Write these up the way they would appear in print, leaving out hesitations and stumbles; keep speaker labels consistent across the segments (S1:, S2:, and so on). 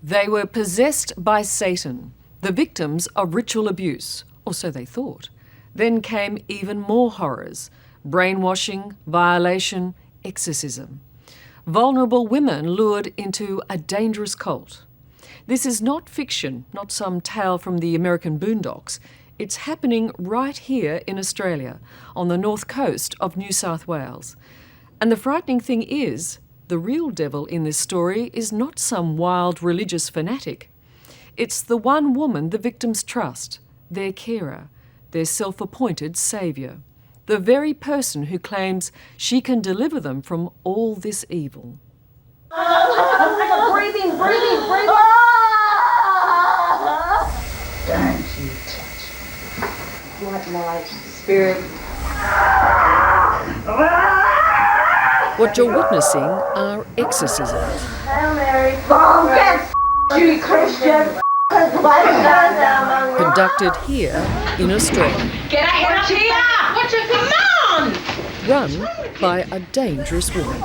S1: They were possessed by Satan, the victims of ritual abuse, or so they thought. Then came even more horrors: brainwashing, violation, exorcism. Vulnerable women lured into a dangerous cult. This is not fiction, not some tale from the American boondocks. It's happening right here in Australia, on the north coast of New South Wales. And the frightening thing is, the real devil in this story is not some wild religious fanatic. It's the one woman the victims trust, their carer, their self-appointed saviour, the very person who claims she can deliver them from all this evil.
S2: Breathing.
S3: Don't you touch me.
S2: Like my spirit.
S1: What you're witnessing are exorcisms.
S2: Hail Mary. Oh, get you Christian.
S1: Conducted here in Australia.
S2: Get ahead of here! What you come on!
S1: Run by a dangerous woman.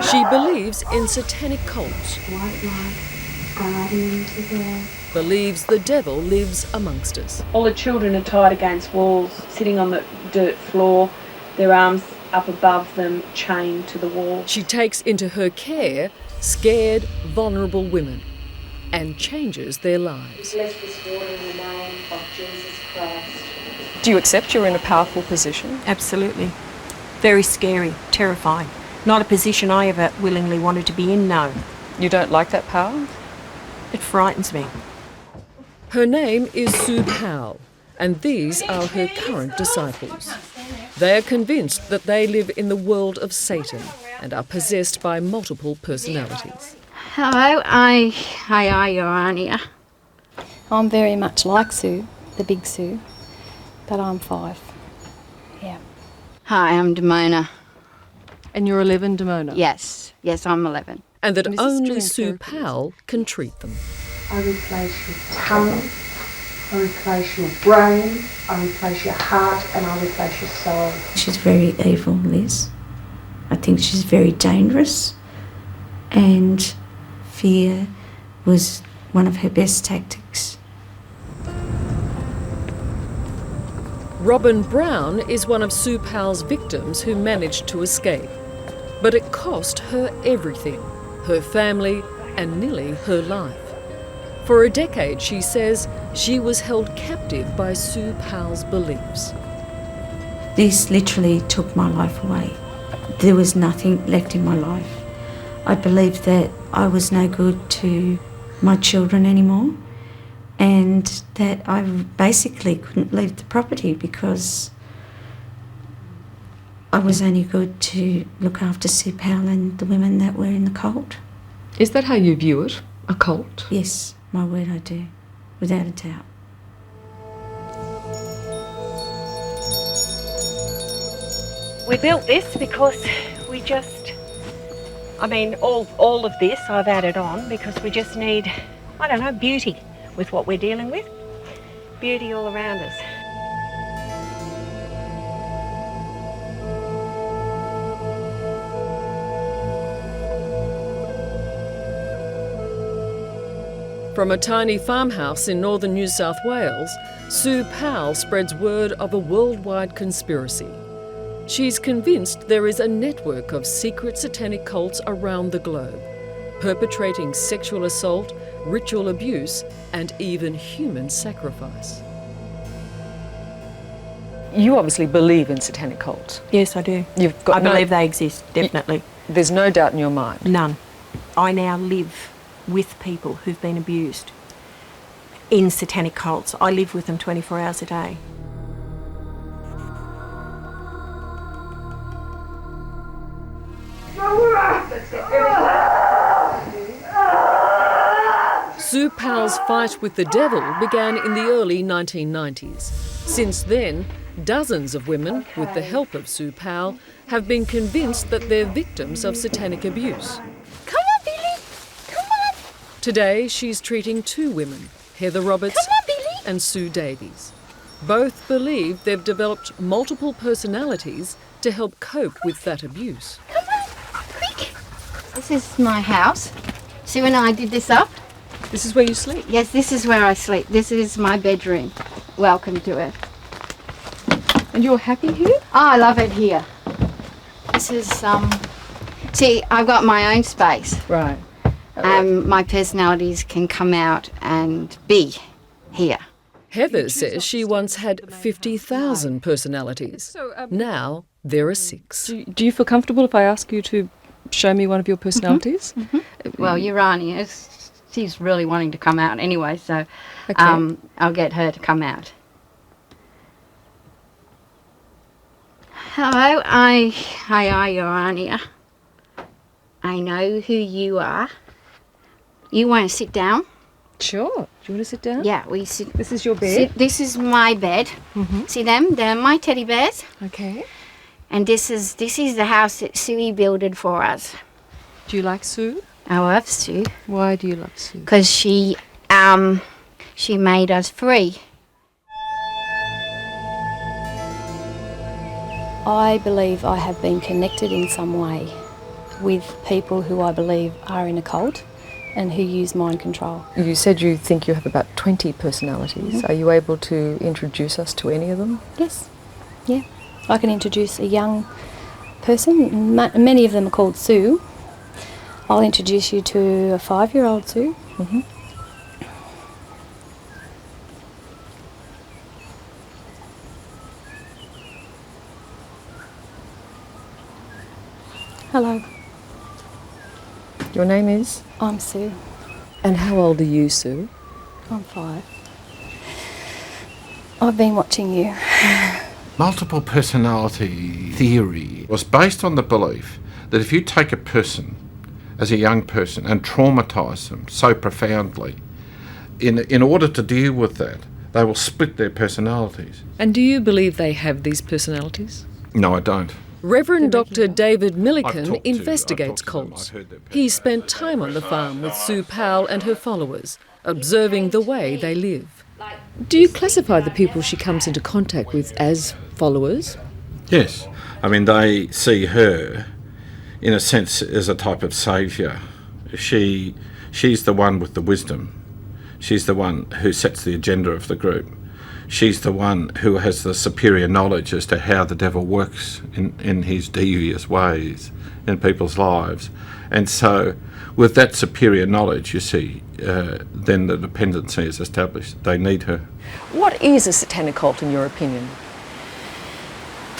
S1: She believes in satanic cults.
S4: White light, guardian to there.
S1: Believes the devil lives amongst us.
S5: All the children are tied against walls, sitting on the dirt floor, their arms up above them, chained to the wall.
S1: She takes into her care scared, vulnerable women and changes their lives.
S4: Bless this water in the name of Jesus Christ.
S6: Do you accept you're in a powerful position?
S7: Absolutely. Very scary, terrifying. Not a position I ever willingly wanted to be in, no.
S6: You don't like that power?
S7: It frightens me.
S1: Her name is Sue Powell, and these are her current disciples. They are convinced that they live in the world of Satan and are possessed by multiple personalities.
S8: Hello, I Your Honour.
S9: I'm very much like Sue, the big Sue, but I'm 5. Yeah.
S8: Hi, I'm Demona.
S6: And you're 11, Demona?
S8: Yes, I'm 11.
S1: And that
S6: And is this
S1: only
S6: during
S1: Sue
S6: therapy?
S1: Powell can treat them.
S3: I replace your tongue, I replace your brain, I replace your heart, and I replace your soul.
S4: She's very evil, Liz. I think she's very dangerous, and fear was one of her best tactics.
S1: Robin Brown is one of Sue Powell's victims who managed to escape. But it cost her everything, her family and nearly her life. For a decade, she says, she was held captive by Sue Powell's beliefs.
S4: This literally took my life away. There was nothing left in my life. I believed that I was no good to my children anymore, and that I basically couldn't leave the property because I was only good to look after Sue Powell and the women that were in the cult.
S6: Is that how you view it? A cult?
S4: Yes, my word, I do, without a doubt.
S7: We built this because we just, all of this I've added on because we just need, beauty with what we're dealing with. Beauty all around us.
S1: From a tiny farmhouse in northern New South Wales, Sue Powell spreads word of a worldwide conspiracy. She's convinced there is a network of secret satanic cults around the globe, perpetrating sexual assault, ritual abuse, and even human sacrifice.
S6: You obviously believe in satanic cults.
S7: Yes, I do.
S6: I
S7: I believe they exist, definitely.
S6: There's no doubt in your mind.
S7: None. I now live with people who've been abused in satanic cults. I live with them 24 hours a day.
S1: Sue Powell's fight with the devil began in the early 1990s. Since then, dozens of women, with the help of Sue Powell, have been convinced that they're victims of satanic abuse.
S8: Come on, Billy! Come on!
S1: Today, she's treating 2 women, Heather Roberts
S8: Come on, Billy!
S1: and Sue Davies. Both believe they've developed multiple personalities to help cope with that abuse.
S8: Come on! This is my house. See when I did this up?
S6: This is where you sleep?
S8: Yes, this is where I sleep. This is my bedroom. Welcome to it.
S6: And you're happy here?
S8: Oh, I love it here. This is, see, I've got my own space.
S6: Right.
S8: My personalities can come out and be here.
S1: Heather says she once had 50,000 personalities. Now there are 6.
S6: Do you feel comfortable if I ask you to show me one of your personalities?
S8: Well, Urania, she's really wanting to come out anyway, so
S6: Okay.
S8: I'll get her to come out. Hello, hi, Urania. I know who you are. You want to sit down?
S6: Sure. Do you want to sit down?
S8: Yeah, we sit.
S6: This is your bed?
S8: This is my bed. See them? They're my teddy bears.
S6: Okay.
S8: And this is the house that Suey builded for us.
S6: Do you like Sue?
S8: I love Sue
S6: Why do you love Sue?
S8: because she made us free.
S9: I believe I have been connected in some way with people who I believe are in a cult and who use mind control.
S6: You said you think you have about 20 personalities. Are you able to introduce us to any of them?
S9: Yes, yeah. I can introduce a young person. Many of them are called Sue. I'll introduce you to a 5-year-old Sue. Hello,
S6: Your name is?
S9: I'm Sue.
S6: And how old are you, Sue?
S9: I'm 5. I've been watching you.
S10: Multiple personality theory was based on the belief that if you take a person as a young person and traumatise them so profoundly, in order to deal with that, they will split their personalities.
S1: And do you believe they have these personalities?
S10: No, I don't.
S1: Reverend Dr. David
S10: I've
S1: Milliken
S10: talked to
S1: investigates
S10: them,
S1: cults.
S10: I've heard their
S1: He spent time on the farm with Sue Powell and her followers, observing the way they live. Do you classify the people she comes into contact with as followers?
S10: Yes. I mean, they see her, in a sense, as a type of saviour. She's the one with the wisdom. She's the one who sets the agenda of the group. She's the one who has the superior knowledge as to how the devil works in his devious ways in people's lives. And so, with that superior knowledge, you see, then the dependency is established. They need her.
S6: What is a satanic cult, in your opinion?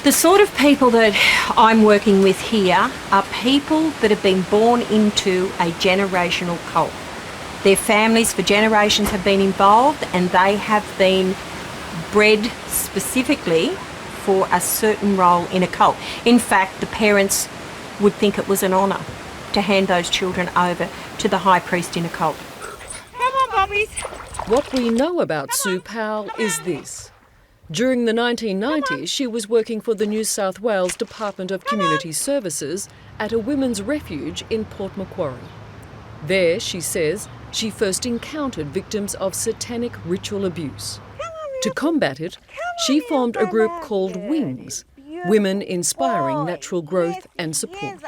S7: The sort of people that I'm working with here are people that have been born into a generational cult. Their families for generations have been involved and they have been bred specifically for a certain role in a cult. In fact, the parents would think it was an honour to hand those children over to the high priest in a cult.
S8: Come on, Bobbies.
S1: What we know about Sue Powell is this. During the 1990s, she was working for the New South Wales Department of Community Services at a women's refuge in Port Macquarie. There, she says, she first encountered victims of satanic ritual abuse. To combat it, she formed a group called WINGS, Women Inspiring Natural Growth and Support.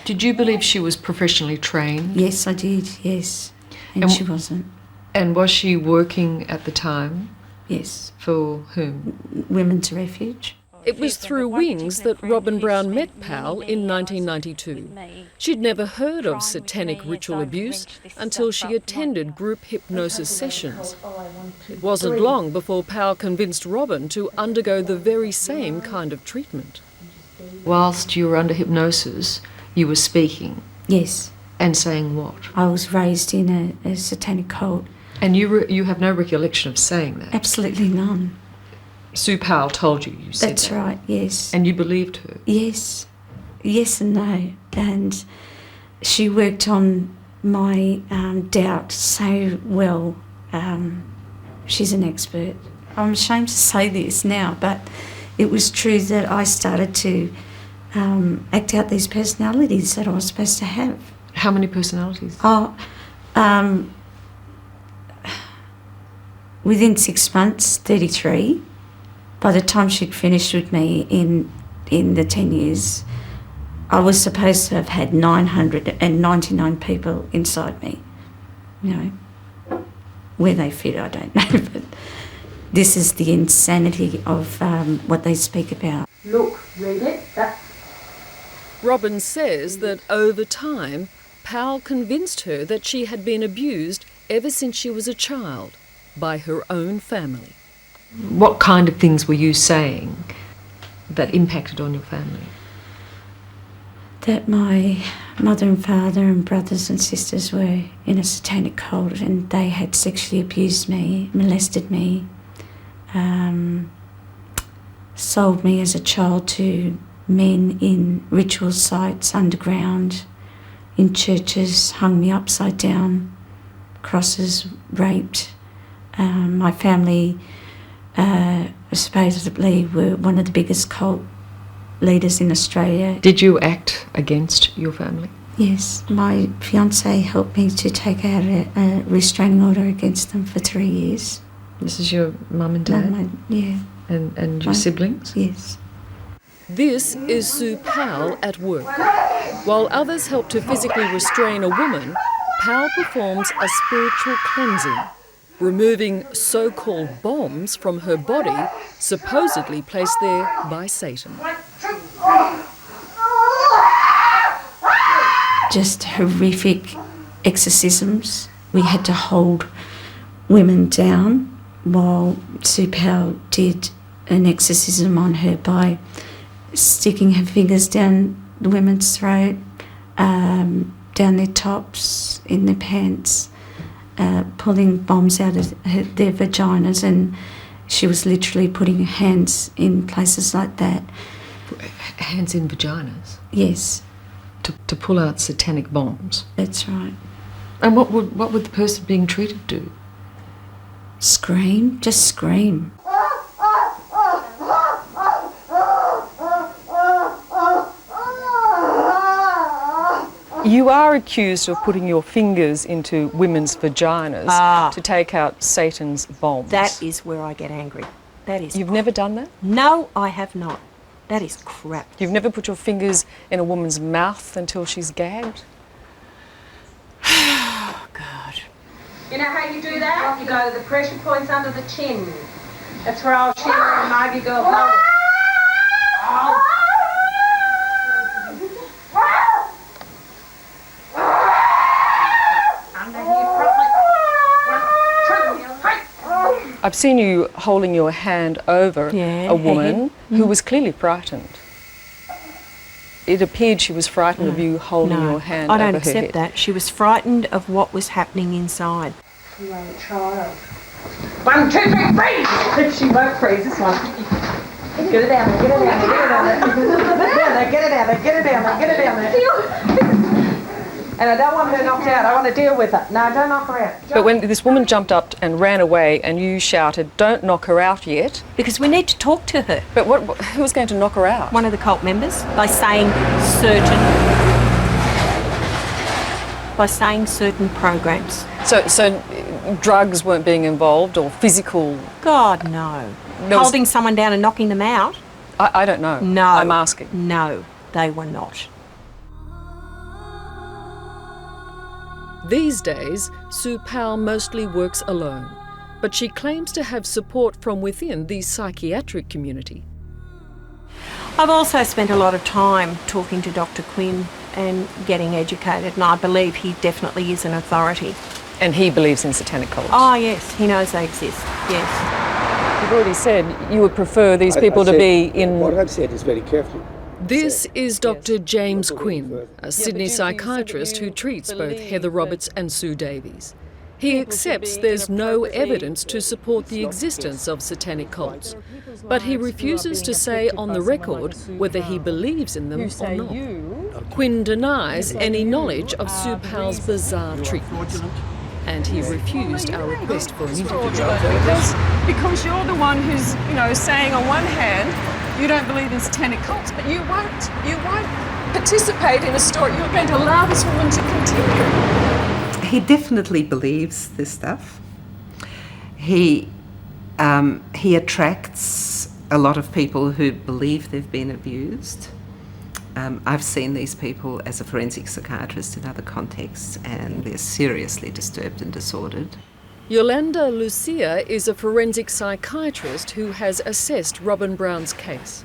S1: Did you believe she was professionally trained?
S4: Yes, I did, yes. And she wasn't.
S1: And was she working at the time?
S4: Yes.
S1: For whom?
S4: Women's Refuge.
S1: It was through WINGS that Robin Brown met Powell in 1992. She'd never heard of satanic ritual abuse until she attended group hypnosis sessions. It wasn't long before Powell convinced Robin to undergo the very same kind of treatment. Whilst you were under hypnosis, you were speaking?
S4: Yes.
S1: And saying what?
S4: I was raised in a satanic cult.
S1: And you have no recollection of saying that?
S4: Absolutely none.
S1: Sue Powell told you said
S4: That's
S1: that?
S4: right, yes.
S1: And you believed her?
S4: Yes. Yes and no. And she worked on my doubt so well. She's an expert. I'm ashamed to say this now, but it was true that I started to act out these personalities that I was supposed to have.
S1: How many personalities?
S4: Within 6 months, 33. By the time she'd finished with me in the 10 years, I was supposed to have had 999 people inside me. You know, where they fit, I don't know, but this is the insanity of what they speak about.
S3: Look, read it. That.
S1: Robin says that over time, Powell convinced her that she had been abused ever since she was a child by her own family. What kind of things were you saying that impacted on your family?
S4: That my mother and father and brothers and sisters were in a satanic cult and they had sexually abused me, molested me, sold me as a child to men in ritual sites underground, in churches, hung me upside down, crosses, raped. My family supposedly were one of the biggest cult leaders in Australia.
S1: Did you act against your family?
S4: Yes, my fiancé helped me to take out a restraining order against them for 3 years.
S1: This is your mum and dad?
S4: Yeah.
S1: And your siblings?
S4: Yes.
S1: This is Sue Powell at work. While others help to physically restrain a woman, Powell performs a spiritual cleansing, removing so-called bombs from her body, supposedly placed there by Satan.
S4: Just horrific exorcisms. We had to hold women down while Sue Powell did an exorcism on her by sticking her fingers down the women's throat, down their tops, in their pants, pulling bombs out of their vaginas, and she was literally putting her hands in places like that.
S1: Hands in vaginas?
S4: Yes.
S1: To pull out satanic bombs?
S4: That's right.
S1: And what would the person being treated do?
S4: Scream, just scream.
S6: You are accused of putting your fingers into women's vaginas to take out Satan's bombs.
S7: That is where I get angry. That is.
S6: You've never done that?
S7: No, I have not. That is crap.
S6: You've never put your fingers in a woman's mouth until she's gagged?
S7: Oh, God.
S2: You know how you do that? You go to the pressure points under the chin. That's where I'll share and maybe go hold it. Under here properly.
S6: I've seen you holding your hand over a woman who was clearly frightened. It appeared she was frightened of you holding your hand over her head.
S7: I don't accept that. She was frightened of what was happening inside.
S3: You are a child.
S2: 1, 2, 3, freeze! She won't freeze this one. Get it down there, get it down there, get it down there. Get it down there, get it down there, get it down there, get it down there. And I don't want her knocked out, I want to deal with it. No, don't knock her out.
S6: But when this woman jumped up and ran away and you shouted, "Don't knock her out yet,"
S7: because we need to talk to her.
S6: But who was going to knock her out?
S7: One of the cult members, by saying certain programs.
S6: So drugs weren't being involved, or physical?
S7: God, no. Holding someone down and knocking them out?
S6: I don't know.
S7: No.
S6: I'm asking.
S7: No, they were not.
S1: These days, Sue Powell mostly works alone, but she claims to have support from within the psychiatric community.
S7: I've also spent a lot of time talking to Dr. Quinn and getting educated, and I believe he definitely is an authority.
S6: And he believes in satanic cults?
S7: Oh, yes, he knows they exist, yes.
S6: You've already said you would prefer these people to be in...
S11: What I've said is very careful.
S1: This is Dr. James Quinn, a Sydney psychiatrist who treats both Heather Roberts and Sue Davies. He accepts there's no evidence to support the existence of satanic cults, but he refuses to say on the record whether he believes in them or not. Quinn denies any knowledge of Sue Powell's bizarre treatments, and he refused our request for an interview.
S12: Because you're the one who's, saying on one hand, you don't believe in satanic cults, but you won't participate in a story. You're going to allow this woman to continue.
S13: He definitely believes this stuff. He attracts a lot of people who believe they've been abused. I've seen these people as a forensic psychiatrist in other contexts, and they're seriously disturbed and disordered.
S1: Yolanda Lucia is a forensic psychiatrist who has assessed Robin Brown's case.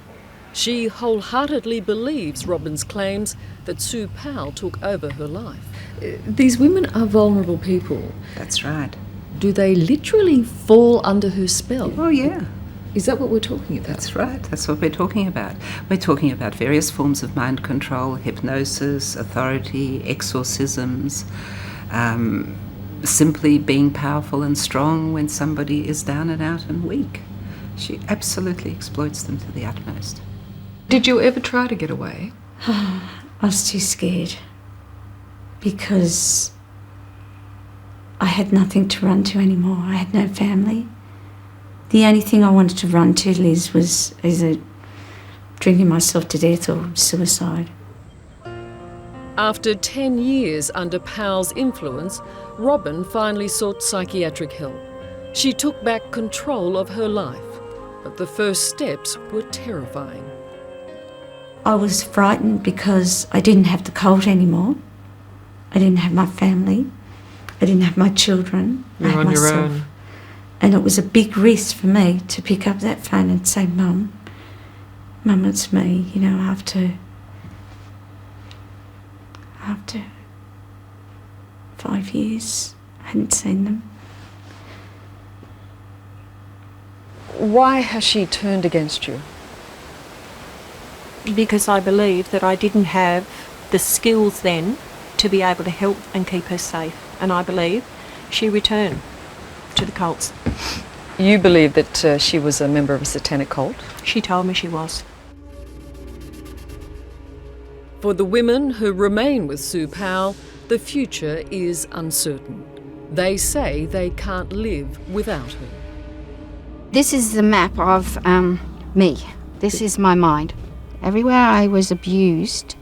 S1: She wholeheartedly believes Robin's claims that Sue Powell took over her life. These women are vulnerable people.
S13: That's right.
S1: Do they literally fall under her spell?
S13: Oh, yeah.
S1: Is that what we're talking about?
S13: That's right. That's what we're talking about. We're talking about various forms of mind control, hypnosis, authority, exorcisms, simply being powerful and strong when somebody is down and out and weak. She absolutely exploits them to the utmost.
S1: Did you ever try to get away?
S4: I was too scared because I had nothing to run to anymore. I had no family. The only thing I wanted to run to, Liz, was either drinking myself to death or suicide.
S1: After 10 years under Powell's influence, Robin finally sought psychiatric help. She took back control of her life, but the first steps were terrifying.
S4: I was frightened because I didn't have the cult anymore. I didn't have my family. I didn't have my children.
S1: You're on your own.
S4: And it was a big risk for me to pick up that phone and say, Mum, it's me, after 5 years, I hadn't seen them.
S6: Why has she turned against you?
S7: Because I believe that I didn't have the skills then to be able to help and keep her safe. And I believe she returned to the cults.
S6: You believe that she was a member of a satanic cult?
S7: She told me she was.
S1: For the women who remain with Sue Powell, the future is uncertain. They say they can't live without her.
S8: This is the map of me. This is my mind. Everywhere I was abused,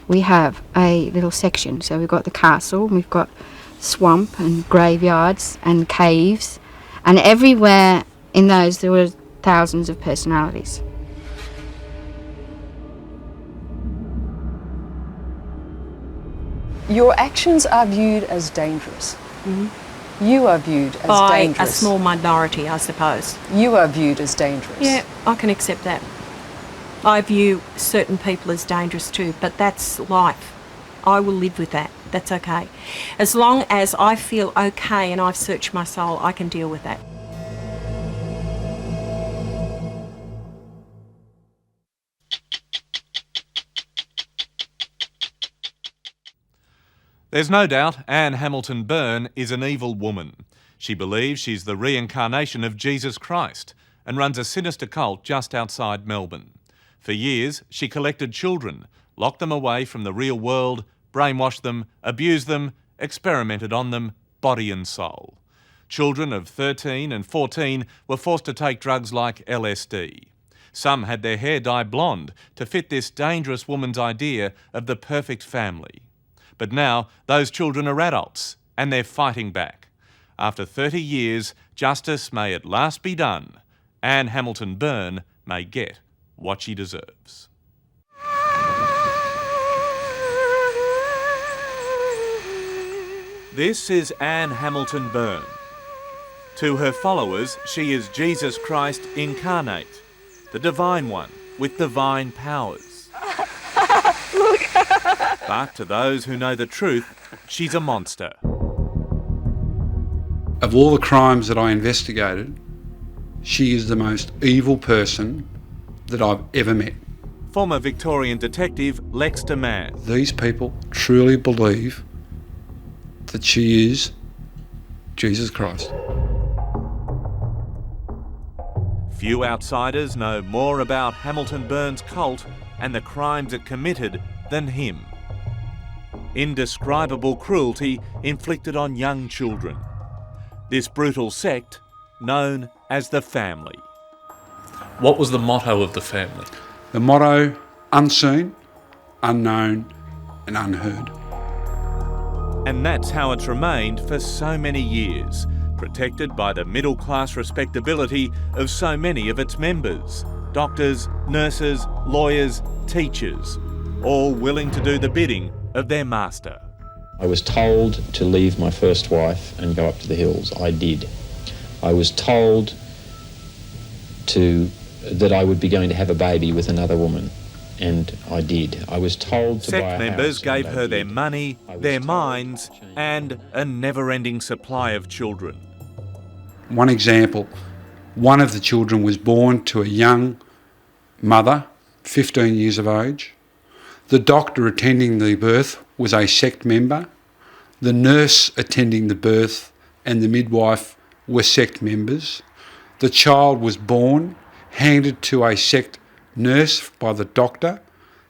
S8: we have a little section. So we've got the castle, we've got swamp and graveyards and caves, and everywhere in those there were thousands of personalities.
S6: Your actions are viewed as dangerous.
S7: Mm-hmm.
S6: You are viewed as
S7: By
S6: dangerous.
S7: a small minority, I suppose.
S6: You are viewed as dangerous.
S7: Yeah, I can accept that. I view certain people as dangerous too, but that's life. I will live with that. That's okay. As long as I feel okay and I've searched my soul, I can deal with that.
S11: There's no doubt Anne Hamilton Byrne is an evil woman. She believes she's the reincarnation of Jesus Christ and runs a sinister cult just outside Melbourne. For years, she collected children, locked them away from the real world, brainwashed them, abused them, experimented on them, body and soul. Children of 13 and 14 were forced to take drugs like LSD. Some had their hair dyed blonde to fit this dangerous woman's idea of the perfect family. But now those children are adults and they're fighting back. After 30 years, justice may at last be done. Anne Hamilton Byrne may get what she deserves. This is Anne Hamilton Byrne. To her followers, she is Jesus Christ incarnate, the Divine One with divine powers.
S14: Look!
S11: But to those who know the truth, she's a monster.
S15: Of all the crimes that I investigated, she is the most evil person that I've ever met.
S11: Former Victorian detective Lex DeMann.
S15: These people truly believe that she is Jesus Christ.
S11: Few outsiders know more about Hamilton Byrne's cult and the crimes it committed than him. Indescribable cruelty inflicted on young children. This brutal sect known as the Family.
S16: What was the motto of the family?
S15: The motto, unseen, unknown and unheard.
S11: And that's how it's remained for so many years, protected by the middle-class respectability of so many of its members. Doctors, nurses, lawyers, teachers. all willing to do the bidding of their master.
S17: I was told to leave my first wife and go up to the hills. I did. I was told that I would be going to have a baby with another woman, and I did. I was told to buy a house.
S11: Sect members gave her their money, their minds, and a never-ending supply of children.
S15: One example, one of the children was born to a young mother, 15 years of age. The doctor attending the birth was a sect member. The nurse attending the birth and the midwife were sect members. The child was born, handed to a sect nurse by the doctor,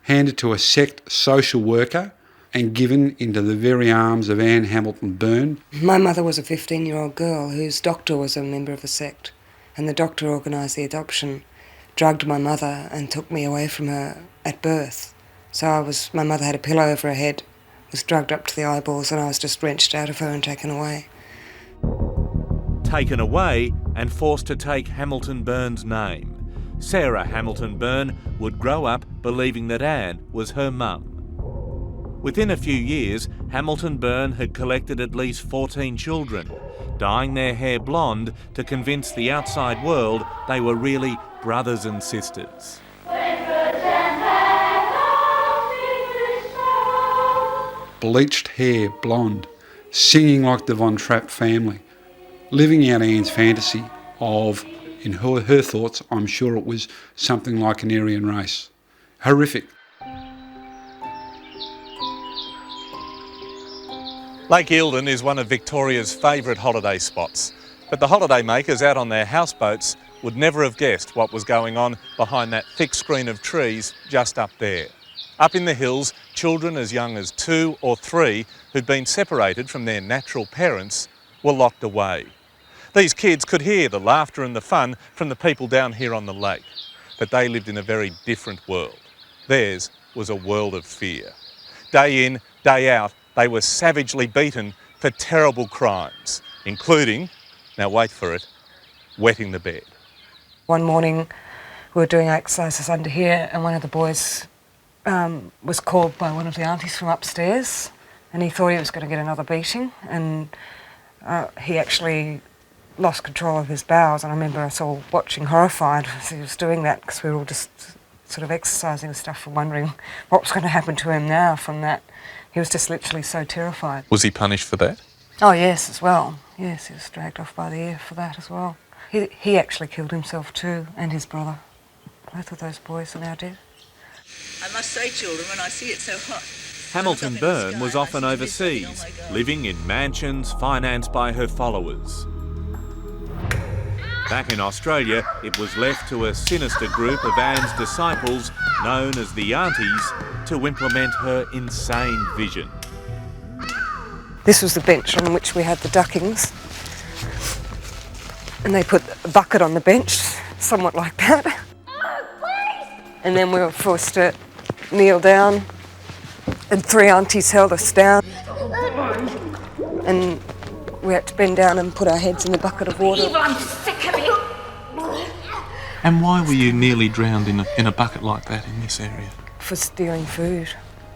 S15: handed to a sect social worker, and given into the very arms of Anne Hamilton Byrne.
S3: My mother was a 15-year-old girl whose doctor was a member of a sect, and the doctor organised the adoption, drugged my mother and took me away from her at birth. So my mother had a pillow over her head, was drugged up to the eyeballs, and I was just wrenched out of her and taken away.
S11: Taken away and forced to take Hamilton Byrne's name. Sarah Hamilton Byrne would grow up believing that Anne was her mum. Within a few years, Hamilton Byrne had collected at least 14 children, dyeing their hair blonde to convince the outside world they were really brothers and sisters.
S15: Bleached hair, blonde, singing like the Von Trapp family, living out Anne's fantasy of, in her thoughts, I'm sure it was something like an Aryan race. Horrific.
S11: Lake Eildon is one of Victoria's favourite holiday spots, but the holiday makers out on their houseboats would never have guessed what was going on behind that thick screen of trees just up there. Up in the hills, children as young as 2 or 3 who'd been separated from their natural parents were locked away. These kids could hear the laughter and the fun from the people down here on the lake, but they lived in a very different world. Theirs was a world of fear. Day in, day out, they were savagely beaten for terrible crimes, including, now wait for it, wetting the bed.
S3: One morning we were doing exercises under here, and one of the boys was called by one of the aunties from upstairs, and he thought he was going to get another beating, and he actually lost control of his bowels, and I remember us all watching horrified as he was doing that, because we were all just sort of exercising and stuff and wondering what was going to happen to him now from that. He was just literally so terrified.
S11: Was he punished for that?
S3: Oh yes, as well. Yes, he was dragged off by the ear for that as well. He actually killed himself too, and his brother. Both of those boys are now dead.
S18: I must say, children, when I see it so hot.
S11: Hamilton Byrne was often overseas, living in mansions financed by her followers. Back in Australia, it was left to a sinister group of Anne's disciples, known as the Aunties, to implement her insane vision.
S3: This was the bench on which we had the duckings, and they put a bucket on the bench, somewhat like that. And then we were forced to kneel down, and 3 aunties held us down, and we had to bend down and put our heads in the bucket of water.
S18: I'm sick of it.
S16: And why were you nearly drowned in a bucket like that in this area?
S3: For stealing food.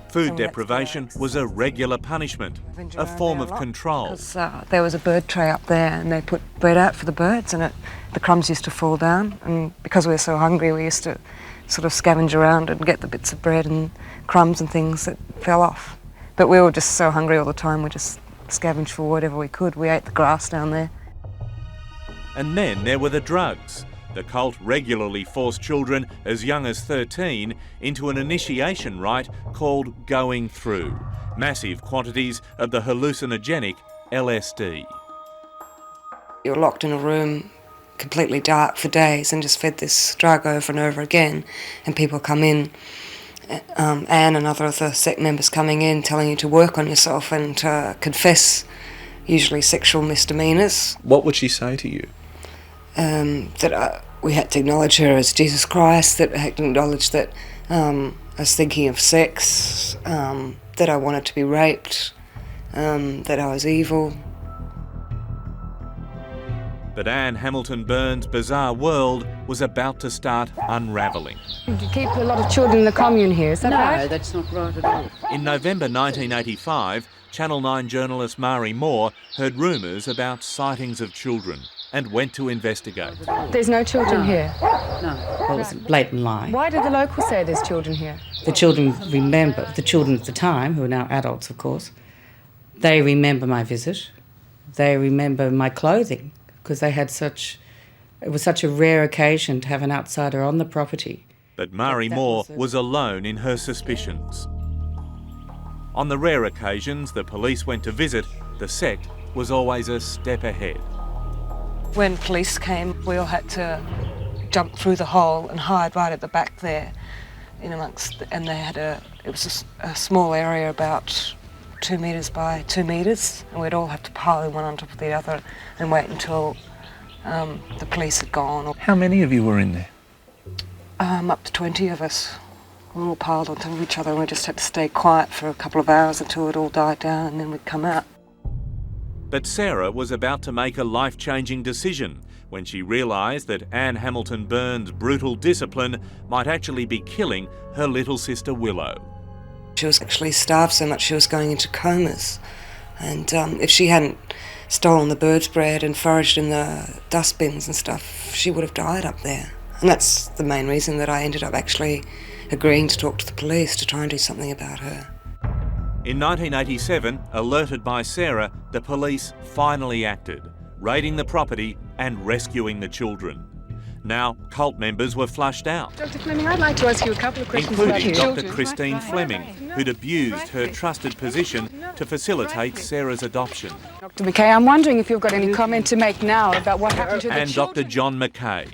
S11: Food deprivation was a regular punishment, a form of control.
S3: Because there was a bird tray up there, and they put bread out for the birds, and the crumbs used to fall down, and because we were so hungry we used to sort of scavenge around and get the bits of bread and crumbs and things that fell off. But we were just so hungry all the time, we just scavenged for whatever we could. We ate the grass down there.
S11: And then there were the drugs. The cult regularly forced children as young as 13 into an initiation rite called going through, massive quantities of the hallucinogenic LSD.
S3: You're locked in a room, completely dark for days, and just fed this drug over and over again, and people come in, Anne and other of the sect members coming in, telling you to work on yourself and to confess usually sexual misdemeanours.
S16: What would she say to you?
S3: That we had to acknowledge her as Jesus Christ, that I had to acknowledge that I was thinking of sex, that I wanted to be raped, that I was evil.
S11: But Anne Hamilton Byrne's bizarre world was about to start unravelling.
S3: You keep a lot of children in the commune here, is that right?
S19: No, that's not right at all.
S11: In November 1985, Channel 9 journalist Mari Moore heard rumours about sightings of children and went to investigate.
S3: There's no children here?
S19: No. Well, it was a blatant lie.
S3: Why did the locals say there's children here?
S19: The children remember, the children at the time, who are now adults of course, they remember my visit. They remember my clothing because they had it was such a rare occasion to have an outsider on the property.
S11: But Mari Moore was alone in her suspicions. On the rare occasions the police went to visit, the sect was always a step ahead.
S3: When police came, we all had to jump through the hole and hide right at the back there, in amongst. And they had it was a small area about 2 metres by 2 metres, and we'd all have to pile one on top of the other and wait until the police had gone.
S16: How many of you were in there?
S3: Up to 20 of us. We all piled on top of each other, and we just had to stay quiet for a couple of hours until it all died down, and then we'd come out.
S11: But Sarah was about to make a life-changing decision when she realised that Anne Hamilton Byrne's brutal discipline might actually be killing her little sister Willow.
S3: She was actually starved so much she was going into comas. And if she hadn't stolen the bird's bread and foraged in the dustbins and stuff, she would have died up there. And that's the main reason that I ended up actually agreeing to talk to the police to try and do something about her.
S11: In 1987, alerted by Sarah, the police finally acted, raiding the property and rescuing the children. Now, cult members were flushed out,
S12: Dr. Fleming, I'd like to ask you a couple of questions about
S11: including
S12: your
S11: Dr. Christine Fleming, who'd abused her trusted position to facilitate Sarah's adoption,
S3: Dr. McKay, I'm wondering if you've got any comment to make now about what happened to the
S11: and
S3: children.
S11: Dr. John McKay,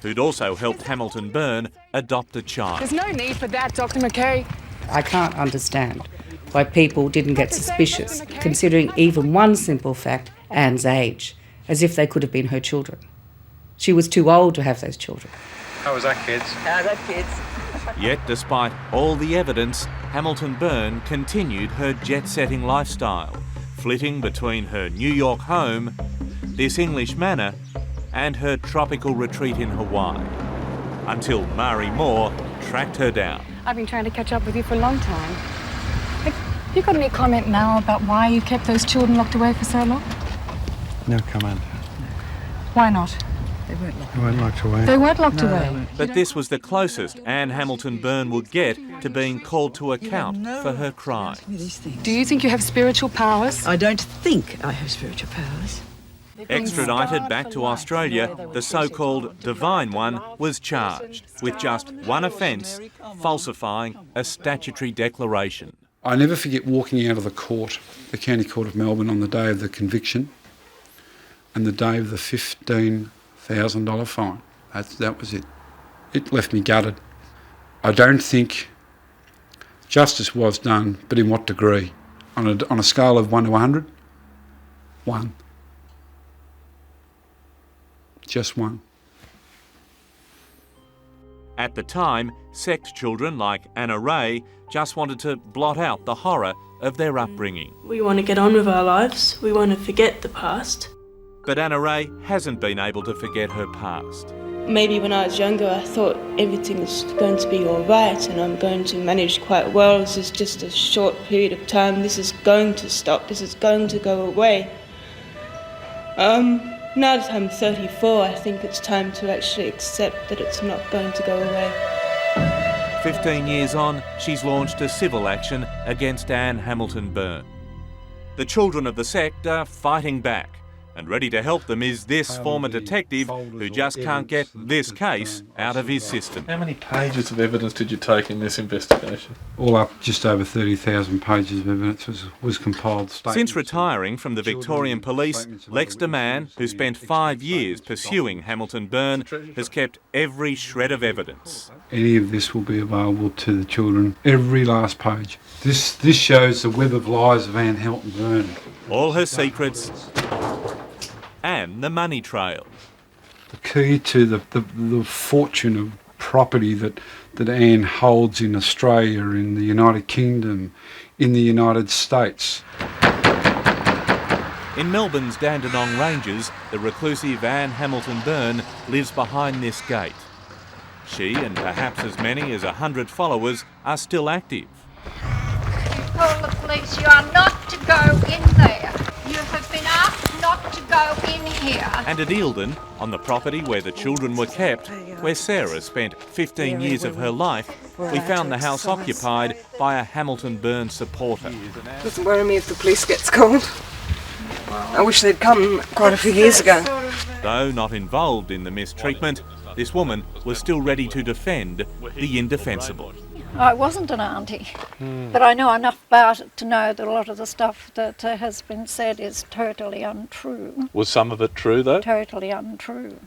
S11: who'd also helped Hamilton Byrne adopt a child.
S3: There's no need for that, Dr. McKay.
S19: I can't understand why people didn't get suspicious, considering even one simple fact, Anne's age, as if they could have been her children. She was too old to have those children.
S20: How was that, kids?
S18: How's that, kids?
S11: Yet, despite all the evidence, Hamilton Byrne continued her jet-setting lifestyle, flitting between her New York home, this English manor, and her tropical retreat in Hawaii, until Mari Moore tracked her down.
S3: I've been trying to catch up with you for a long time. Have you got any comment now about why you kept those children locked away for so long?
S20: No comment.
S3: Why not?
S20: They weren't locked away.
S3: They weren't locked away.
S11: But this was the closest Anne Hamilton Byrne would get to being called to account for her crime.
S3: Do you think you have spiritual powers?
S18: I don't think I have spiritual powers.
S11: Extradited back to Australia, the so-called Divine One was charged with just one offence, falsifying a statutory declaration.
S15: I never forget walking out of the court, the County Court of Melbourne, on the day of the conviction and the day of the $15,000 fine. That was it. It left me gutted. I don't think justice was done, but in what degree? On a scale of 1 to 100? 1. Just 1.
S11: At the time, sect children like Anna Ray just wanted to blot out the horror of their upbringing.
S21: We want to get on with our lives. We want to forget the past.
S11: But Anna Ray hasn't been able to forget her past.
S21: Maybe when I was younger, I thought everything is going to be all right and I'm going to manage quite well. This is just a short period of time. This is going to stop. This is going to go away. Now that I'm 34, I think it's time to actually accept that it's not going to go away.
S11: 15 years on, she's launched a civil action against Anne Hamilton Byrne. The children of the sect are fighting back, and ready to help them is this former detective who just can't get this case out of his system.
S16: How many pages of evidence did you take in this investigation?
S15: All up, just over 30,000 pages of evidence was compiled.
S11: Since retiring from the Victorian Police, Lex DeMann, who spent 5 years pursuing Hamilton Byrne, has kept every shred of evidence.
S15: Any of this will be available to the children, every last page. This shows the web of lies of Anne Hamilton Byrne.
S11: All her secrets and the money trail.
S15: The key to the fortune of property that Anne holds in Australia, in the United Kingdom, in the United States.
S11: In Melbourne's Dandenong Ranges, the reclusive Anne Hamilton Byrne lives behind this gate. She and perhaps as many as 100 followers are still active.
S5: Call the police. You are not to go in there. You have been asked not to go in here.
S11: And at Eildon, on the property where the children were kept, where Sarah spent 15 years of her life, we found the house occupied by a Hamilton Byrne supporter.
S3: Doesn't worry me if the police gets called. I wish they'd come quite a few years ago.
S11: Though not involved in the mistreatment, this woman was still ready to defend the indefensible.
S5: I wasn't an auntie, but I know enough about it to know that a lot of the stuff that has been said is totally untrue.
S16: Was some of it true, though?
S5: Totally untrue.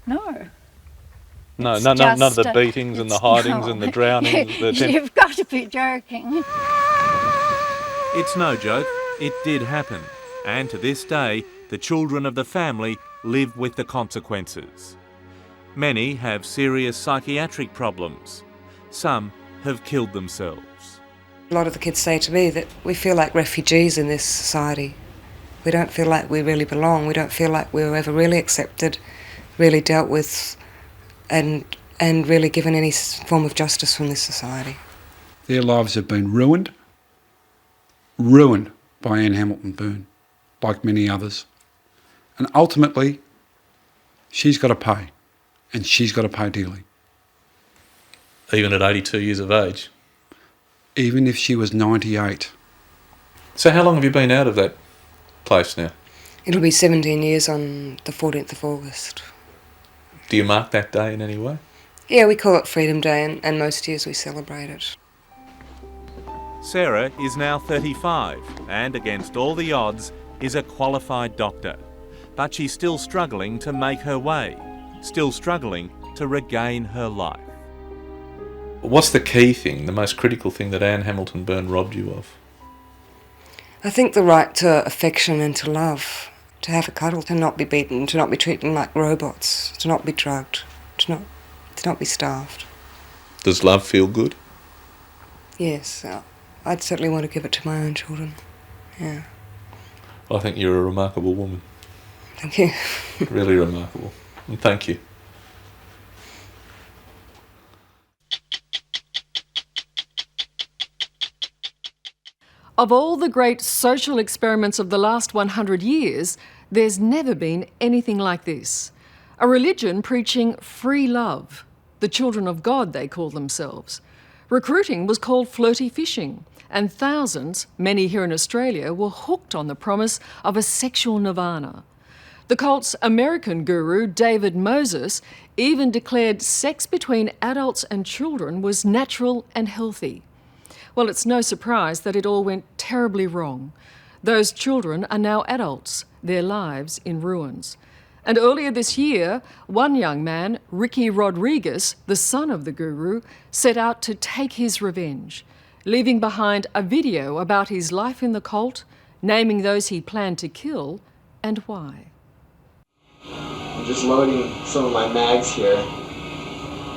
S5: No.
S16: No, none of the beatings and the hidings and the drownings.
S5: You've got to be joking.
S11: It's no joke, it did happen. And to this day, the children of the family live with the consequences. Many have serious psychiatric problems. Some have killed themselves.
S3: A lot of the kids say to me that we feel like refugees in this society. We don't feel like we really belong. We don't feel like we were ever really accepted, really dealt with, and really given any form of justice from this society.
S15: Their lives have been ruined by Anne Hamilton Byrne, like many others. And ultimately, she's got to pay, and she's got to pay dearly.
S16: Even at 82 years of age?
S15: Even if she was 98.
S16: So how long have you been out of that place now?
S3: It'll be 17 years on the 14th of August.
S16: Do you mark that day in any way?
S3: Yeah, we call it Freedom Day, and most years we celebrate it.
S11: Sarah is now 35 and, against all the odds, is a qualified doctor. But she's still struggling to make her way, still struggling to regain her life.
S16: What's the key thing, the most critical thing that Anne Hamilton Byrne robbed you of?
S3: I think the right to affection and to love, to have a cuddle, to not be beaten, to not be treated like robots, to not be drugged, to not be starved.
S16: Does love feel good?
S3: Yes, I'd certainly want to give it to my own children, yeah.
S16: I think you're a remarkable woman.
S3: Thank you.
S16: Really remarkable. And thank you.
S1: Of all the great social experiments of the last 100 years, there's never been anything like this. A religion preaching free love. The children of God, they call themselves. Recruiting was called flirty fishing, and thousands, many here in Australia, were hooked on the promise of a sexual nirvana. The cult's American guru, David Moses, even declared sex between adults and children was natural and healthy. Well, it's no surprise that it all went terribly wrong. Those children are now adults, their lives in ruins. And earlier this year, one young man, Ricky Rodriguez, the son of the guru, set out to take his revenge, leaving behind a video about his life in the cult, naming those he planned to kill and why.
S22: I'm just loading some of my mags here.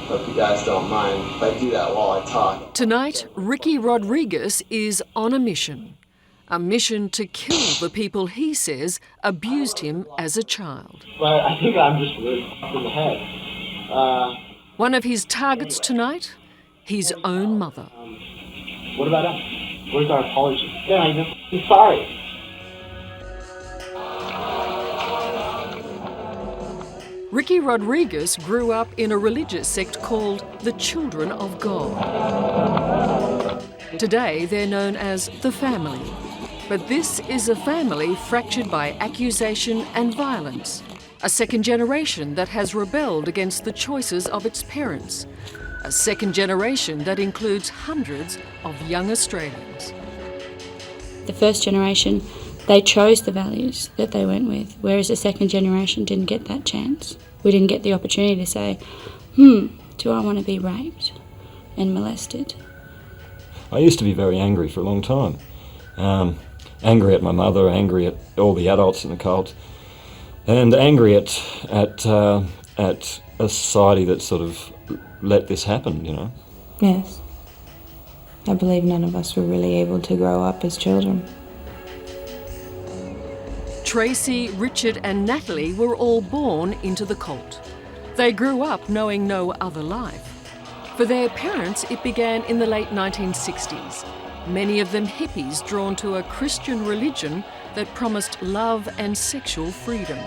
S22: Hope you guys don't mind if I do that while I talk.
S1: Tonight, Ricky Rodriguez is on a mission to kill the people he says abused him as a child.
S22: But I think I'm just really in the head.
S1: One of his targets tonight, his own mother.
S22: What about us? Where's our apology? Yeah, I'm sorry.
S1: Ricky Rodriguez grew up in a religious sect called the Children of God. Today, they're known as the Family. But this is a family fractured by accusation and violence. A second generation that has rebelled against the choices of its parents. A second generation that includes hundreds of young Australians.
S4: The first generation, they chose the values that they went with, whereas the second generation didn't get that chance. We didn't get the opportunity to say, do I want to be raped and molested?
S23: I used to be very angry for a long time. Angry at my mother, angry at all the adults in the cult, and angry at a society that sort of let this happen, you know.
S4: Yes. I believe none of us were really able to grow up as children.
S1: Tracy, Richard and Natalie were all born into the cult. They grew up knowing no other life. For their parents, it began in the late 1960s. Many of them hippies drawn to a Christian religion that promised love and sexual freedom.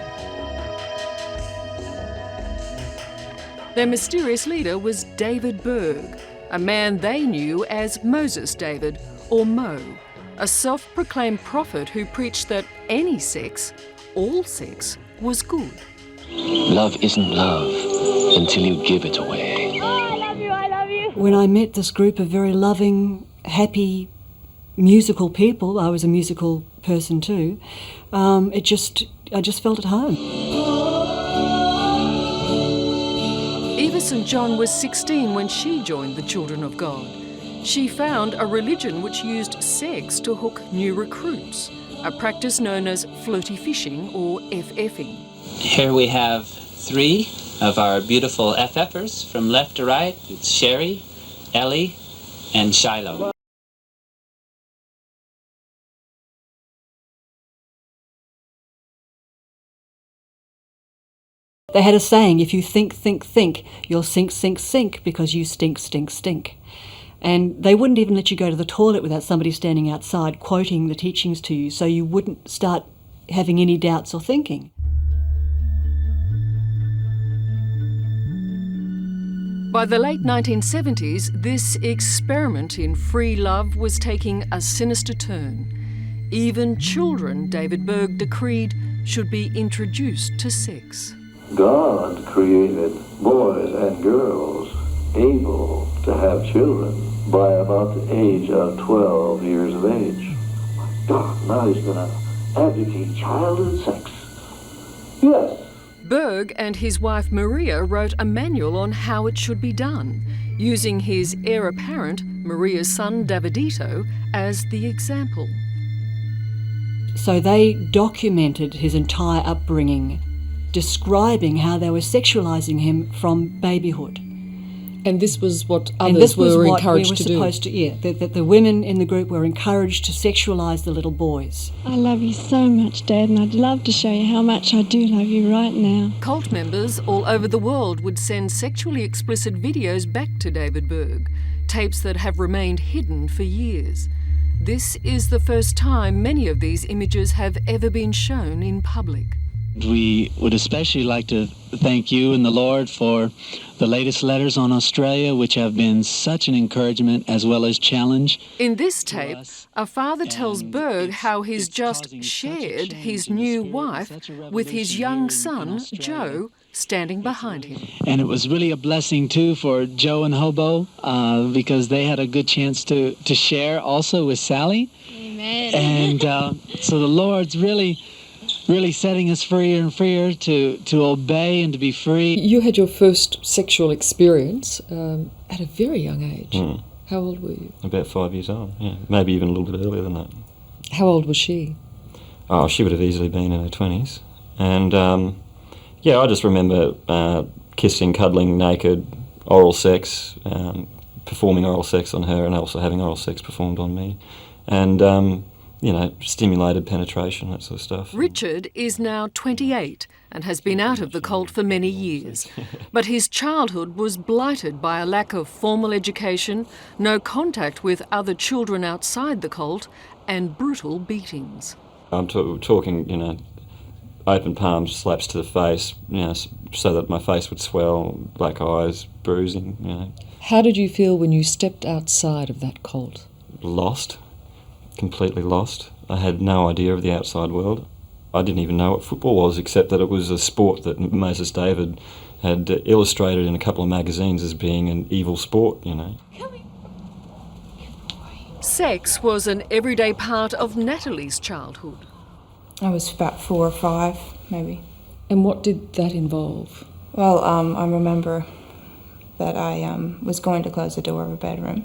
S1: Their mysterious leader was David Berg, a man they knew as Moses David, or Mo, a self-proclaimed prophet who preached that any sex, all sex, was good.
S2: Love isn't love until you give it away.
S14: Oh, I love you, I love you.
S9: When I met this group of very loving, happy, musical people, I was a musical person too, I just felt at home.
S1: Eva St. John was 16 when she joined the Children of God. She found a religion which used sex to hook new recruits, a practice known as flirty fishing or FFing.
S2: Here we have 3 of our beautiful FFers from left to right. It's Sherry, Ellie, and Shiloh.
S9: They had a saying, if you think, think, think, you'll sink, sink, sink, because you stink, stink, stink. And they wouldn't even let you go to the toilet without somebody standing outside quoting the teachings to you, so you wouldn't start having any doubts or thinking.
S1: By the late 1970s, this experiment in free love was taking a sinister turn. Even children, David Berg decreed, should be introduced to sex.
S10: God created boys and girls able to have children by about the age of 12 years of age. My God, now he's going to advocate childhood sex. Yes.
S1: Berg and his wife Maria wrote a manual on how it should be done, using his heir apparent, Maria's son Davidito, as the example.
S9: So they documented his entire upbringing, describing how they were sexualising him from babyhood.
S6: And this was what others were encouraged to do?
S9: Supposed to, yeah, that the women in the group were encouraged to sexualise the little boys.
S14: I love you so much, Dad, and I'd love to show you how much I do love you right now.
S1: Cult members all over the world would send sexually explicit videos back to David Berg, tapes that have remained hidden for years. This is the first time many of these images have ever been shown in public.
S2: We would especially like to thank you and the Lord for the latest letters on Australia, which have been such an encouragement as well as challenge.
S1: In this tape, a father tells Berg how he's just shared his new wife with his young son, Joe, standing behind him.
S2: And it was really a blessing, too, for Joe and Hobo, because they had a good chance to share also with Sally.
S14: Amen.
S2: And so the Lord's really setting us freer and freer to obey and to be free.
S6: You had your first sexual experience at a very young age.
S23: Mm.
S6: How old were you?
S23: About 5 years old, yeah. Maybe even a little bit earlier than that.
S6: How old was she?
S23: Oh, she would have easily been in her 20s. And, I just remember kissing, cuddling, naked, oral sex, performing oral sex on her and also having oral sex performed on me. And, stimulated penetration, that sort of stuff.
S1: Richard is now 28 and has been out of the cult for many years. But his childhood was blighted by a lack of formal education, no contact with other children outside the cult, and brutal beatings.
S23: I'm talking, open palms, slaps to the face, so that my face would swell, black eyes, bruising,
S6: How did you feel when you stepped outside of that cult?
S23: Lost. Completely lost. I had no idea of the outside world. I didn't even know what football was, except that it was a sport that Moses David had illustrated in a couple of magazines as being an evil sport,
S1: Sex was an everyday part of Natalie's childhood.
S21: I was about 4 or 5, maybe.
S6: And what did that involve?
S21: Well, I remember that I was going to close the door of a bedroom.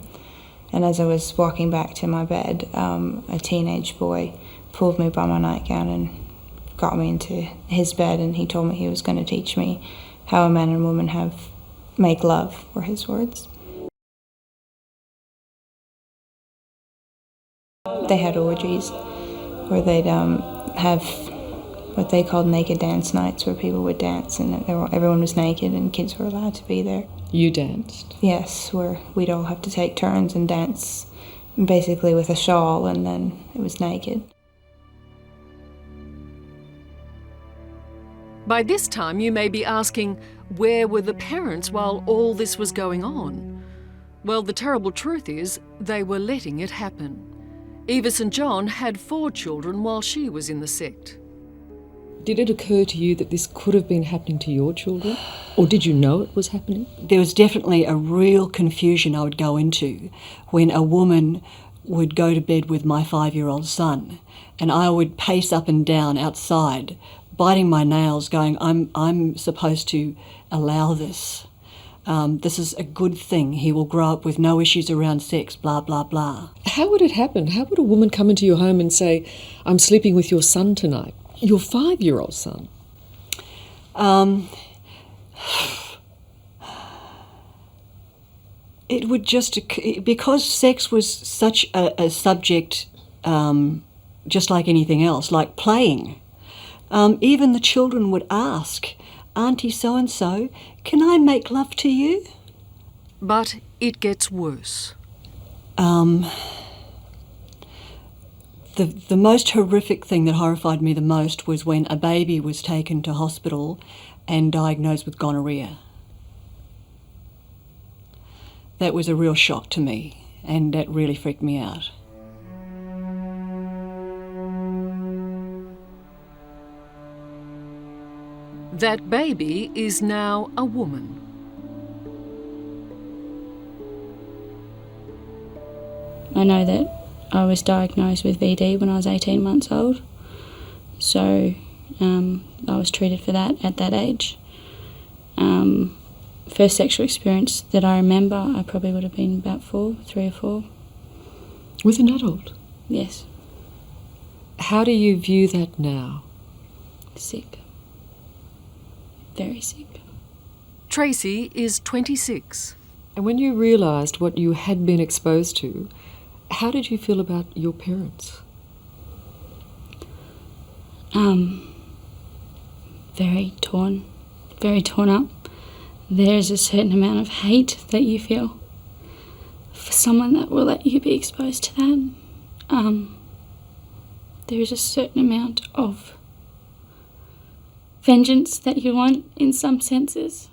S21: And as I was walking back to my bed, a teenage boy pulled me by my nightgown and got me into his bed, and he told me he was going to teach me how a man and woman make love, were his words. They had orgies where they'd have what they called naked dance nights, where people would dance and everyone was naked and kids were allowed to be there.
S12: You danced?
S21: Yes, where we'd all have to take turns and dance basically with a shawl, and then it was naked.
S1: By this time, you may be asking, where were the parents while all this was going on? Well, the terrible truth is, they were letting it happen. Eva St. John had 4 children while she was in the sect.
S12: Did it occur to you that this could have been happening to your children? Or did you know it was happening?
S9: There was definitely a real confusion I would go into when a woman would go to bed with my 5-year-old son, and I would pace up and down outside, biting my nails, going, I'm supposed to allow this. This is a good thing. He will grow up with no issues around sex, blah, blah, blah.
S12: How would it happen? How would a woman come into your home and say, I'm sleeping with your son tonight? Your 5-year-old son?
S9: It would just, because sex was such a subject, just like anything else, like playing. Even the children would ask, Auntie so-and-so, can I make love to you?
S1: But it gets worse.
S9: The most horrific thing that horrified me the most was when a baby was taken to hospital and diagnosed with gonorrhea. That was a real shock to me, and that really freaked me out.
S1: That baby is now a woman.
S21: I know that I was diagnosed with VD when I was 18 months old, so I was treated for that at that age. First sexual experience that I remember, I probably would have been about 3 or 4.
S12: With an adult?
S21: Yes.
S12: How do you view that now?
S21: Sick. Very sick.
S1: Tracy is 26.
S12: And when you realised what you had been exposed to, how did you feel about your parents?
S21: Very torn up. There's a certain amount of hate that you feel for someone that will let you be exposed to that. There is a certain amount of vengeance that you want in some senses.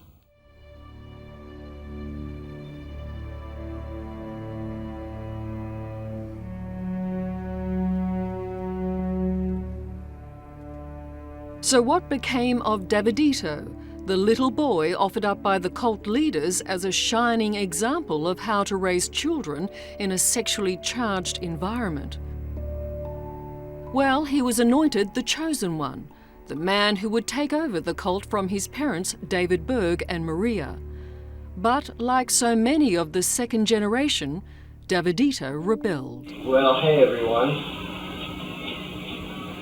S1: So what became of Davidito, the little boy offered up by the cult leaders as a shining example of how to raise children in a sexually charged environment? Well, he was anointed the chosen one, the man who would take over the cult from his parents, David Berg and Maria. But like so many of the second generation, Davidito rebelled.
S22: Well, hey everyone.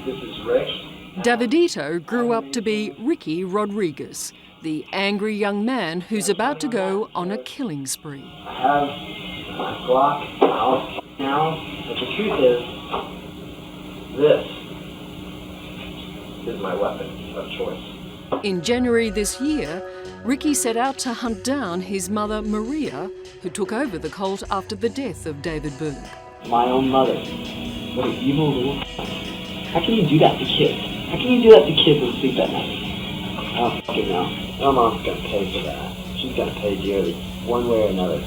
S22: This is Rick.
S1: Davidito grew up to be Ricky Rodriguez, the angry young man who's about to go on a killing spree.
S22: I have my Glock out now, but the truth is, this is my weapon of choice.
S1: In January this year, Ricky set out to hunt down his mother Maria, who took over the cult after the death of David Berg.
S22: My own mother. What an evil little... How can you do that to kids? How can you do that to kids and sleep at night? I don't fucking know. My mom's gonna pay for that. She's gonna pay dearly, one way or another.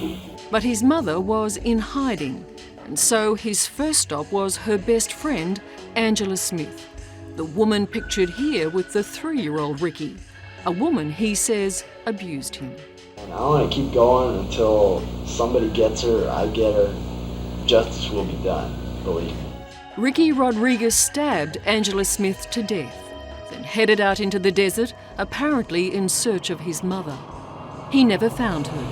S1: But his mother was in hiding, and so his first stop was her best friend, Angela Smith, the woman pictured here with the 3-year-old Ricky, a woman he says abused him.
S22: And I want to keep going until somebody gets her or I get her. Justice will be done, believe me.
S1: Ricky Rodriguez stabbed Angela Smith to death, then headed out into the desert, apparently in search of his mother. He never found her.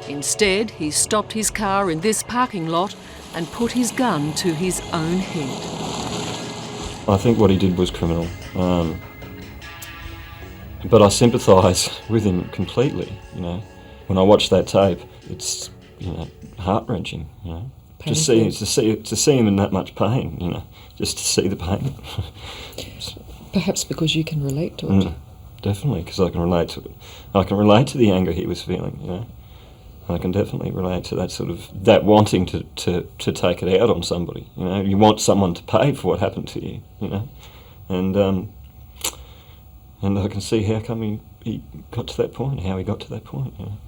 S1: Instead, he stopped his car in this parking lot and put his gun to his own head.
S23: I think what he did was criminal, but I sympathise with him completely. You know, when I watch that tape, it's heart-wrenching. You know. To see him in that much pain, just to see the pain.
S12: Perhaps because you can relate to it.
S23: Definitely, because I can relate to it. I can relate to the anger he was feeling, you know. I can definitely relate to that sort of, that wanting to take it out on somebody, you know. You want someone to pay for what happened to you, you know. And I can see how come he got to that point, how he got to that point, you know.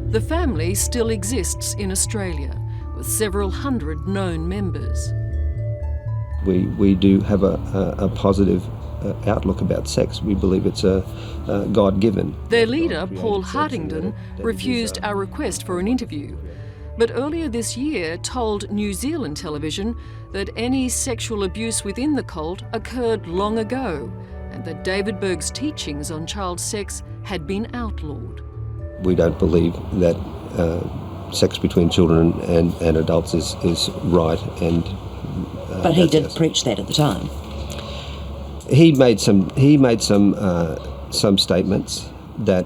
S1: The family still exists in Australia, with several hundred known members.
S7: We do have a positive outlook about sex. We believe it's a God-given.
S1: Their leader, Paul Hartington, refused our request for an interview, but earlier this year told New Zealand television that any sexual abuse within the cult occurred long ago, and that David Berg's teachings on child sex had been outlawed.
S7: We don't believe that sex between children and adults is right, and
S18: but he did preach that at the time.
S7: He made some statements that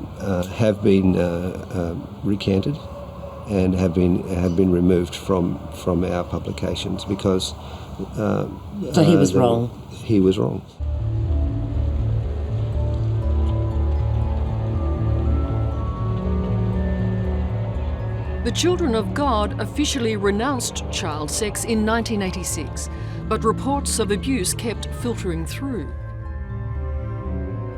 S7: have been recanted and have been removed from our publications because
S18: so he was wrong.
S7: He was wrong.
S1: The Children of God officially renounced child sex in 1986, but reports of abuse kept filtering through.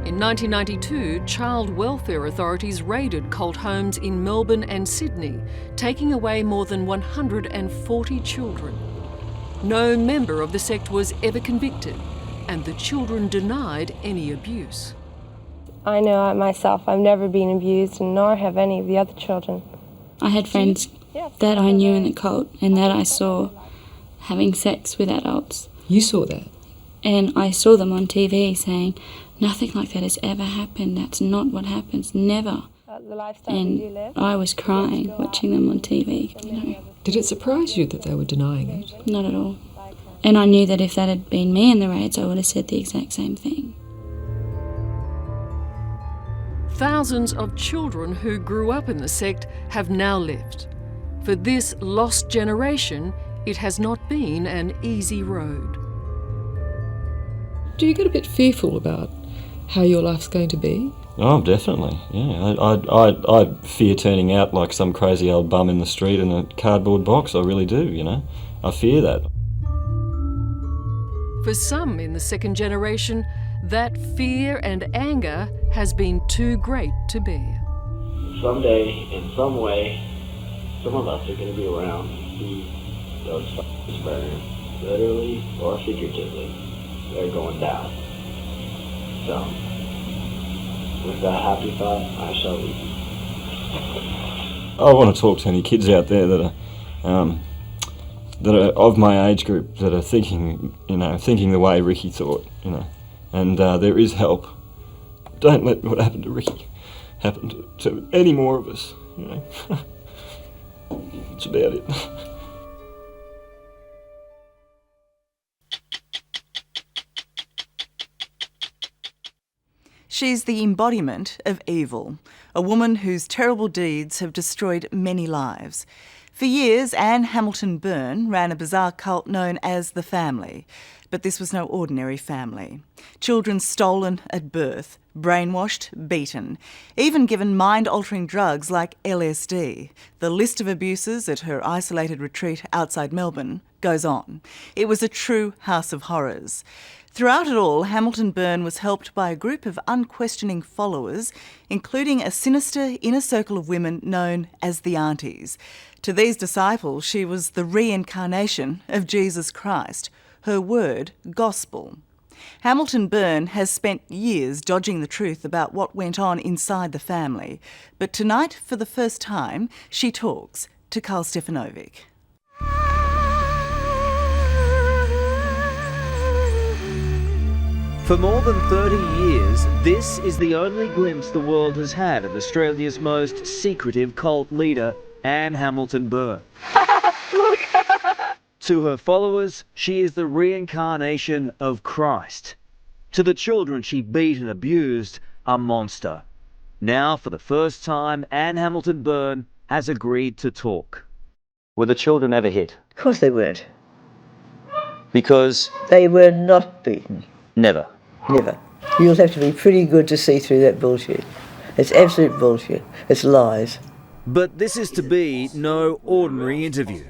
S1: In 1992, child welfare authorities raided cult homes in Melbourne and Sydney, taking away more than 140 children. No member of the sect was ever convicted, and the children denied any abuse.
S8: I know myself, I've never been abused, and nor have any of the other children.
S4: I had friends that I knew in the cult and that I saw having sex with adults.
S12: You saw that?
S4: And I saw them on TV saying, nothing like that has ever happened, that's not what happens, never. And I was crying watching them on TV, you know.
S12: Did it surprise you that they were denying it?
S4: Not at all. And I knew that if that had been me in the raids, I would have said the exact same thing.
S1: Thousands of children who grew up in the sect have now left. For this lost generation, it has not been an easy road.
S12: Do you get a bit fearful about how your life's going to be?
S23: Oh, definitely, yeah. I fear turning out like some crazy old bum in the street in a cardboard box, I really do, you know. I fear that.
S1: For some in the second generation, that fear and anger has been too great to bear.
S22: Someday, in some way, some of us are going to be around who those f***ers burn, literally or figuratively. They're going down. So, with that happy thought, I shall leave.
S23: I want to talk to any kids out there that are of my age group that are thinking the way Ricky thought, you know. And there is help. Don't let what happened to Ricky happen to any more of us, you know. That's about it.
S13: She's the embodiment of evil, a woman whose terrible deeds have destroyed many lives. For years, Anne Hamilton Byrne ran a bizarre cult known as The Family. But this was no ordinary family. Children stolen at birth, brainwashed, beaten, even given mind-altering drugs like LSD. The list of abuses at her isolated retreat outside Melbourne goes on. It was a true house of horrors. Throughout it all, Hamilton Byrne was helped by a group of unquestioning followers, including a sinister inner circle of women known as the Aunties. To these disciples, she was the reincarnation of Jesus Christ, her word, gospel. Hamilton Byrne has spent years dodging the truth about what went on inside the family, but tonight, for the first time, she talks to Carl Stefanovic.
S24: For more than 30 years, this is the only glimpse the world has had of Australia's most secretive cult leader, Anne Hamilton Byrne. To her followers, she is the reincarnation of Christ. To the children she beat and abused, a monster. Now, for the first time, Anne Hamilton Byrne has agreed to talk. Were the children ever hit?
S5: Of course they weren't.
S24: Because...
S5: They were not beaten.
S24: Never?
S5: Never. You'll have to be pretty good to see through that bullshit. It's absolute bullshit. It's lies.
S24: But this is to be no ordinary interview.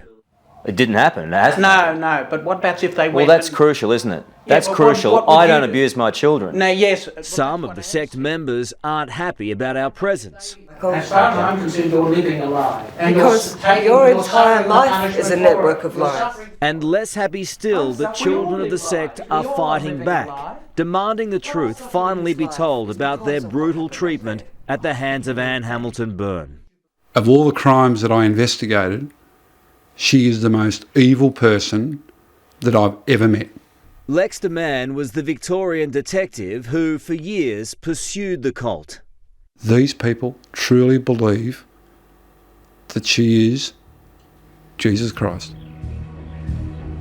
S24: It didn't happen, has it?
S17: No, but what about if they went...
S24: Well, that's crucial, isn't it? That's crucial. I don't abuse my children.
S17: No, yes.
S24: Some of the sect members aren't happy about our presence.
S17: As far as I'm concerned, you're living a lie. And
S3: Because your entire life is a network of lies.
S24: And less happy still that children of the sect are fighting back, demanding the truth finally be told about their brutal treatment at the hands of Anne Hamilton Byrne.
S15: Of all the crimes that I investigated, she is the most evil person that I've ever met.
S24: Lex DeMann was the Victorian detective who, for years, pursued the cult.
S15: These people truly believe that she is Jesus Christ.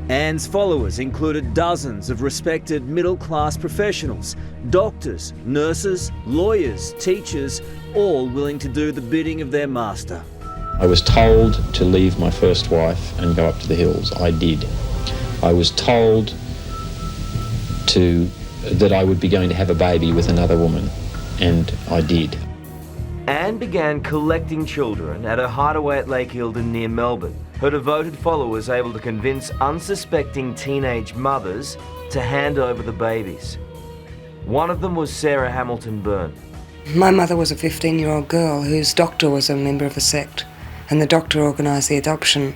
S24: Anne's followers included dozens of respected middle-class professionals, doctors, nurses, lawyers, teachers, all willing to do the bidding of their master.
S19: I was told to leave my first wife and go up to the hills. I did. I was told that I would be going to have a baby with another woman, and I did.
S24: Anne began collecting children at her hideaway at Lake Eildon near Melbourne. Her devoted followers able to convince unsuspecting teenage mothers to hand over the babies. One of them was Sarah Hamilton Byrne.
S3: My mother was a 15-year-old girl whose doctor was a member of a sect, and the doctor organised the adoption,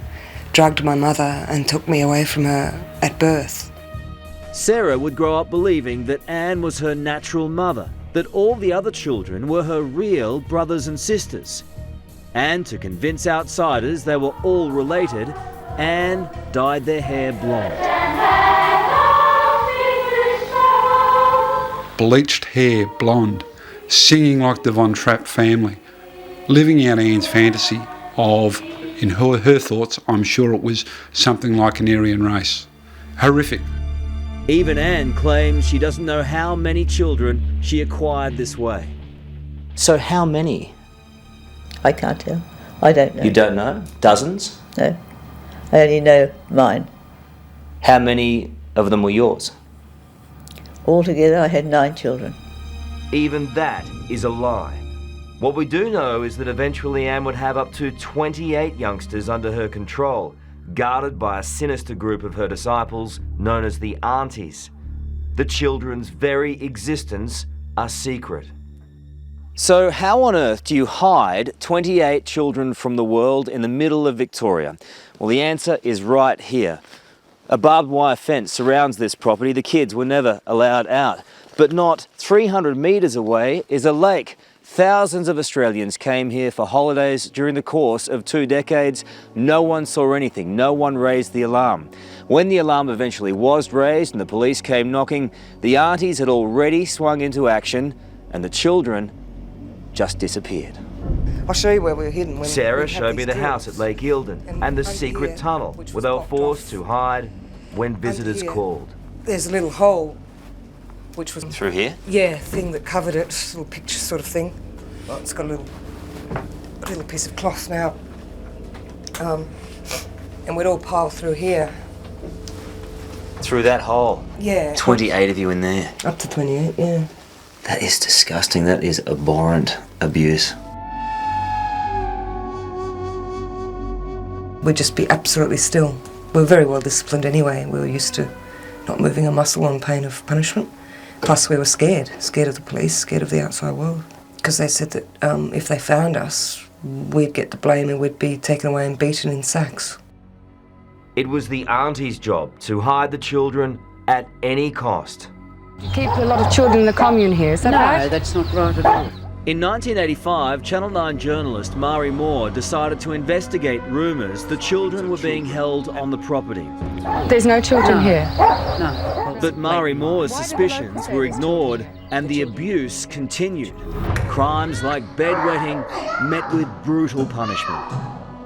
S3: drugged my mother and took me away from her at birth.
S24: Sarah would grow up believing that Anne was her natural mother, that all the other children were her real brothers and sisters. And to convince outsiders they were all related, Anne dyed their hair blonde.
S15: Bleached hair, blonde, singing like the Von Trapp family, living out Anne's fantasy of, in her thoughts, I'm sure it was something like an Aryan race. Horrific.
S24: Even Anne claims she doesn't know how many children she acquired this way. So how many?
S5: I can't tell. I don't know.
S24: You don't know? Dozens?
S5: No. I only know mine.
S24: How many of them were yours?
S5: Altogether, I had 9 children.
S24: Even that is a lie. What we do know is that eventually Anne would have up to 28 youngsters under her control, guarded by a sinister group of her disciples known as the Aunties. The children's very existence are secret. So how on earth do you hide 28 children from the world in the middle of Victoria? Well, the answer is right here. A barbed wire fence surrounds this property. The kids were never allowed out. But not 300 metres away is a lake. Thousands of Australians came here for holidays during the course of 2 decades. No one saw anything. No one raised the alarm. When the alarm eventually was raised and the police came knocking, the Aunties had already swung into action and the children just disappeared.
S3: I'll show you where we were hidden.
S24: Sarah showed me the house at Lake Eildon and the secret tunnel where they were forced to hide when visitors called.
S3: There's a little hole, which was...
S24: Through here?
S3: Yeah, thing that covered it, little picture sort of thing. Oh, it's got a little piece of cloth now. And we'd all pile through here.
S24: Through that hole?
S3: Yeah.
S24: 28 of you in there?
S3: Up to 28, yeah.
S24: That is disgusting. That is abhorrent abuse.
S3: We'd just be absolutely still. We were very well disciplined anyway. We were used to not moving a muscle on pain of punishment. Plus we were scared of the police, scared of the outside world. Because they said that if they found us, we'd get the blame and we'd be taken away and beaten in sacks.
S24: It was the Aunties' job to hide the children at any cost.
S20: Keep a lot of children in the commune here, is that right?
S24: No, that's not right at all. In 1985, Channel 9 journalist Mari Moore decided to investigate rumours the children were being held on the property.
S20: There's no children here?
S24: No. But Mari Moore's suspicions were ignored and the abuse continued. Crimes like bedwetting met with brutal punishment.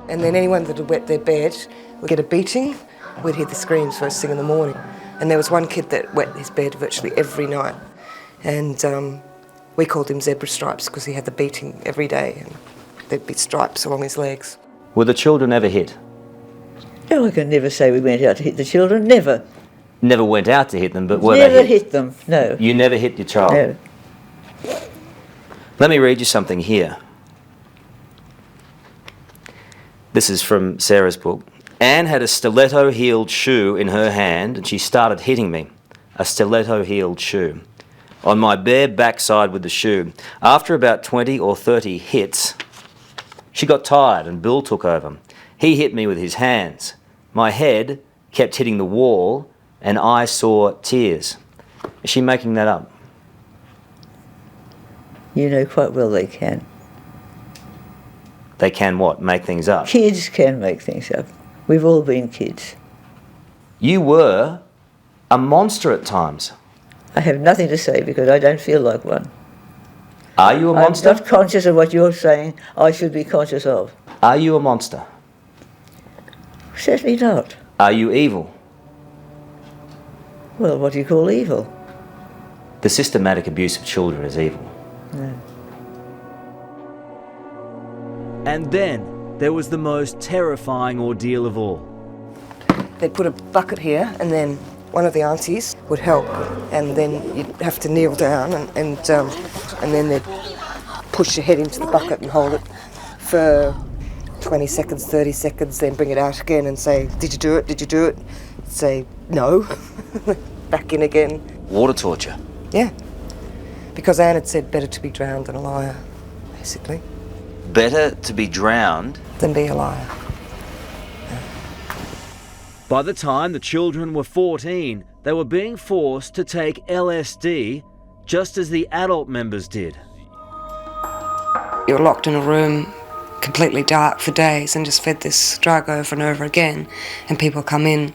S3: And then anyone that had wet their bed would get a beating. We'd hear the screams first thing in the morning. And there was one kid that wet his bed virtually every night. And we called him Zebra Stripes because he had the beating every day and there'd be stripes along his legs.
S24: Were the children ever hit?
S5: No, I can never say we went out to hit the children, never.
S24: Never went out to hit them, but were
S5: Never
S24: they hit?
S5: hit them, no.
S24: You never hit your child?
S5: No.
S24: Let me read you something here. This is from Sarah's book. Anne had a stiletto-heeled shoe in her hand and she started hitting me. A stiletto-heeled shoe. On my bare backside with the shoe. After about 20 or 30 hits, she got tired and Bill took over. He hit me with his hands. My head kept hitting the wall and I saw tears. Is she making that up?
S5: You know quite well they can.
S24: They can what? Make things up?
S5: Kids can make things up. We've all been kids.
S24: You were a monster at times.
S5: I have nothing to say because I don't feel like one.
S24: Are you a monster?
S5: I'm not conscious of what you're saying I should be conscious of.
S24: Are you a monster?
S5: Certainly not.
S24: Are you evil?
S5: Well, what do you call evil?
S24: The systematic abuse of children is evil.
S5: No.
S24: And then there was the most terrifying ordeal of all.
S3: They'd put a bucket here and then one of the aunties would help and then you'd have to kneel down and then they'd push your head into the bucket and hold it for 20 seconds, 30 seconds, then bring it out again and say, did you do it, did you do it? Say, no. Back in again.
S24: Water torture?
S3: Yeah. Because Anne had said better to be drowned than a liar, basically.
S24: Better to be drowned
S3: than be a liar.
S24: By the time the children were 14, they were being forced to take LSD just as the adult members did.
S3: You're locked in a room, completely dark for days, and just fed this drug over and over again. And people come in,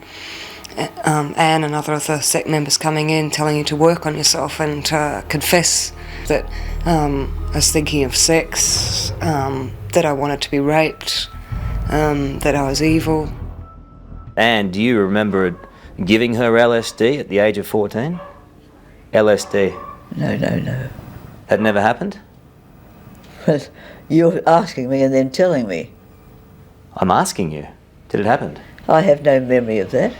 S3: Anne and other of the sect members coming in, telling you to work on yourself and confess that I was thinking of sex, that I wanted to be raped, that I was evil.
S24: And do you remember giving her LSD at the age of 14? LSD?
S5: No.
S24: That never happened?
S5: Well, you're asking me and then telling me.
S24: I'm asking you. Did it happen?
S5: I have no memory of that.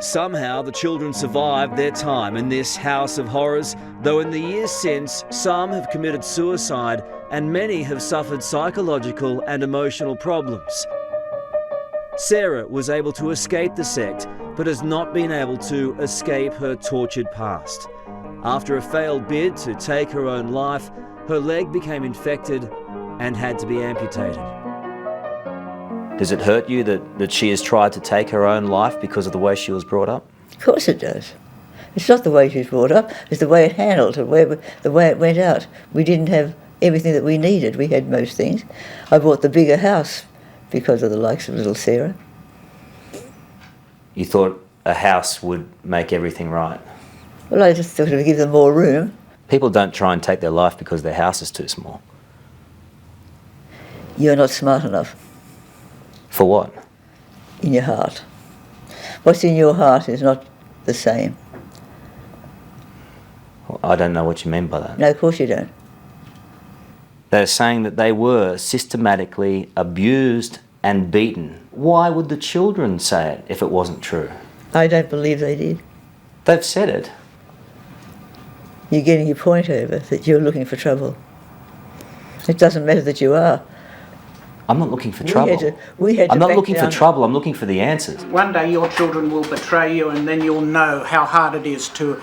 S24: Somehow the children survived their time in this house of horrors, though in the years since, some have committed suicide and many have suffered psychological and emotional problems. Sarah was able to escape the sect, but has not been able to escape her tortured past. After a failed bid to take her own life, her leg became infected and had to be amputated. Does it hurt you that she has tried to take her own life because of the way she was brought up?
S5: Of course it does. It's not the way she was brought up, it's the way it handled, the way it went out. We didn't have everything that we needed. We had most things. I bought the bigger house because of the likes of little Sarah.
S24: You thought a house would make everything right?
S5: Well, I just thought it would give them more room.
S24: People don't try and take their life because their house is too small.
S5: You're not smart enough.
S24: For what?
S5: In your heart. What's in your heart is not the same.
S24: Well, I don't know what you mean by that.
S5: No, of course you don't.
S24: They're saying that they were systematically abused and beaten. Why would the children say it if it wasn't true?
S5: I don't believe they did.
S24: They've said it.
S5: You're getting your point over, that you're looking for trouble. It doesn't matter that you are.
S24: I'm not looking for trouble.
S5: I'm
S24: not looking for trouble, I'm looking for the answers.
S17: One day your children will betray you and then you'll know how hard it is to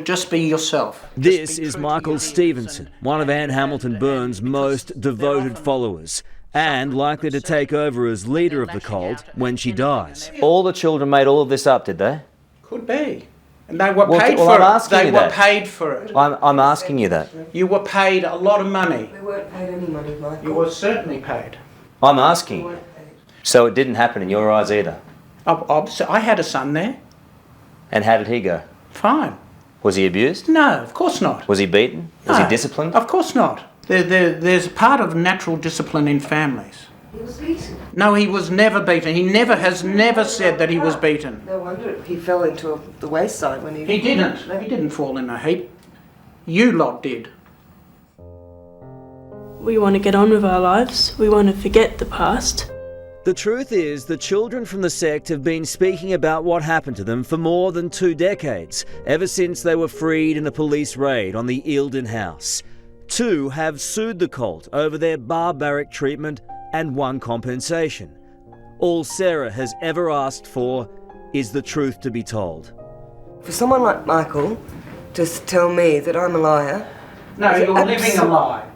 S17: just be yourself.
S24: This is Michael Stevenson, one of Anne Hamilton Byrne's most devoted followers, and likely to take over as leader of the cult when she dies. All the children made all of this up, did they?
S17: Could be. And they were paid for it. They were paid for it.
S24: I'm asking you that.
S17: You were paid a lot of money.
S3: We weren't paid any money, Michael.
S17: You were certainly paid.
S24: I'm asking you. So it didn't happen in your eyes either?
S17: I had a son there.
S24: And how did he go?
S17: Fine.
S24: Was he abused?
S17: No, of course not.
S24: Was he beaten? Was he disciplined?
S17: Of course not. There's a part of natural discipline in families.
S3: He was beaten.
S17: No, he was never beaten. He has never said that he was beaten.
S3: No wonder he fell into the wayside when he...
S17: He didn't. He didn't fall in a heap. You lot did.
S10: We want to get on with our lives. We want to forget the past.
S11: The truth is, the children from the sect have been speaking about what happened to them for more than 2 decades, ever since they were freed in a police raid on the Eildon house. 2 have sued the cult over their barbaric treatment and won compensation. All Sarah has ever asked for is the truth to be told.
S3: For someone like Michael to tell me that I'm a liar...
S17: No, you're living a lie.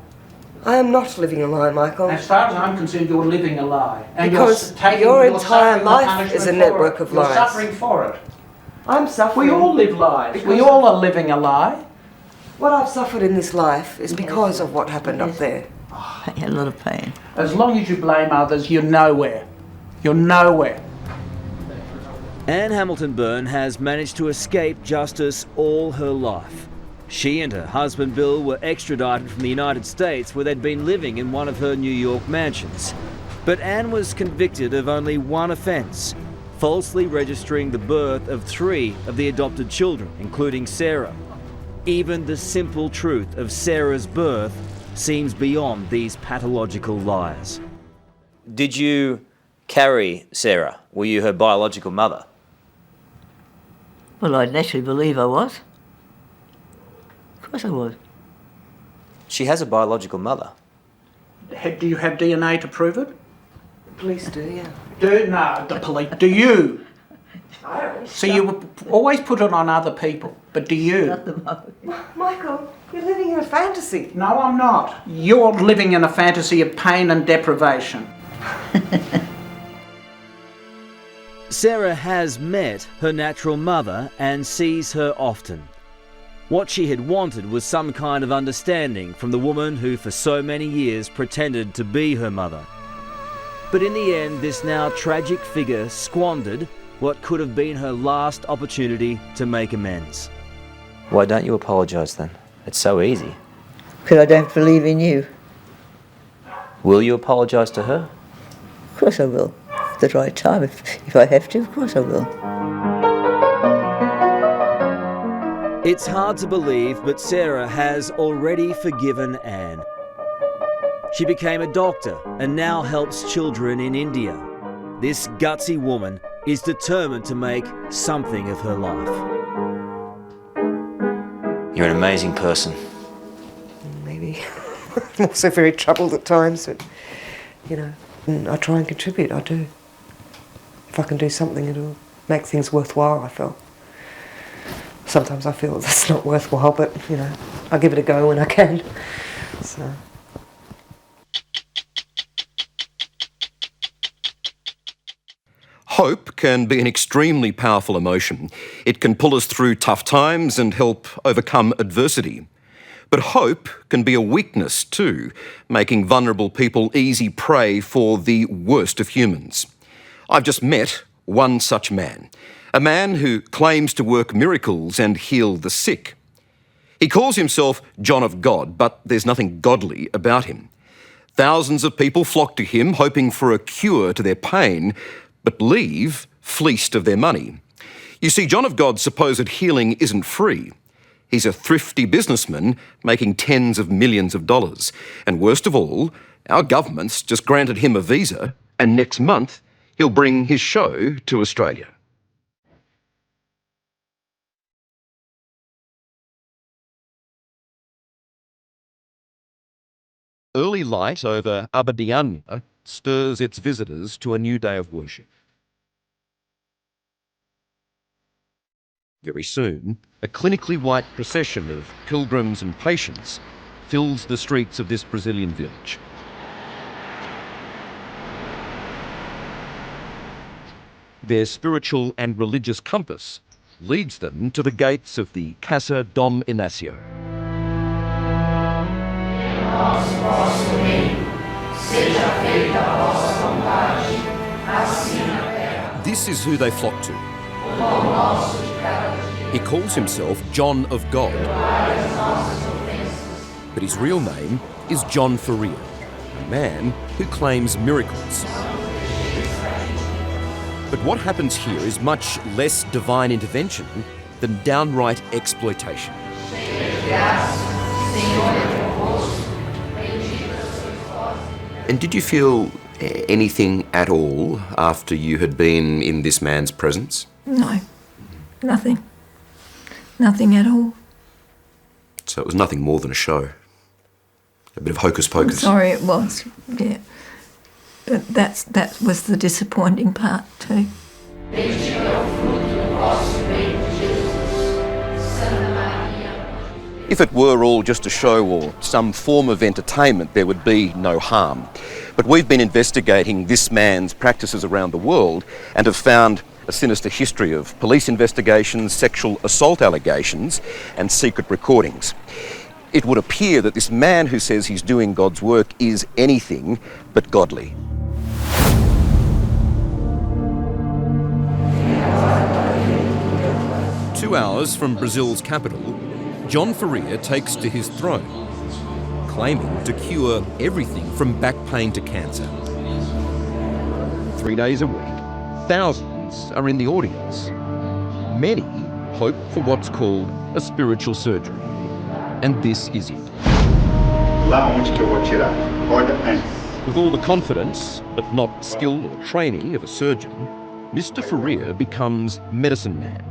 S3: I am not living a lie, Michael.
S17: As far as I'm concerned, you're living a lie. And
S3: because your entire life is a network of lies.
S17: You're suffering for it.
S3: I'm suffering.
S17: We all live lies. We all are living a lie.
S3: What I've suffered in this life is because of what happened up there.
S5: Oh, I had a lot of pain.
S17: As long as you blame others, you're nowhere. You're nowhere.
S11: Anne Hamilton Byrne has managed to escape justice all her life. She and her husband Bill were extradited from the United States, where they'd been living in one of her New York mansions. But Anne was convicted of only one offence: falsely registering the birth of 3 of the adopted children, including Sarah. Even the simple truth of Sarah's birth seems beyond these pathological lies. Did you carry Sarah? Were you her biological mother?
S5: Well, I'd naturally believe I was. Of course I was.
S11: She has a biological mother.
S17: Do you have DNA to prove it?
S3: The police do, yeah.
S17: No, the police. Do you? So you always put it on other people, but do you?
S3: Michael, you're living in a fantasy.
S17: No, I'm not. You're living in a fantasy of pain and deprivation.
S11: Sarah has met her natural mother and sees her often. What she had wanted was some kind of understanding from the woman who for so many years pretended to be her mother. But in the end, this now tragic figure squandered what could have been her last opportunity to make amends. Why don't you apologise then? It's so easy.
S5: Because I don't believe in you.
S11: Will you apologise to her?
S5: Of course I will. At the right time, if I have to, of course I will.
S11: It's hard to believe, but Sarah has already forgiven Anne. She became a doctor and now helps children in India. This gutsy woman is determined to make something of her life. You're an amazing person.
S3: Maybe. I'm also very troubled at times, but, you know, I try and contribute, I do. If I can do something, it'll make things worthwhile, I feel. Sometimes I feel that's not worthwhile, but, you know, I give it a go when I can. So.
S14: Hope can be an extremely powerful emotion. It can pull us through tough times and help overcome adversity. But hope can be a weakness too, making vulnerable people easy prey for the worst of humans. I've just met one such man, a man who claims to work miracles and heal the sick. He calls himself John of God, but there's nothing godly about him. Thousands of people flock to him, hoping for a cure to their pain, but leave fleeced of their money. You see, John of God's supposed healing isn't free. He's a thrifty businessman making tens of millions of dollars. And worst of all, our government's just granted him a visa, and next month he'll bring his show to Australia. Early light over Abadiana stirs its visitors to a new day of worship. Very soon, a clinically white procession of pilgrims and patients fills the streets of this Brazilian village. Their spiritual and religious compass leads them to the gates of the Casa Dom Inácio. This is who they flock to. He calls himself John of God, but his real name is John for real, a man who claims miracles. But what happens here is much less divine intervention than downright exploitation. And did you feel anything at all after you had been in this man's presence?
S2: No, nothing. Nothing at all.
S14: So it was nothing more than a show. A bit of hocus pocus.
S2: Sorry, it was, yeah. But that was the disappointing part too.
S14: If it were all just a show or some form of entertainment, there would be no harm. But we've been investigating this man's practices around the world and have found a sinister history of police investigations, sexual assault allegations, and secret recordings. It would appear that this man who says he's doing God's work is anything but godly. "2 hours from Brazil's capital, John Faria takes to his throne, claiming to cure everything from back pain to cancer. 3 days a week, thousands are in the audience. Many hope for what's called a spiritual surgery. And this is it. With all the confidence, but not skill or training of a surgeon, Mr. Faria becomes medicine man.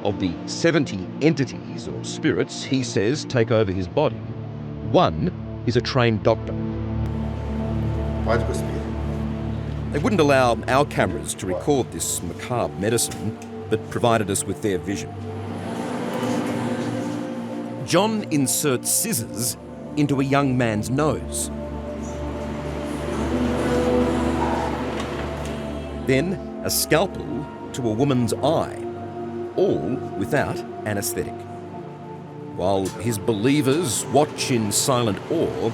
S14: Of the 70 entities or spirits he says take over his body, one is a trained doctor. They wouldn't allow our cameras to record this macabre medicine, but provided us with their vision. John inserts scissors into a young man's nose. Then a scalpel to a woman's eye, all without anaesthetic. While his believers watch in silent awe,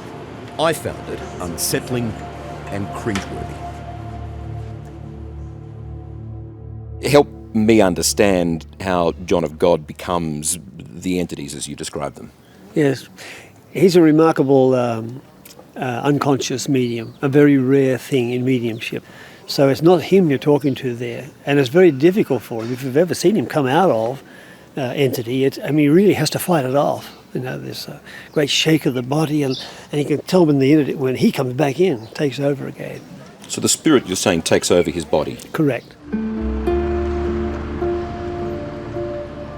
S14: I found it unsettling and cringeworthy. Help me understand how John of God becomes the entities as you describe them.
S6: Yes, he's a remarkable unconscious medium, a very rare thing in mediumship. So it's not him you're talking to there, and it's very difficult for him. If you've ever seen him come out of entity, he really has to fight it off. You know, there's a great shake of the body, and you can tell when he comes back in, takes over again.
S14: So the spirit, you're saying, takes over his body?
S6: Correct.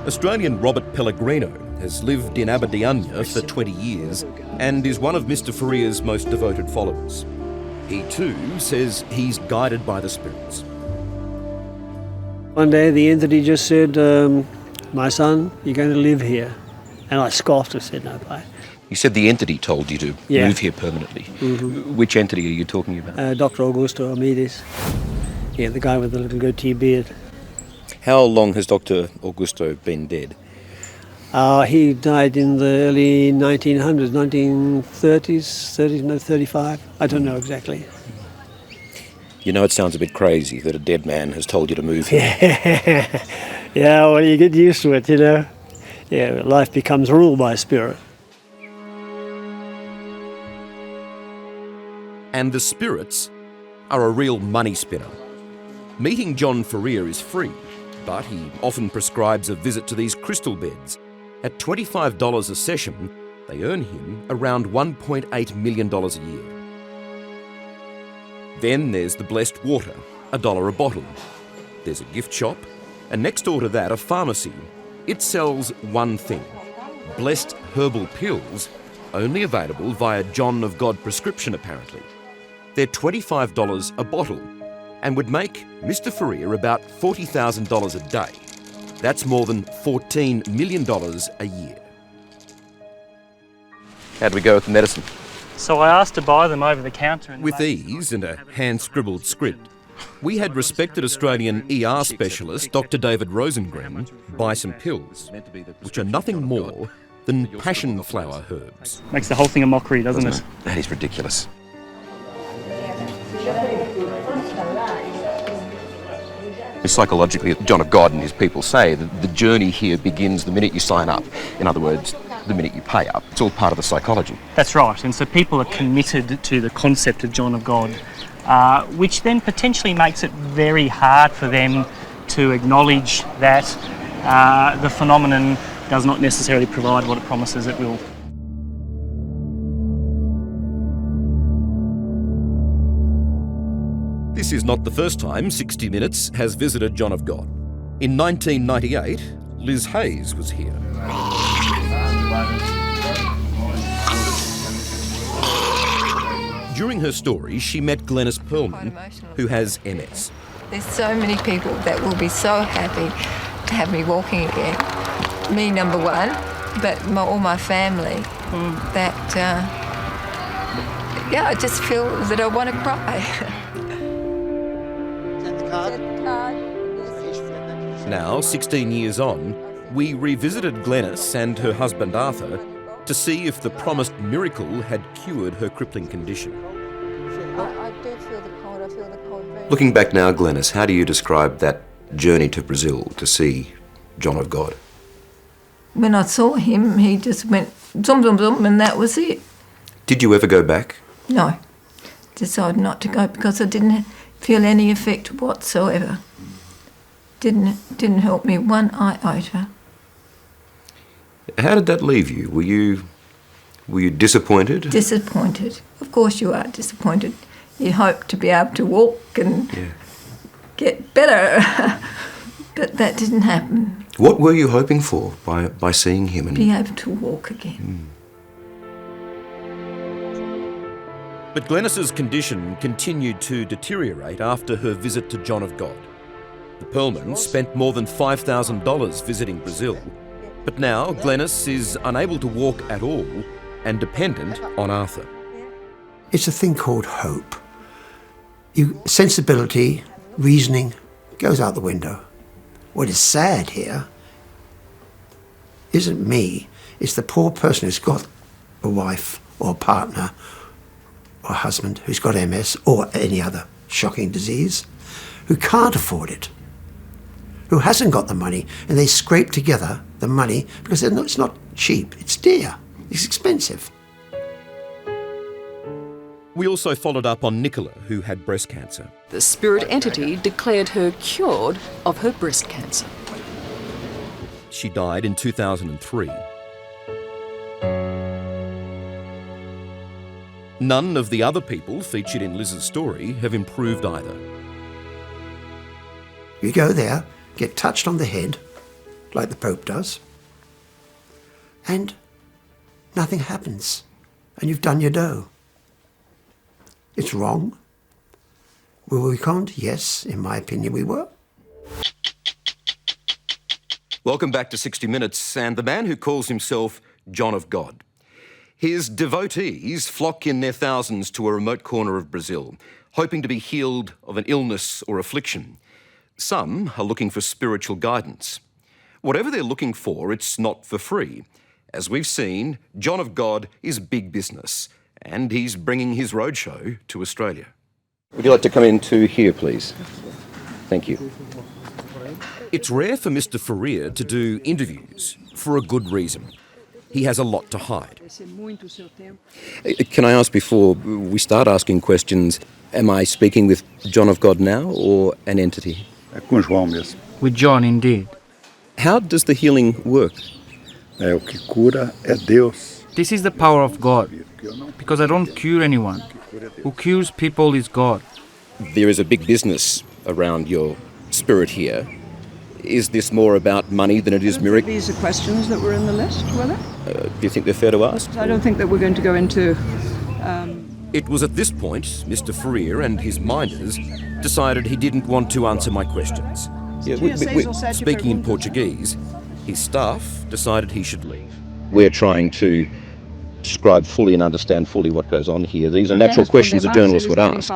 S14: Australian Robert Pellegrino has lived in Aberdeenshire for 20 years and is one of Mr. Faria's most devoted followers. He too says he's guided by the spirits.
S6: One day the entity just said, "My son, you're going to live here." And I scoffed and said, "No, bye."
S14: You said the entity told you to
S6: Yeah.
S14: move here permanently.
S6: Mm-hmm.
S14: Which entity are you talking about?
S6: Dr. Augusto Amides. Yeah, the guy with the little goatee beard.
S14: How long has Dr. Augusto been dead?
S6: He died in the early 1900s, 1930s, 35. I don't know exactly.
S14: You know, it sounds a bit crazy that a dead man has told you to move here.
S6: Yeah, well, you get used to it, you know. Yeah, life becomes ruled by spirit.
S14: And the spirits are a real money spinner. Meeting John Faria is free, but he often prescribes a visit to these crystal beds. At $25 a session, they earn him around $1.8 million a year. Then there's the blessed water, $1 a bottle. There's a gift shop, and next door to that, a pharmacy. It sells one thing: blessed herbal pills, only available via John of God prescription, apparently. They're $25 a bottle and would make Mr. Faria about $40,000 a day. That's more than $14 million a year. How'd we go with the medicine?
S9: So I asked to buy them over the counter.
S14: With ease and a hand-scribbled script, we had respected Australian ER specialist Dr. David Rosengren buy some pills, which are nothing more than passion flower herbs.
S9: Makes the whole thing a mockery, doesn't it?
S14: That is ridiculous. Psychologically, John of God and his people say that the journey here begins the minute you sign up. In other words, the minute you pay up. It's all part of the psychology.
S9: That's right, and so people are committed to the concept of John of God, which then potentially makes it very hard for them to acknowledge that the phenomenon does not necessarily provide what it promises it will.
S14: is not the first time 60 Minutes has visited John of God. In 1998, Liz Hayes was here. During her story, she met Glenys Perlman, who has MS.
S2: There's so many people that will be so happy to have me walking again. Me, number one, but all my family. That, I just feel that I want to cry.
S14: Now, 16 years on, we revisited Glenys and her husband Arthur to see if the promised miracle had cured her crippling condition.
S2: I do feel the cold. I feel the cold very
S14: Looking back now, Glenys, how do you describe that journey to Brazil to see John of God?
S2: When I saw him, he just went zoom, zoom, zoom, and that was it.
S14: Did you ever go back?
S2: No, decided not to go because I didn't feel any effect whatsoever. Didn't help me one iota.
S14: How did that leave you? Were you disappointed?
S2: Disappointed. Of course you are disappointed. You hope to be able to walk and get better, but that didn't happen.
S14: What were you hoping for by seeing him?
S2: Be able to walk again.
S14: But Glenys's condition continued to deteriorate after her visit to John of God. The Perlmans spent more than $5,000 visiting Brazil, but now Glenys is unable to walk at all and dependent on Arthur.
S7: It's a thing called hope. Sensibility, reasoning goes out the window. What is sad here isn't me, it's the poor person who's got a wife or a partner or a husband who's got MS or any other shocking disease, who can't afford it, who hasn't got the money, and they scrape together the money because it's not cheap, it's dear, it's expensive.
S14: We also followed up on Nicola, who had breast cancer.
S1: The spirit entity declared her cured of her breast cancer.
S14: She died in 2003. None of the other people featured in Liz's story have improved either.
S7: You go there, get touched on the head, like the Pope does, and nothing happens, and you've done your dough. It's wrong. Were we conned? Yes, in my opinion we were.
S14: Welcome back to 60 Minutes and the man who calls himself John of God. His devotees flock in their thousands to a remote corner of Brazil, hoping to be healed of an illness or affliction. Some are looking for spiritual guidance. Whatever they're looking for, it's not for free. As we've seen, John of God is big business, and he's bringing his roadshow to Australia. Would you like to come into here, please? Thank you. It's rare for Mr. Ferrier to do interviews, for a good reason. He has a lot to hide. Can I ask before we start asking questions, am I speaking with John of God now or an entity?
S16: With John, indeed.
S14: How does the healing work?
S16: This is the power of God, because I don't cure anyone. Who cures people is God.
S14: There is a big business around your spirit here. Is this more about money than it is miracle?
S12: These are questions that were in the list, were they?
S14: Do you think they're fair to ask?
S12: I don't think that we're going to go into...
S14: It was at this point Mr. Ferrier and his minders decided he didn't want to answer my questions. Speaking in Portuguese, his staff decided he should leave. We're trying to describe fully and understand fully what goes on here. These are natural questions a journalist would ask.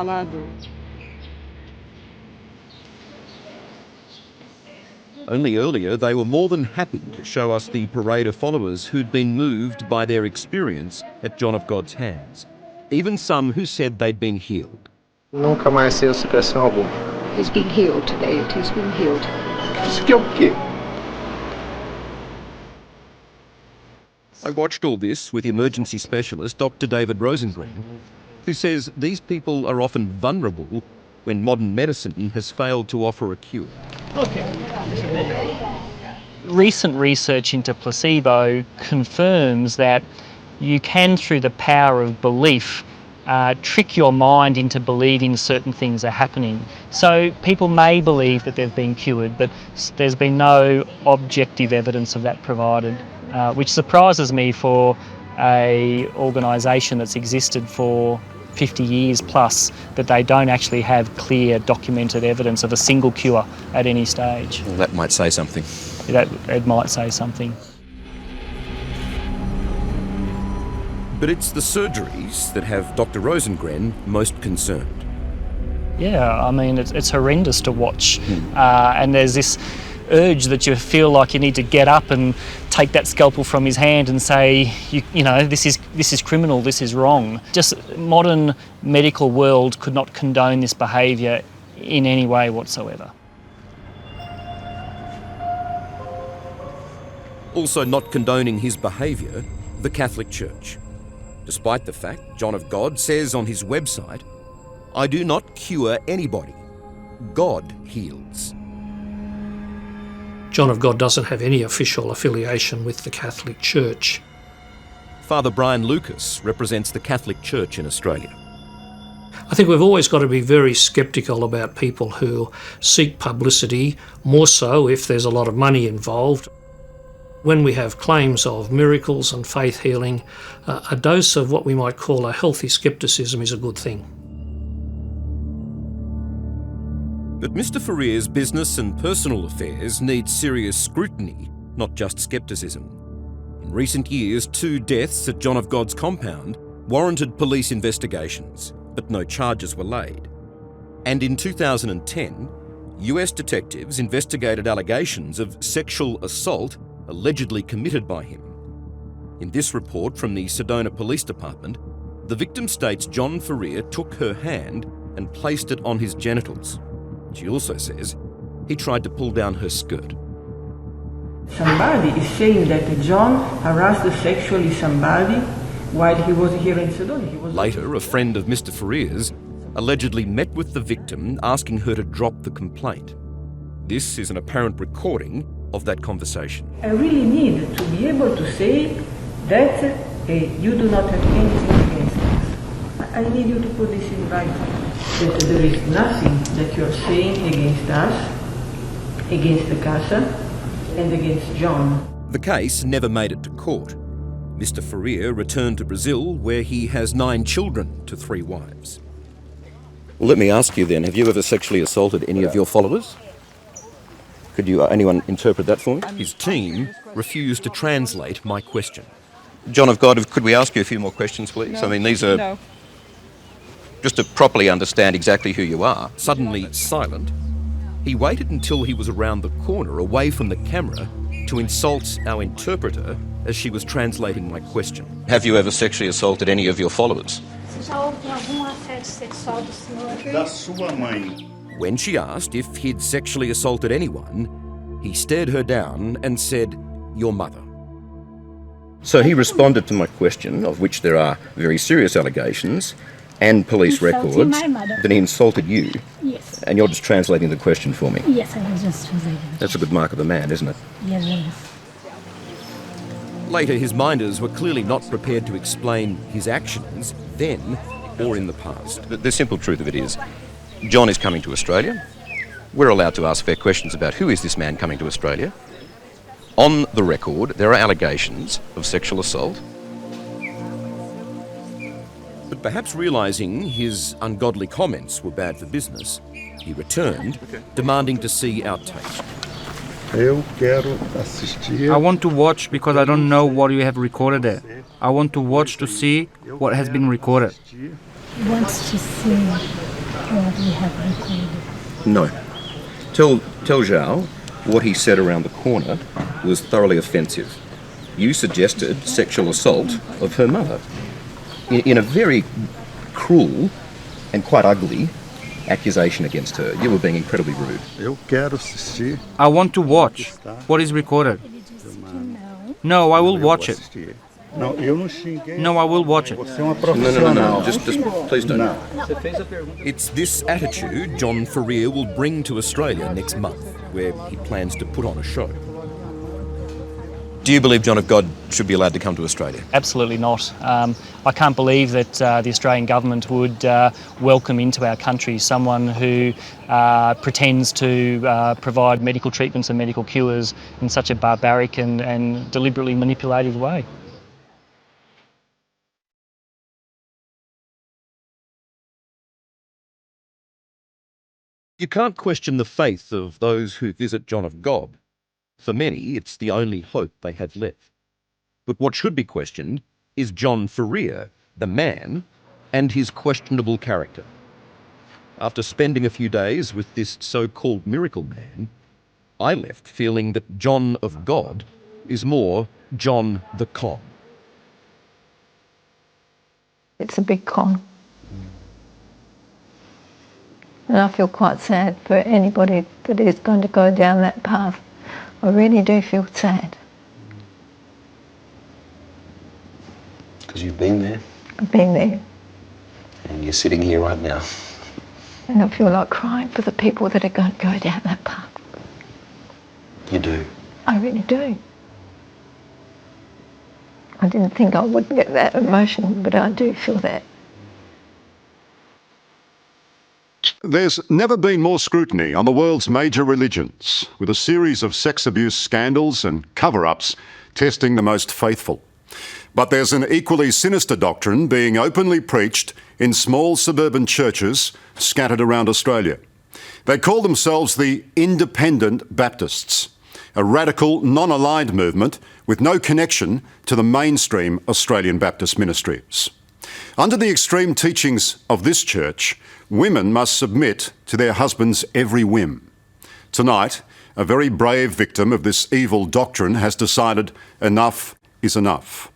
S14: Only earlier, they were more than happy to show us the parade of followers who'd been moved by their experience at John of God's hands. Even some who said they'd been healed.
S18: Nunca mais saiu secreção alguma.
S21: He's been healed today. He's been healed.
S18: Isso que é o quê?
S14: I watched all this with emergency specialist Dr. David Rosengren, who says these people are often vulnerable when modern medicine has failed to offer a cure.
S9: Recent research into placebo confirms that you can, through the power of belief, trick your mind into believing certain things are happening. So people may believe that they've been cured, but there's been no objective evidence of that provided, which surprises me for an organisation that's existed for 50 years plus, that they don't actually have clear documented evidence of a single cure at any stage.
S14: Well, that might say something.
S9: It might say something.
S14: But it's the surgeries that have Dr. Rosengren most concerned.
S9: Yeah, I mean, it's horrendous to watch. And there's this urge that you feel like you need to get up and take that scalpel from his hand and say, you know, this is criminal, this is wrong. Just modern medical world could not condone this behaviour in any way whatsoever.
S14: Also not condoning his behaviour, the Catholic Church. Despite the fact John of God says on his website, "I do not cure anybody. God heals."
S4: John of God doesn't have any official affiliation with the Catholic Church.
S14: Father Brian Lucas represents the Catholic Church in Australia.
S4: I think we've always got to be very sceptical about people who seek publicity, more so if there's a lot of money involved. When we have claims of miracles and faith healing, a dose of what we might call a healthy scepticism is a good thing.
S14: But Mr. Ferrier's business and personal affairs need serious scrutiny, not just scepticism. In recent years, 2 deaths at John of God's compound warranted police investigations, but no charges were laid. And in 2010, US detectives investigated allegations of sexual assault allegedly committed by him. In this report from the Sedona Police Department, the victim states John Ferrier took her hand and placed it on his genitals. She also says he tried to pull down her skirt.
S8: Somebody is saying that John harassed sexually somebody while he was here in Sedona.
S14: Later, a friend of Mr. Ferrier's allegedly met with the victim asking her to drop the complaint. This is an apparent recording of that conversation.
S8: I really need to be able to say that you do not have anything against us. I need you to put this in writing, that there is nothing that you're saying against us, against the Casa, and against John.
S14: The case never made it to court. Mr. Ferrier returned to Brazil, where he has 9 children to 3 wives. Well, let me ask you then, have you ever sexually assaulted any of your followers? Could anyone interpret that for me? His team refused to translate my question. John of God, could we ask you a few more questions, please?
S12: No.
S14: I mean, these are just to properly understand exactly who you are. Suddenly silent, he waited until he was around the corner, away from the camera, to insult our interpreter as she was translating my question. Have you ever sexually assaulted any of your followers? When she asked if he'd sexually assaulted anyone, he stared her down and said, "Your mother." So he responded to my question, of which there are very serious allegations and police records,
S22: my mother.
S14: that he insulted you.
S22: Yes.
S14: And you're just translating the question for me.
S22: Yes, I was just translating.
S14: That's a good mark of a man, isn't it?
S22: Yes, it is.
S14: Later, his minders were clearly not prepared to explain his actions then or in the past. The simple truth of it is, John is coming to Australia. We're allowed to ask fair questions about who is this man coming to Australia. On the record, there are allegations of sexual assault. But perhaps realising his ungodly comments were bad for business, he returned, demanding to see our tape.
S16: I want to watch because I don't know what you have recorded there. I want to watch to see what has been recorded.
S22: He wants to see what we have recorded.
S14: No. Tell Zhao what he said around the corner was thoroughly offensive. You suggested sexual assault of her mother in a very cruel and quite ugly accusation against her. You were being incredibly rude.
S16: I want to watch what is recorded. No, I will watch it. No, I will watch it.
S14: No. Just please don't. It's this attitude John Ferrier will bring to Australia next month, where he plans to put on a show. Do you believe John of God should be allowed to come to Australia?
S9: Absolutely not. I can't believe that the Australian government would welcome into our country someone who pretends to provide medical treatments and medical cures in such a barbaric and deliberately manipulative way.
S14: You can't question the faith of those who visit John of God. For many, it's the only hope they have left. But what should be questioned is John Ferrier, the man, and his questionable character. After spending a few days with this so-called miracle man, I left feeling that John of God is more John the Con.
S2: It's a big con. And I feel quite sad for anybody that is going to go down that path. I really do feel sad.
S13: Because you've been there?
S2: I've been there.
S13: And you're sitting here right now.
S2: And I feel like crying for the people that are going to go down that path.
S13: You do?
S2: I really do. I didn't think I would get that emotional, but I do feel that.
S15: There's never been more scrutiny on the world's major religions, with a series of sex abuse scandals and cover-ups testing the most faithful. But there's an equally sinister doctrine being openly preached in small suburban churches scattered around Australia. They call themselves the Independent Baptists, a radical, non-aligned movement with no connection to the mainstream Australian Baptist ministries. Under the extreme teachings of this church, women must submit to their husband's every whim. Tonight, a very brave victim of this evil doctrine has decided enough is enough.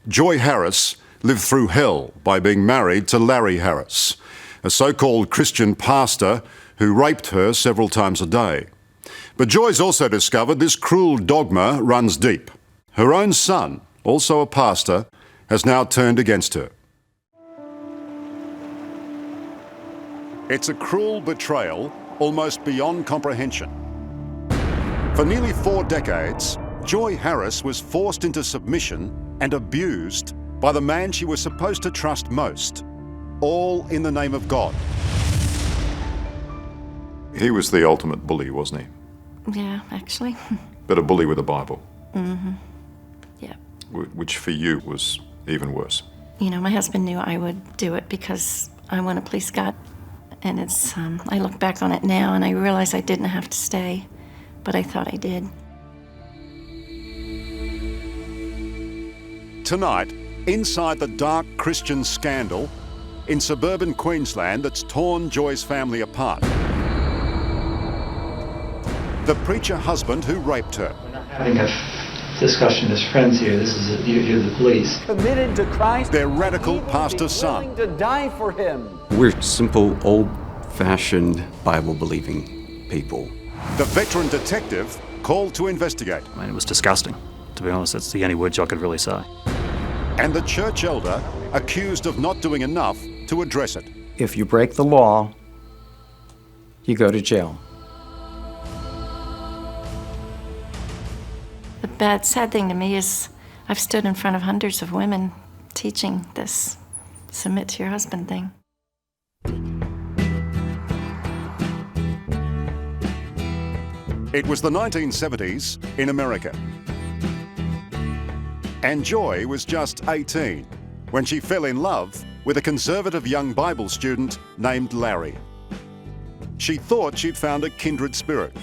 S15: Joy Harris lived through hell by being married to Larry Harris, a so-called Christian pastor who raped her several times a day. But Joy's also discovered this cruel dogma runs deep. Her own son, also a pastor, has now turned against her. It's a cruel betrayal, almost beyond comprehension. For nearly 4 decades, Joy Harris was forced into submission and abused by the man she was supposed to trust most, all in the name of God.
S19: He was the ultimate bully, wasn't he?
S23: Yeah, actually.
S19: But a bully with a Bible.
S23: Mm-hmm. Yeah.
S19: Which for you was even worse.
S23: You know, my husband knew I would do it because I want to please God. And it's, I look back on it now and I realize I didn't have to stay, but I thought I did.
S15: Tonight, inside the dark Christian scandal in suburban Queensland that's torn Joy's family apart. The preacher husband who raped her.
S25: We're not having a discussion as friends here. This is you're the police.
S26: Committed to Christ.
S15: Their radical pastor's son.
S26: Willing to die for him.
S27: We're simple, old-fashioned, Bible-believing people.
S15: The veteran detective called to investigate.
S28: I mean, it was disgusting. To be honest, that's the only words I could really say.
S15: And the church elder accused of not doing enough to address it.
S27: If you break the law, you go to jail.
S23: The bad, sad thing to me is I've stood in front of hundreds of women teaching this submit to your husband thing.
S15: It was the 1970s in America. And Joy was just 18 when she fell in love with a conservative young Bible student named Larry. She thought she'd found a kindred spirit,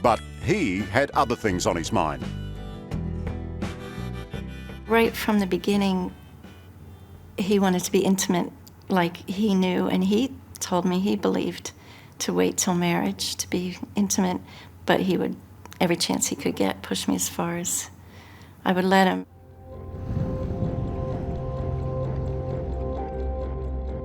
S15: but he had other things on his mind.
S23: Right from the beginning, he wanted to be intimate like he knew, and he told me he believed to wait till marriage to be intimate, but he would, every chance he could get, push me as far as I would let him.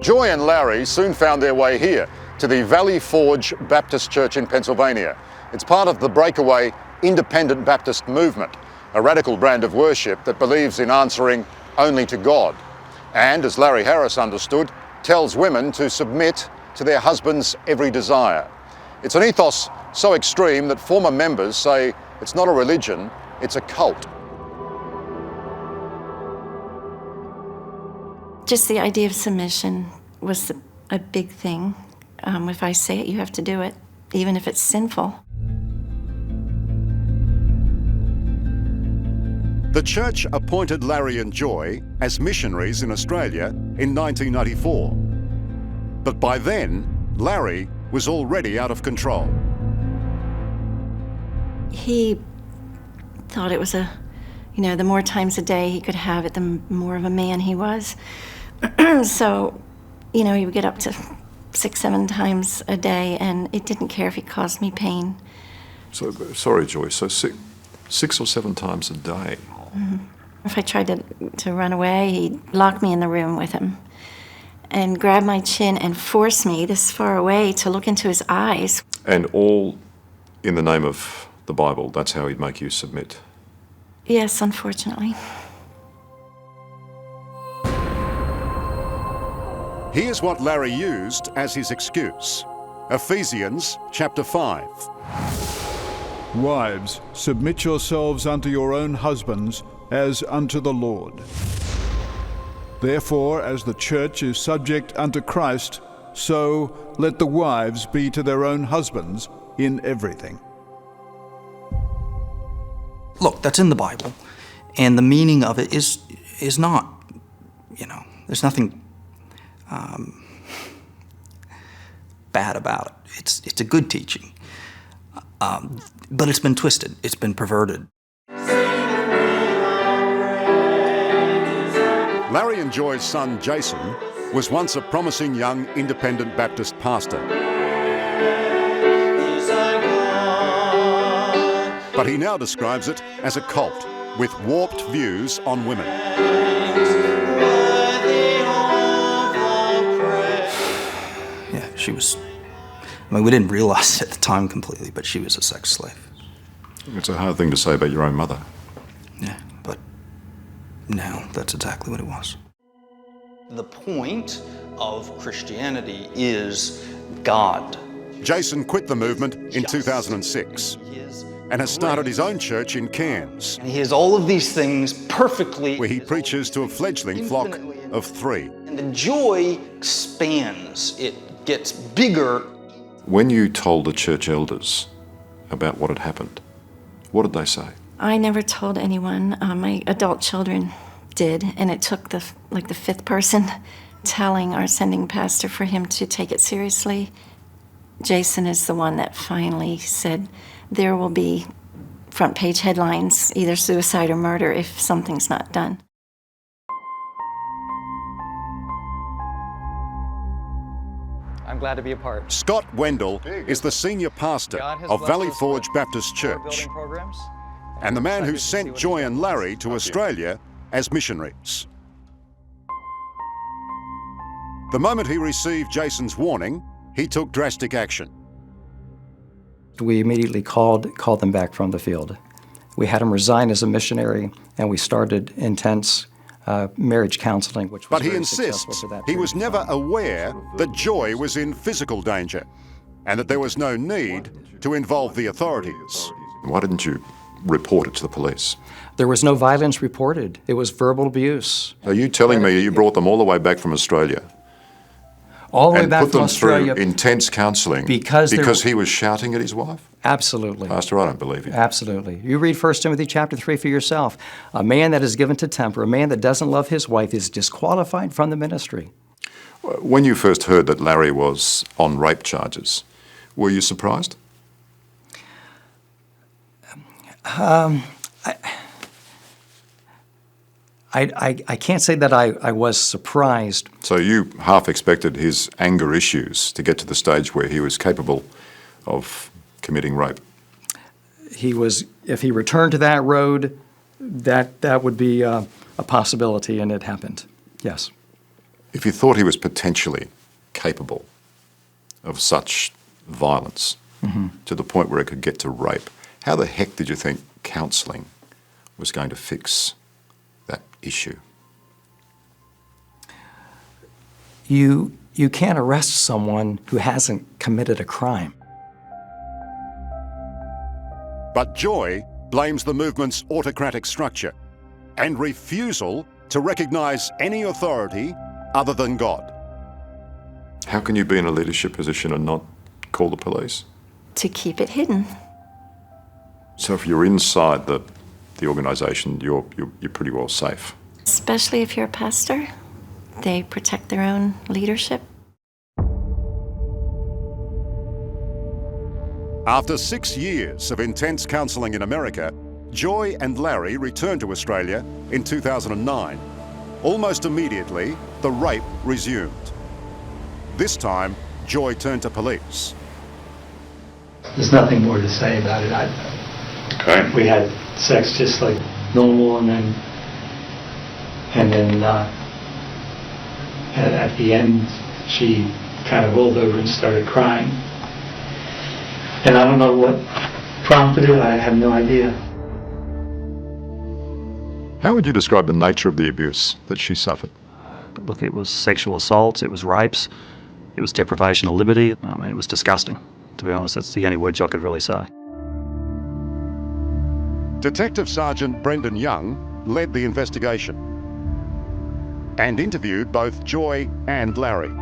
S15: Joy and Larry soon found their way here to the Valley Forge Baptist Church in Pennsylvania. It's part of the breakaway Independent Baptist movement, a radical brand of worship that believes in answering only to God. And, as Larry Harris understood, tells women to submit to their husband's every desire. It's an ethos so extreme that former members say it's not a religion, it's a cult.
S23: Just the idea of submission was a big thing. If I say it, you have to do it, even if it's sinful.
S15: The church appointed Larry and Joy as missionaries in Australia in 1994. But by then, Larry was already out of control.
S23: He thought it was the more times a day he could have it, the more of a man he was. So, he would get up to 6-7 times a day, and it didn't care if he caused me pain.
S19: So, sorry, Joy, so 6 or 7 times a day?
S23: Mm-hmm. If I tried to run away, he'd lock me in the room with him and grab my chin and force me this far away to look into his eyes.
S19: And all in the name of the Bible, that's how he'd make you submit?
S23: Yes, unfortunately.
S15: Here's what Larry used as his excuse. Ephesians chapter 5.
S3: Wives, submit yourselves unto your own husbands as unto the Lord. Therefore, as the church is subject unto Christ, so let the wives be to their own husbands in everything.
S16: Look, that's in the Bible, and the meaning of it is not, there's nothing bad about it. It's a good teaching, but it's been twisted. It's been perverted.
S15: Larry and Joy's son, Jason, was once a promising young independent Baptist pastor. But he now describes it as a cult with warped views on women.
S16: Yeah, she was, we didn't realize it at the time completely, but she was a sex slave.
S19: It's a hard thing to say about your own mother.
S16: Yeah, but now that's exactly what it was.
S5: The point of Christianity is God.
S15: Jason quit the movement in 2006 and has started his own church in Cairns.
S5: And he has all of these things perfectly,
S15: where he preaches to a fledgling flock of 3.
S5: and the joy expands. It gets bigger.
S19: When you told the church elders about what had happened, what did they say?
S23: I never told anyone. My adult children did, and it took the 5th person telling our sending pastor for him to take it seriously. Jason is the one that finally said there will be front page headlines, either suicide or murder, if something's not done.
S6: I'm glad to be a part.
S15: Scott Wendell is the senior pastor of Valley Forge Baptist Church and the man who sent Joy and Larry to Australia as missionaries. The moment he received Jason's warning, he took drastic action.
S10: We immediately called them back from the field. We had him resign as a missionary, and we started intense marriage counseling, which was
S15: But he
S10: very successful
S15: insists
S10: for that
S15: he
S10: period
S15: was
S10: of
S15: never
S10: time.
S15: aware that Joy was in physical danger and that there was no need to involve the authorities.
S19: Why didn't you report it to the police?
S10: There was no violence reported. It was verbal abuse.
S19: Are you telling me you brought them all the way back from Australia?
S10: All the way
S19: and
S10: back
S19: put
S10: from
S19: them
S10: Australia.
S19: through intense counselling
S10: because
S19: he was shouting at his wife?
S10: Absolutely.
S19: Pastor, I don't believe you.
S10: Absolutely. You read 1 Timothy chapter 3 for yourself. A man that is given to temper, a man that doesn't love his wife is disqualified from the ministry.
S19: When you first heard that Larry was on rape charges, were you surprised?
S10: I can't say that I was surprised.
S19: So you half expected his anger issues to get to the stage where he was capable of committing rape?
S10: He was, if he returned to that road, that would be a possibility, and it happened, yes.
S19: If you thought he was potentially capable of such violence to the point where it could get to rape, how the heck did you think counselling was going to fix that issue?
S10: You can't arrest someone who hasn't committed a crime.
S15: But Joy blames the movement's autocratic structure and refusal to recognise any authority other than God.
S19: How can you be in a leadership position and not call the police?
S23: To keep it hidden.
S19: So if you're inside the organisation, you're pretty well safe.
S23: Especially if you're a pastor. They protect their own leadership.
S15: After 6 years of intense counselling in America, Joy and Larry returned to Australia in 2009. Almost immediately, the rape resumed. This time, Joy turned to police.
S25: There's nothing more to say about it. We had sex just like normal, and then at the end, she kind of rolled over and started crying. And I don't know what prompted it. I have no idea.
S19: How would you describe the nature of the abuse that she suffered?
S28: Look, it was sexual assaults, it was rapes, it was deprivation of liberty. I mean, it was disgusting, to be honest. That's the only words I could really say.
S15: Detective Sergeant Brendan Young led the investigation and interviewed both Joy and Larry.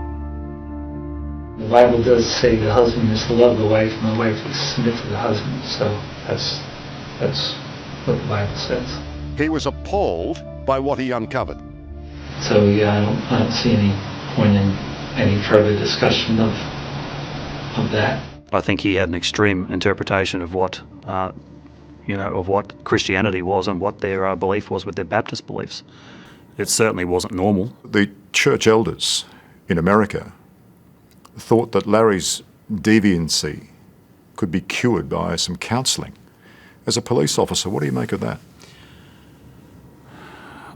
S25: The Bible does say the husband is to love the wife and the wife is to submit to the husband. So that's what the Bible says.
S15: He was appalled by what he uncovered.
S25: So yeah, I don't see any point in any further discussion of that.
S28: I think he had an extreme interpretation of what, of what Christianity was and what their belief was with their Baptist beliefs. It certainly wasn't normal.
S19: The church elders in America thought that Larry's deviancy could be cured by some counselling. As a police officer, what do you make of that?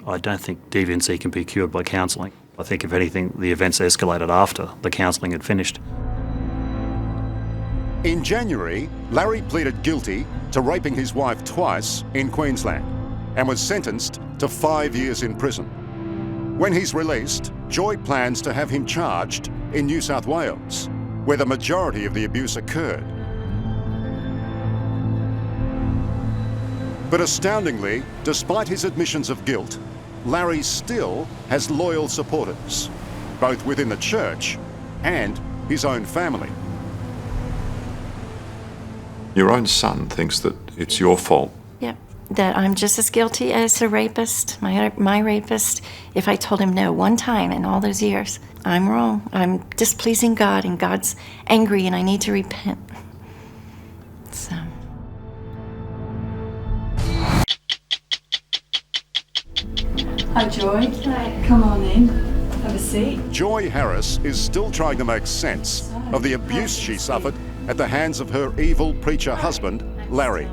S28: I don't think deviancy can be cured by counselling. I think, if anything, the events escalated after the counselling had finished.
S15: In January, Larry pleaded guilty to raping his wife twice in Queensland and was sentenced to 5 years in prison. When he's released, Joy plans to have him charged in New South Wales, where the majority of the abuse occurred. But astoundingly, despite his admissions of guilt, Larry still has loyal supporters, both within the church and his own family.
S19: Your own son thinks that it's your fault.
S23: Yep, that I'm just as guilty as a rapist, my rapist. If I told him no one time in all those years, I'm wrong. I'm displeasing God, and God's angry, and I need to repent. So.
S1: Hi, Joy. Hi. Come on in. Have a seat.
S15: Joy Harris is still trying to make sense of the abuse she suffered at the hands of her evil preacher husband, Larry.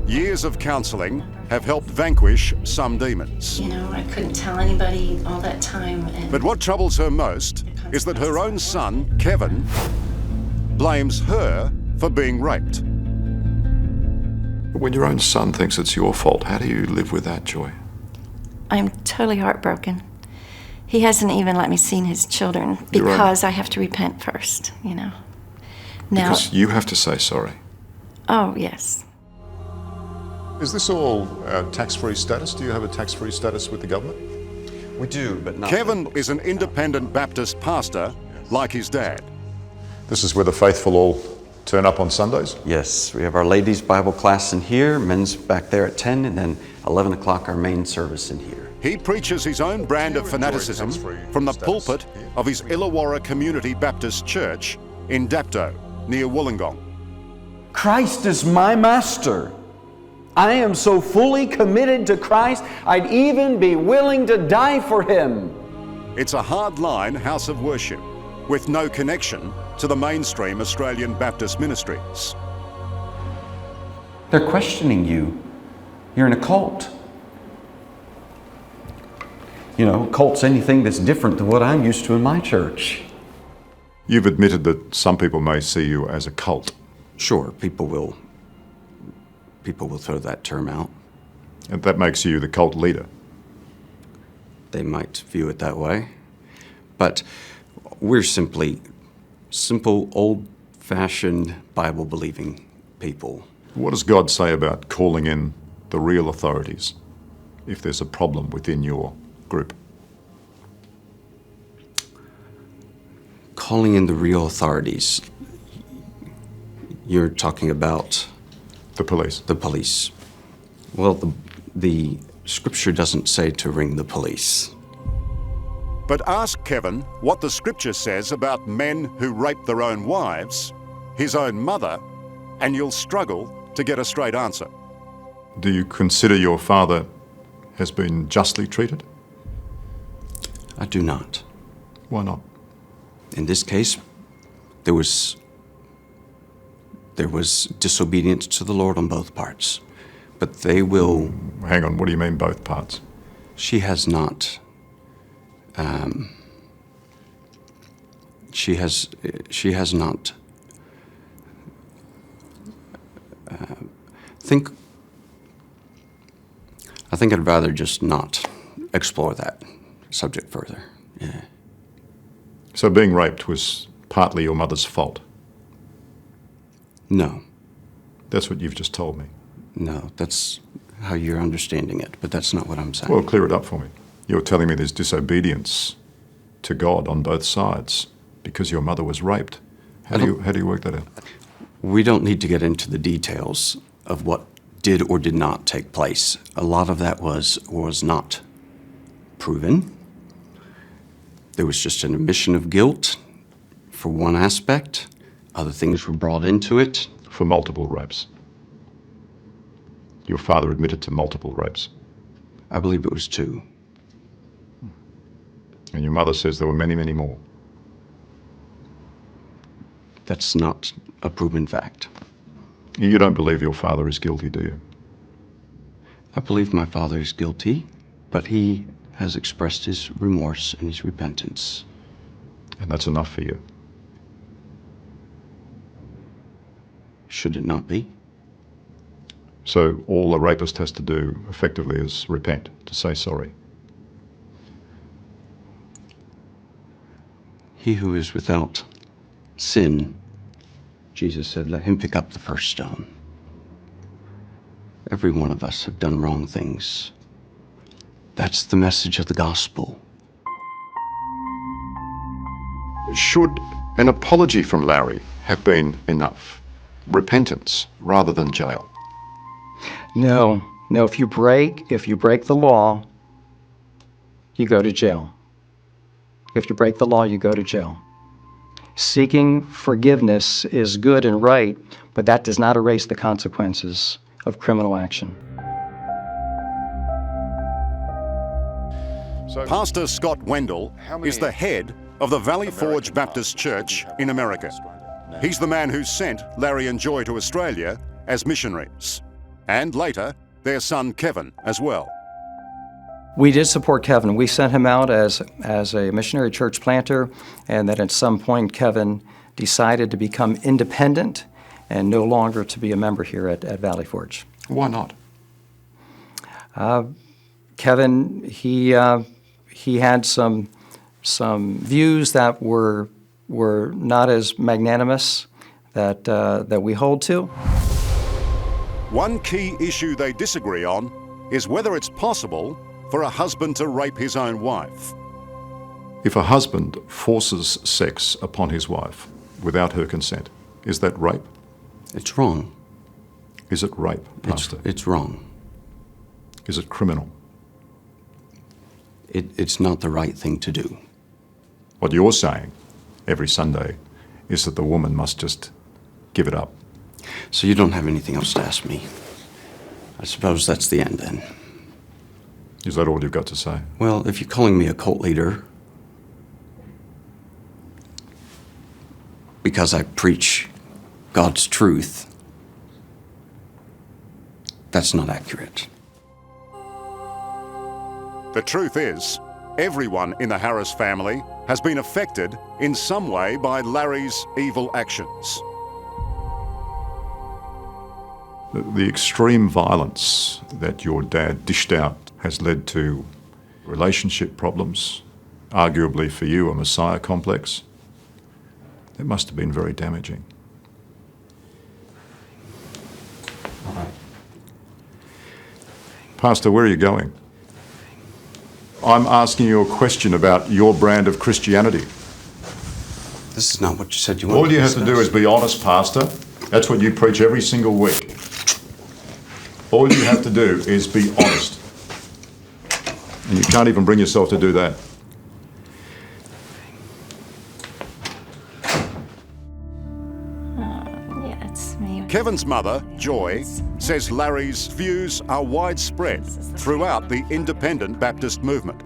S15: Years of counselling have helped vanquish some demons.
S23: You know, I couldn't tell anybody all that time.
S15: But what troubles her most is that her own son, Kevin, blames her for being raped.
S19: But when your own son thinks it's your fault, how do you live with that, Joy?
S23: I'm totally heartbroken. He hasn't even let me see his children because I have to repent first, you know. Now,
S19: because you have to say sorry.
S23: Oh, yes.
S19: Is this all tax-free status? Do you have a tax-free status with the government?
S13: We do, but not...
S15: Kevin is an independent Baptist pastor like his dad.
S19: This is where the faithful all turn up on Sundays?
S13: Yes, we have our ladies' Bible class in here, men's back there at 10, and then 11 o'clock our main service in here.
S15: He preaches his own brand of fanaticism from the pulpit of his Illawarra Community Baptist Church in Dapto, near Wollongong.
S26: Christ is my master. I am so fully committed to Christ, I'd even be willing to die for him.
S15: It's a hard-line house of worship with no connection to the mainstream Australian Baptist ministries.
S26: They're questioning you. You're in a cult. You know, cult's anything that's different than what I'm used to in my church.
S19: You've admitted that some people may see you as a cult.
S13: Sure, people will throw that term out.
S19: And that makes you the cult leader.
S13: They might view it that way. But we're simply simple, old-fashioned, Bible-believing people.
S19: What does God say about calling in the real authorities if there's a problem within your group?
S13: calling in the real authorities, you're talking about...
S15: The police.
S13: The police. Well, the scripture doesn't say to ring the police.
S15: But ask Kevin what the scripture says about men who rape their own wives, his own mother, and you'll struggle to get a straight answer.
S19: Do you consider your father has been justly treated?
S13: I do not.
S19: Why not?
S13: In this case, there was disobedience to the Lord on both parts. But they will...
S19: Hang on, what do you mean both parts?
S13: She has not... She has not... I think I'd rather just not explore that subject further. Yeah.
S19: So being raped was partly your mother's fault?
S13: No.
S19: That's what you've just told me.
S13: No, that's how you're understanding it, but that's not what I'm saying.
S19: Well, clear it up for me. You're telling me there's disobedience to God on both sides because your mother was raped. How do you work that out?
S13: We don't need to get into the details of what did or did not take place. A lot of that was not proven. There was just an admission of guilt for one aspect. Other things were brought into it.
S19: For multiple rapes. Your father admitted to multiple rapes.
S13: I believe it was 2.
S19: And your mother says there were many, many more.
S13: That's not a proven fact.
S19: You don't believe your father is guilty, do you?
S13: I believe my father is guilty, but he has expressed his remorse and his repentance.
S19: And that's enough for you?
S13: Should it not be?
S19: So all a rapist has to do, effectively, is repent, to say sorry?
S13: He who is without sin, Jesus said, let him pick up the first stone. Every one of us have done wrong things. That's the message of the gospel.
S19: Should an apology from Larry have been enough? Repentance rather than jail?
S10: No. If you break the law, you go to jail. If you break the law, you go to jail. Seeking forgiveness is good and right, but that does not erase the consequences of criminal action.
S15: Pastor Scott Wendell is the head of the Valley Forge Baptist Church in America. He's the man who sent Larry and Joy to Australia as missionaries, and later their son Kevin as well.
S10: We did support Kevin. We sent him out as a missionary church planter, and then at some point Kevin decided to become independent and no longer to be a member here at Valley Forge.
S19: Why not?
S10: Kevin, he had some views that were not as magnanimous that we hold to.
S15: One key issue they disagree on is whether it's possible for a husband to rape his own wife.
S19: If a husband forces sex upon his wife without her consent, is that rape?
S13: It's wrong.
S19: Is it rape, Pastor?
S13: It's wrong.
S19: Is it criminal?
S13: It's not the right thing to do.
S19: What you're saying every Sunday is that the woman must just give it up.
S13: So you don't have anything else to ask me. I suppose that's the end then.
S19: Is that all you've got to say?
S13: Well, if you're calling me a cult leader because I preach God's truth, that's not accurate.
S15: The truth is, everyone in the Harris family has been affected in some way by Larry's evil actions.
S19: The extreme violence that your dad dished out has led to relationship problems, arguably for you a messiah complex. It must have been very damaging. Pastor, where are you going? I'm asking you a question about your brand of Christianity.
S13: This is not what you said you wanted
S15: All you
S13: to
S15: have to do is be honest, Pastor. That's what you preach every single week. All you have to do is be honest. And you can't even bring yourself to do that.
S23: Yeah, it's me.
S15: Kevin's mother, Joy, says Larry's views are widespread throughout the independent Baptist movement.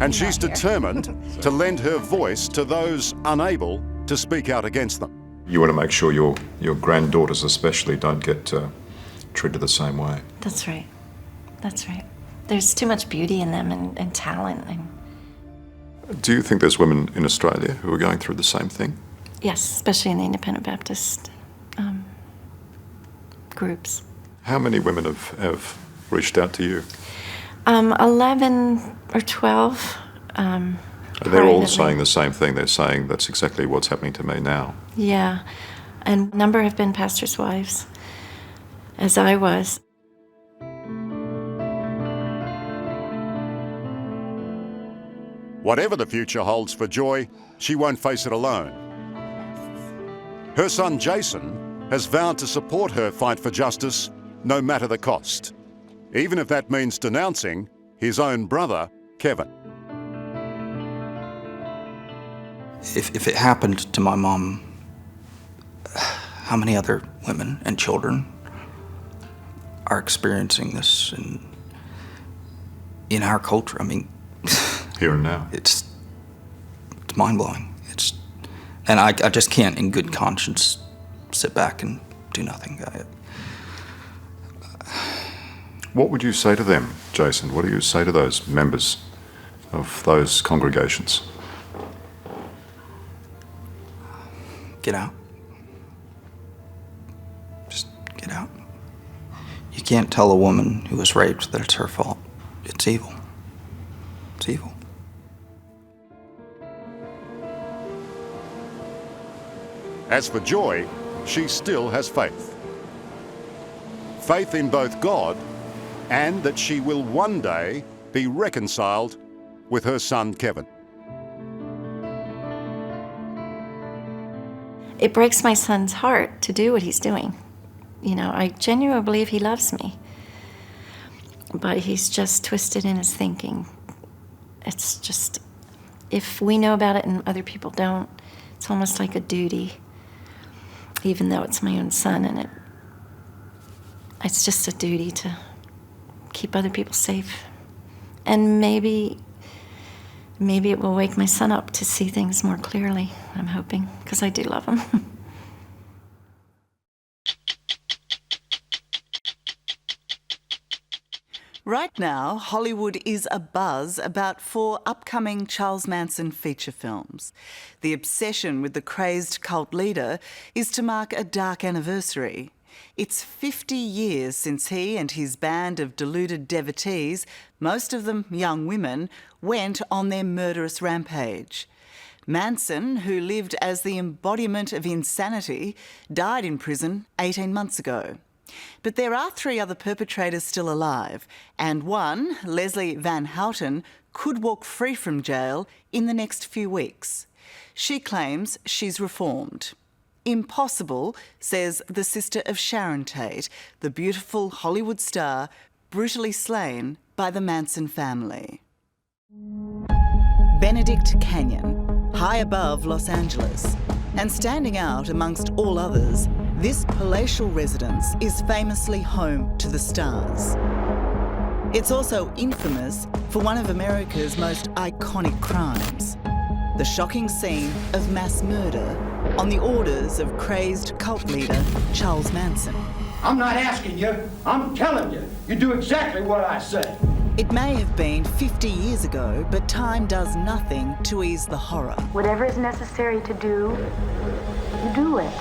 S15: And she's determined to lend her voice to those unable to speak out against them. You want to make sure your granddaughters especially don't get treated the same way.
S23: That's right. That's right. There's too much beauty in them and talent.
S15: Do you think there's women in Australia who are going through the same thing?
S23: Yes, especially in the independent Baptist groups.
S15: How many women have reached out to you?
S23: 11 or 12.
S15: They're all saying the same thing. They're saying that's exactly what's happening to me now.
S23: Yeah, and a number have been pastors' wives, as I was.
S15: Whatever the future holds for Joy, she won't face it alone. Her son Jason has vowed to support her fight for justice no matter the cost, even if that means denouncing his own brother, Kevin.
S4: If it happened to my mom, how many other women and children are experiencing this in our culture? I mean,
S15: here and now.
S4: It's mind-blowing. And I just can't, in good conscience, sit back and do nothing.
S15: What would you say to them, Jason? What do you say to those members of those congregations?
S4: Get out. Just get out. You can't tell a woman who was raped that it's her fault. It's evil. It's evil.
S15: As for Joy, she still has faith. Faith in both God and that she will one day be reconciled with her son Kevin.
S23: It breaks my son's heart to do what he's doing. You know, I genuinely believe he loves me. But he's just twisted in his thinking. It's just, if we know about it and other people don't, it's almost like a duty, even though it's my own son, and it's just a duty to keep other people safe. And maybe it will wake my son up to see things more clearly, I'm hoping, because I do love him.
S7: Right now, Hollywood is abuzz about 4 upcoming Charles Manson feature films. The obsession with the crazed cult leader is to mark a dark anniversary. It's 50 years since he and his band of deluded devotees, most of them young women, went on their murderous rampage. Manson, who lived as the embodiment of insanity, died in prison 18 months ago. But there are 3 other perpetrators still alive, and one, Leslie Van Houten, could walk free from jail in the next few weeks. She claims she's reformed. Impossible, says the sister of Sharon Tate, the beautiful Hollywood star brutally slain by the Manson family. Benedict Canyon, high above Los Angeles, and standing out amongst all others, this palatial residence is famously home to the stars. It's also infamous for one of America's most iconic crimes, the shocking scene of mass murder on the orders of crazed cult leader Charles Manson.
S11: I'm not asking you, I'm telling you. You do exactly what I say.
S7: It may have been 50 years ago, but time does nothing to ease the horror.
S17: Whatever is necessary to do, do it.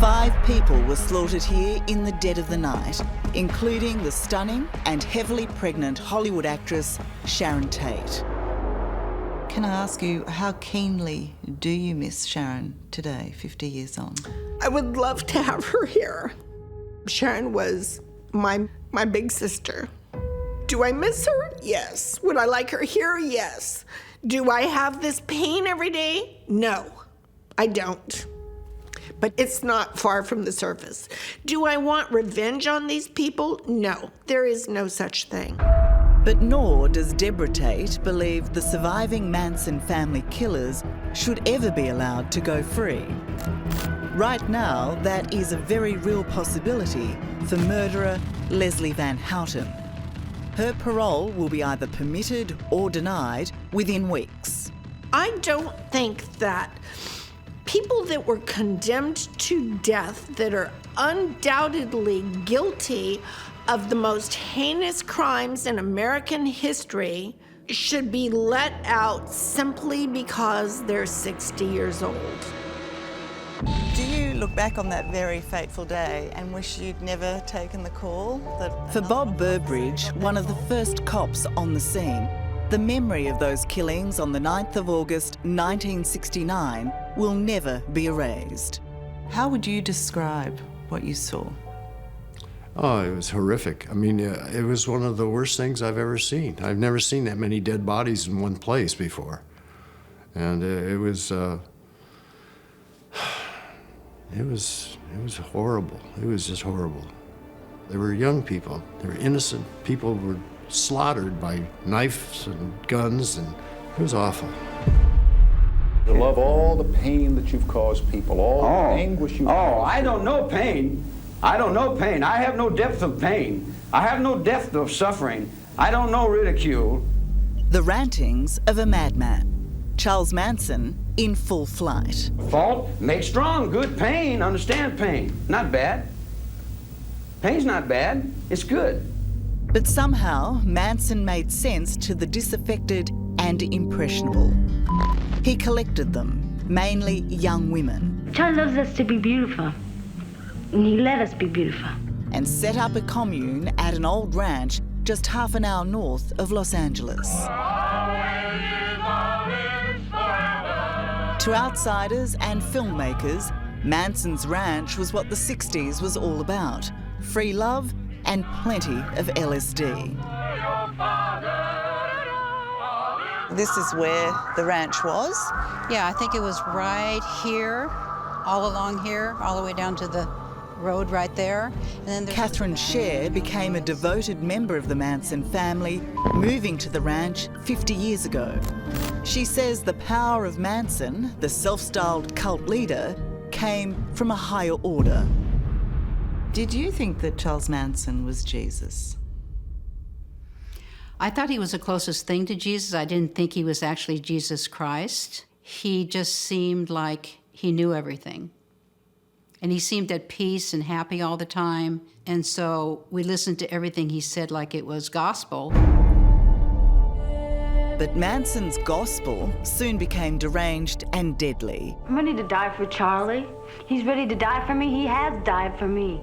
S7: 5 people were slaughtered here in the dead of the night, including the stunning and heavily pregnant Hollywood actress Sharon Tate. Can I ask you, how keenly do you miss Sharon today, 50 years on?
S18: I would love to have her here. Sharon was my big sister. Do I miss her? Yes. Would I like her here? Yes. Do I have this pain every day? No, I don't. But it's not far from the surface. Do I want revenge on these people? No, there is no such thing.
S7: But nor does Deborah Tate believe the surviving Manson family killers should ever be allowed to go free. Right now, that is a very real possibility for murderer Leslie Van Houten. Her parole will be either permitted or denied within weeks.
S18: I don't think that people that were condemned to death that are undoubtedly guilty of the most heinous crimes in American history should be let out simply because they're 60 years old.
S7: Do you look back on that very fateful day and wish you'd never taken the call? For Bob Burbridge, one of the first cops on the scene, the memory of those killings on the 9th of August 1969 will never be erased. How would you describe what you saw?
S8: Oh, it was horrific. I mean, it was one of the worst things I've ever seen. I've never seen that many dead bodies in one place before. And it was horrible. It was just horrible. They were young people. They were innocent people were slaughtered by knives and guns, and it was awful.
S11: To love all the pain that you've caused people, all the anguish you've caused.
S26: Oh, I don't know pain. I don't know pain. I have no depth of pain. I have no depth of suffering. I don't know ridicule.
S7: The rantings of a madman. Charles Manson in full flight.
S26: Fault, make strong, good pain, understand pain. Not bad. Pain's not bad, it's good.
S7: But somehow, Manson made sense to the disaffected and impressionable. He collected them, mainly young women.
S17: Charlie loves us to be beautiful, and he let us be beautiful.
S7: And set up a commune at an old ranch just half an hour north of Los Angeles. To outsiders and filmmakers, Manson's ranch was what the 60s was all about. Free love and plenty of LSD. This is where the ranch was?
S9: Yeah, I think it was right here, all along here, all the way down to the road right there. And then
S7: Catherine Scher became a devoted member of the Manson family, moving to the ranch 50 years ago. She says the power of Manson, the self-styled cult leader, came from a higher order. Did you think that Charles Manson was Jesus?
S9: I thought he was the closest thing to Jesus. I didn't think he was actually Jesus Christ. He just seemed like he knew everything. And he seemed at peace and happy all the time. And so we listened to everything he said like it was gospel. But Manson's gospel soon became deranged and deadly.
S17: I'm ready to die for Charlie. He's ready to die for me. He has died for me.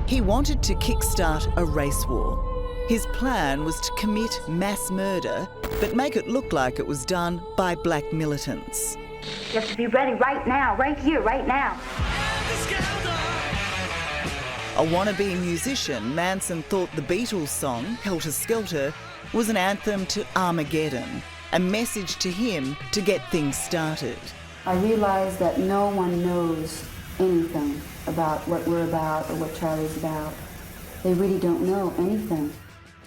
S7: He wanted to kickstart a race war. His plan was to commit mass murder, but make it look like it was done by black militants.
S17: You have to be ready right now, right here, right now.
S7: A wannabe musician, Manson thought the Beatles' song, Helter Skelter, was an anthem to Armageddon, a message to him to get things started.
S12: I realized that no one knows anything about what we're about or what Charlie's about. They really don't know anything.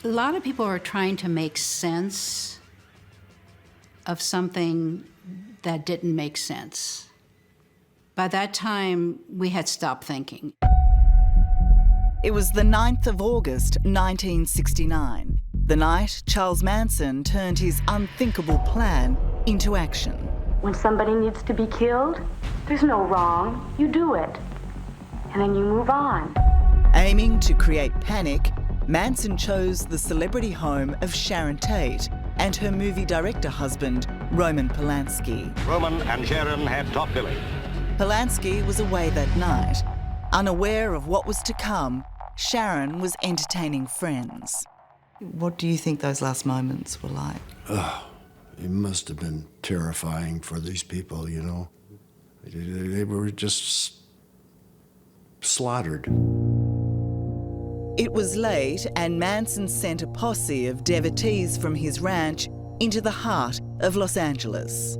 S9: A lot of people are trying to make sense of something that didn't make sense. By that time, we had stopped thinking.
S7: It was the 9th of August, 1969. The night Charles Manson turned his unthinkable plan into action.
S17: When somebody needs to be killed, there's no wrong. You do it. And then you move on.
S7: Aiming to create panic, Manson chose the celebrity home of Sharon Tate and her movie director husband, Roman Polanski.
S14: Roman and Sharon had top billing.
S7: Polanski was away that night. Unaware of what was to come, Sharon was entertaining friends. What do you think those last moments were like?
S8: Oh, it must have been terrifying for these people, you know. They were just slaughtered.
S7: It was late, and Manson sent a posse of devotees from his ranch into the heart of Los Angeles.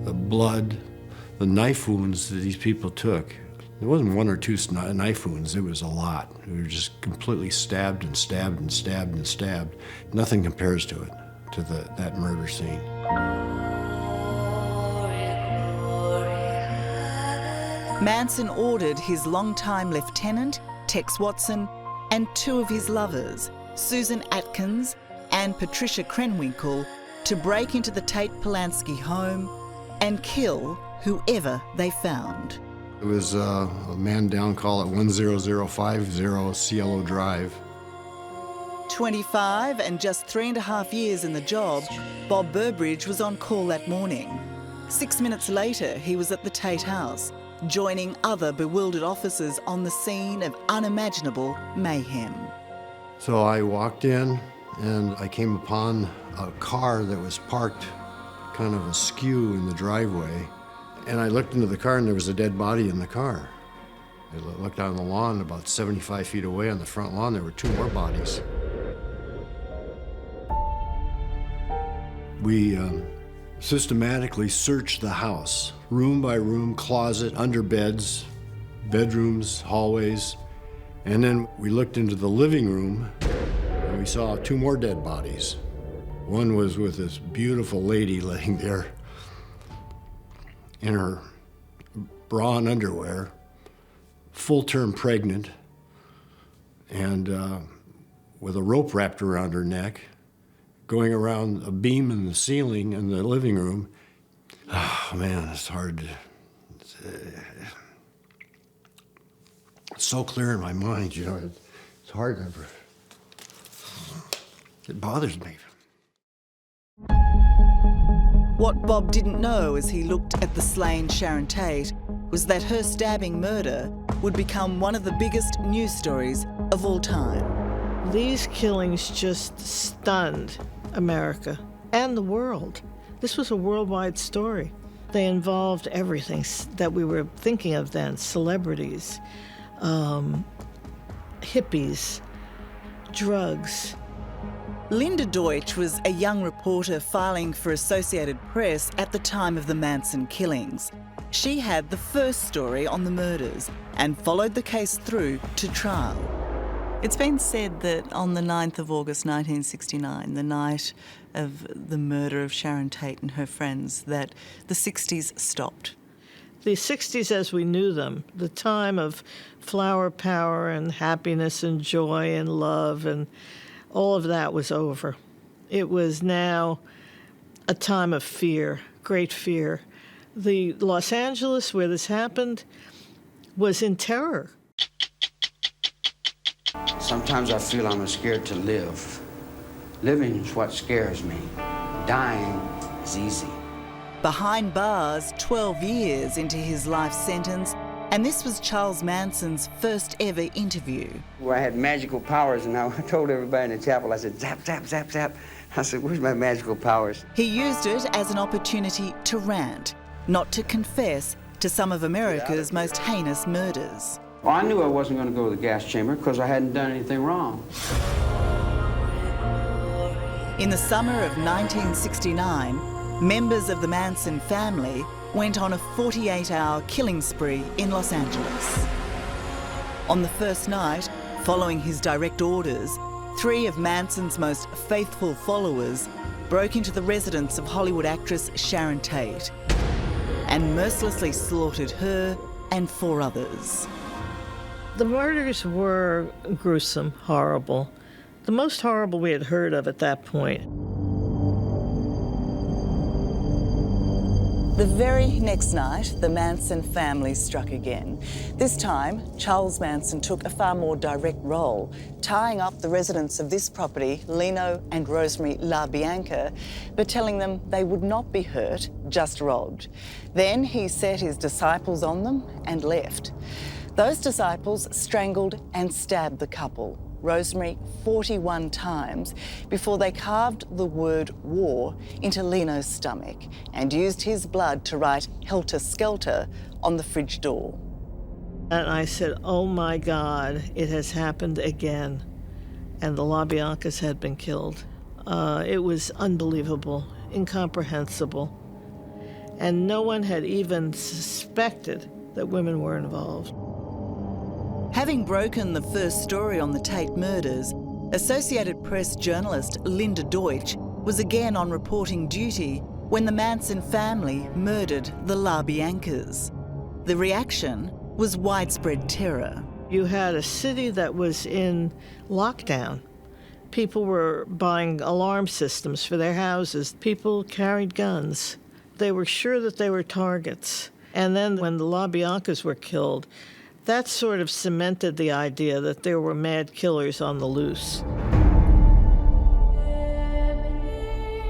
S8: The blood, the knife wounds that these people took, it wasn't one or two knife wounds, it was a lot. We were just completely stabbed and stabbed and stabbed and stabbed. Nothing compares to it, to that murder scene.
S7: Manson ordered his longtime lieutenant, Tex Watson, and two of his lovers, Susan Atkins and Patricia Krenwinkel, to break into the Tate Polanski home and kill whoever they found.
S8: It was a man down call at 10050 Cielo Drive.
S7: 25 and just 3.5 years in the job, Bob Burbridge was on call that morning. 6 minutes later, he was at the Tate house, joining other bewildered officers on the scene of unimaginable mayhem.
S8: So I walked in and I came upon a car that was parked kind of askew in the driveway. And I looked into the car and there was a dead body in the car. I looked on the lawn about 75 feet away on the front lawn, there were two more bodies. We systematically searched the house, room by room, closet, under beds, bedrooms, hallways. And then we looked into the living room and we saw two more dead bodies. One was with this beautiful lady laying there in her bra and underwear, full-term pregnant, and with a rope wrapped around her neck, going around a beam in the ceiling in the living room. Oh, man, it's hard. It's so clear in my mind, you know. It's hard to... It bothers me.
S7: What Bob didn't know as he looked at the slain Sharon Tate was that her stabbing murder would become one of the biggest news stories of all time.
S18: These killings just stunned America and the world. This was a worldwide story. They involved everything that we were thinking of then, celebrities, hippies, drugs.
S7: Linda Deutsch was a young reporter filing for Associated Press at the time of the Manson killings. She had the first story on the murders and followed the case through to trial. It's been said that on the 9th of August 1969, the night of the murder of Sharon Tate and her friends, that the 60s stopped.
S18: The 60s as we knew them, the time of flower power and happiness and joy and love, and all of that was over. It was now a time of fear, great fear. The Los Angeles where this happened was in terror.
S2: Sometimes I feel I'm scared to live. Living is what scares me. Dying is easy.
S7: Behind bars 12 years into his life sentence, and this was Charles Manson's first ever interview.
S2: Where I had magical powers, and I told everybody in the chapel, I said, zap, zap, zap, zap. I said, where's my magical powers?
S7: He used it as an opportunity to rant, not to confess to some of America's most heinous murders.
S2: Well, I knew I wasn't going to go to the gas chamber because I hadn't done anything wrong.
S7: In the summer of 1969, members of the Manson family went on a 48-hour killing spree in Los Angeles. On the first night, following his direct orders, 3 of Manson's most faithful followers broke into the residence of Hollywood actress Sharon Tate and mercilessly slaughtered her and 4 others.
S18: The murders were gruesome, horrible. The most horrible we had heard of at that point.
S7: The very next night, the Manson family struck again. This time, Charles Manson took a far more direct role, tying up the residents of this property, Lino and Rosemary LaBianca, but telling them they would not be hurt, just robbed. Then he set his disciples on them and left. Those disciples strangled and stabbed the couple, Rosemary, 41 times before they carved the word war into Lino's stomach and used his blood to write Helter Skelter on the fridge door.
S18: And I said, oh my God, it has happened again. And the LaBiancas had been killed. It was unbelievable, incomprehensible. And no one had even suspected that women were involved.
S7: Having broken the first story on the Tate murders, Associated Press journalist Linda Deutsch was again on reporting duty when the Manson family murdered the LaBiancas. The reaction was widespread terror.
S18: You had a city that was in lockdown. People were buying alarm systems for their houses. People carried guns. They were sure that they were targets. And then when the LaBiancas were killed, that sort of cemented the idea that there were mad killers on the loose.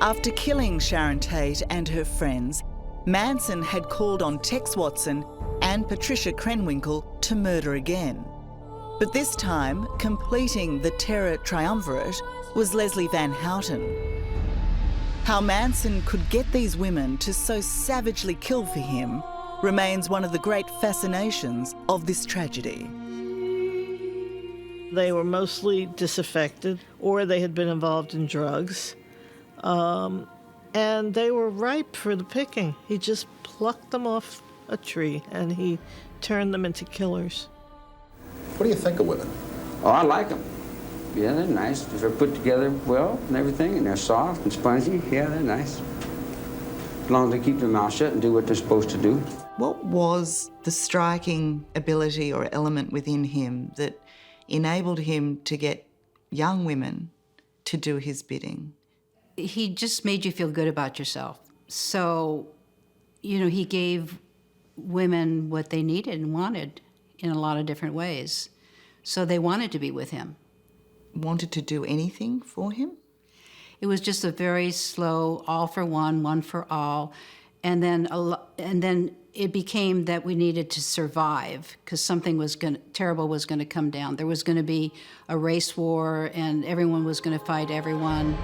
S7: After killing Sharon Tate and her friends, Manson had called on Tex Watson and Patricia Krenwinkel to murder again. But this time, completing the terror triumvirate was Leslie Van Houten. How Manson could get these women to so savagely kill for him remains one of the great fascinations of this tragedy.
S18: They were mostly disaffected, or they had been involved in drugs. And they were ripe for the picking. He just plucked them off a tree and he turned them into killers.
S11: What do you think of women?
S2: Oh, I like them. Yeah, they're nice. They're put together well and everything, and they're soft and spongy. Yeah, they're nice. As long as they keep their mouth shut and do what they're supposed to do.
S7: What was the striking ability or element within him that enabled him to get young women to do his bidding?
S9: He just made you feel good about yourself. So, he gave women what they needed and wanted in a lot of different ways. So they wanted to be with him.
S7: Wanted to do anything for him?
S9: It was just a very slow, all for one for all. And then it became that we needed to survive because something terrible was going to come down. There was going to be a race war and everyone was going to fight everyone.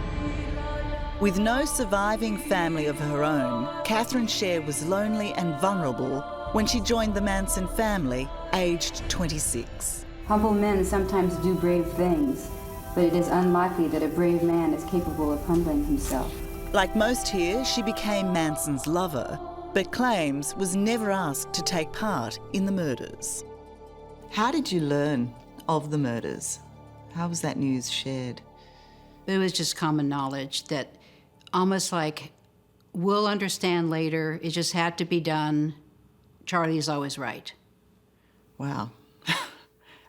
S7: With no surviving family of her own, Catherine Scher was lonely and vulnerable when she joined the Manson family, aged 26.
S12: Humble men sometimes do brave things, but it is unlikely that a brave man is capable of humbling himself.
S7: Like most here, she became Manson's lover, but claims was never asked to take part in the murders. How did you learn of the murders? How was that news shared?
S9: It was just common knowledge that almost like, we'll understand later, it just had to be done. Charlie's always right.
S7: Wow.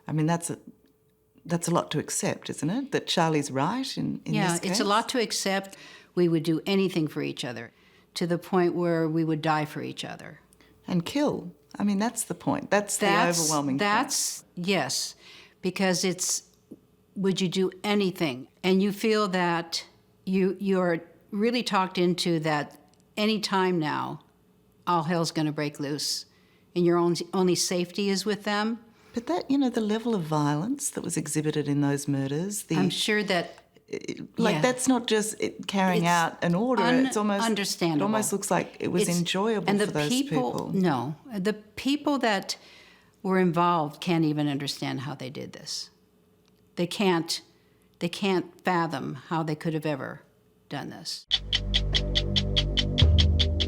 S7: I mean, that's a lot to accept, isn't it? That Charlie's right in this case?
S9: Yeah, it's a lot to accept. We would do anything for each other, to the point where we would die for each other.
S7: And kill. I mean, that's the point. That's the overwhelming point.
S9: Yes, because it's, would you do anything? And you feel that you're really talked into that any time now, all hell's going to break loose, and your only safety is with them.
S7: But that, the level of violence that was exhibited in those murders,
S9: I'm sure that...
S7: that's not just carrying out an order. It's almost
S9: understandable.
S7: It almost looks like it was enjoyable for those people.
S9: No, the people that were involved can't even understand how they did this. They can't fathom how they could have ever done this.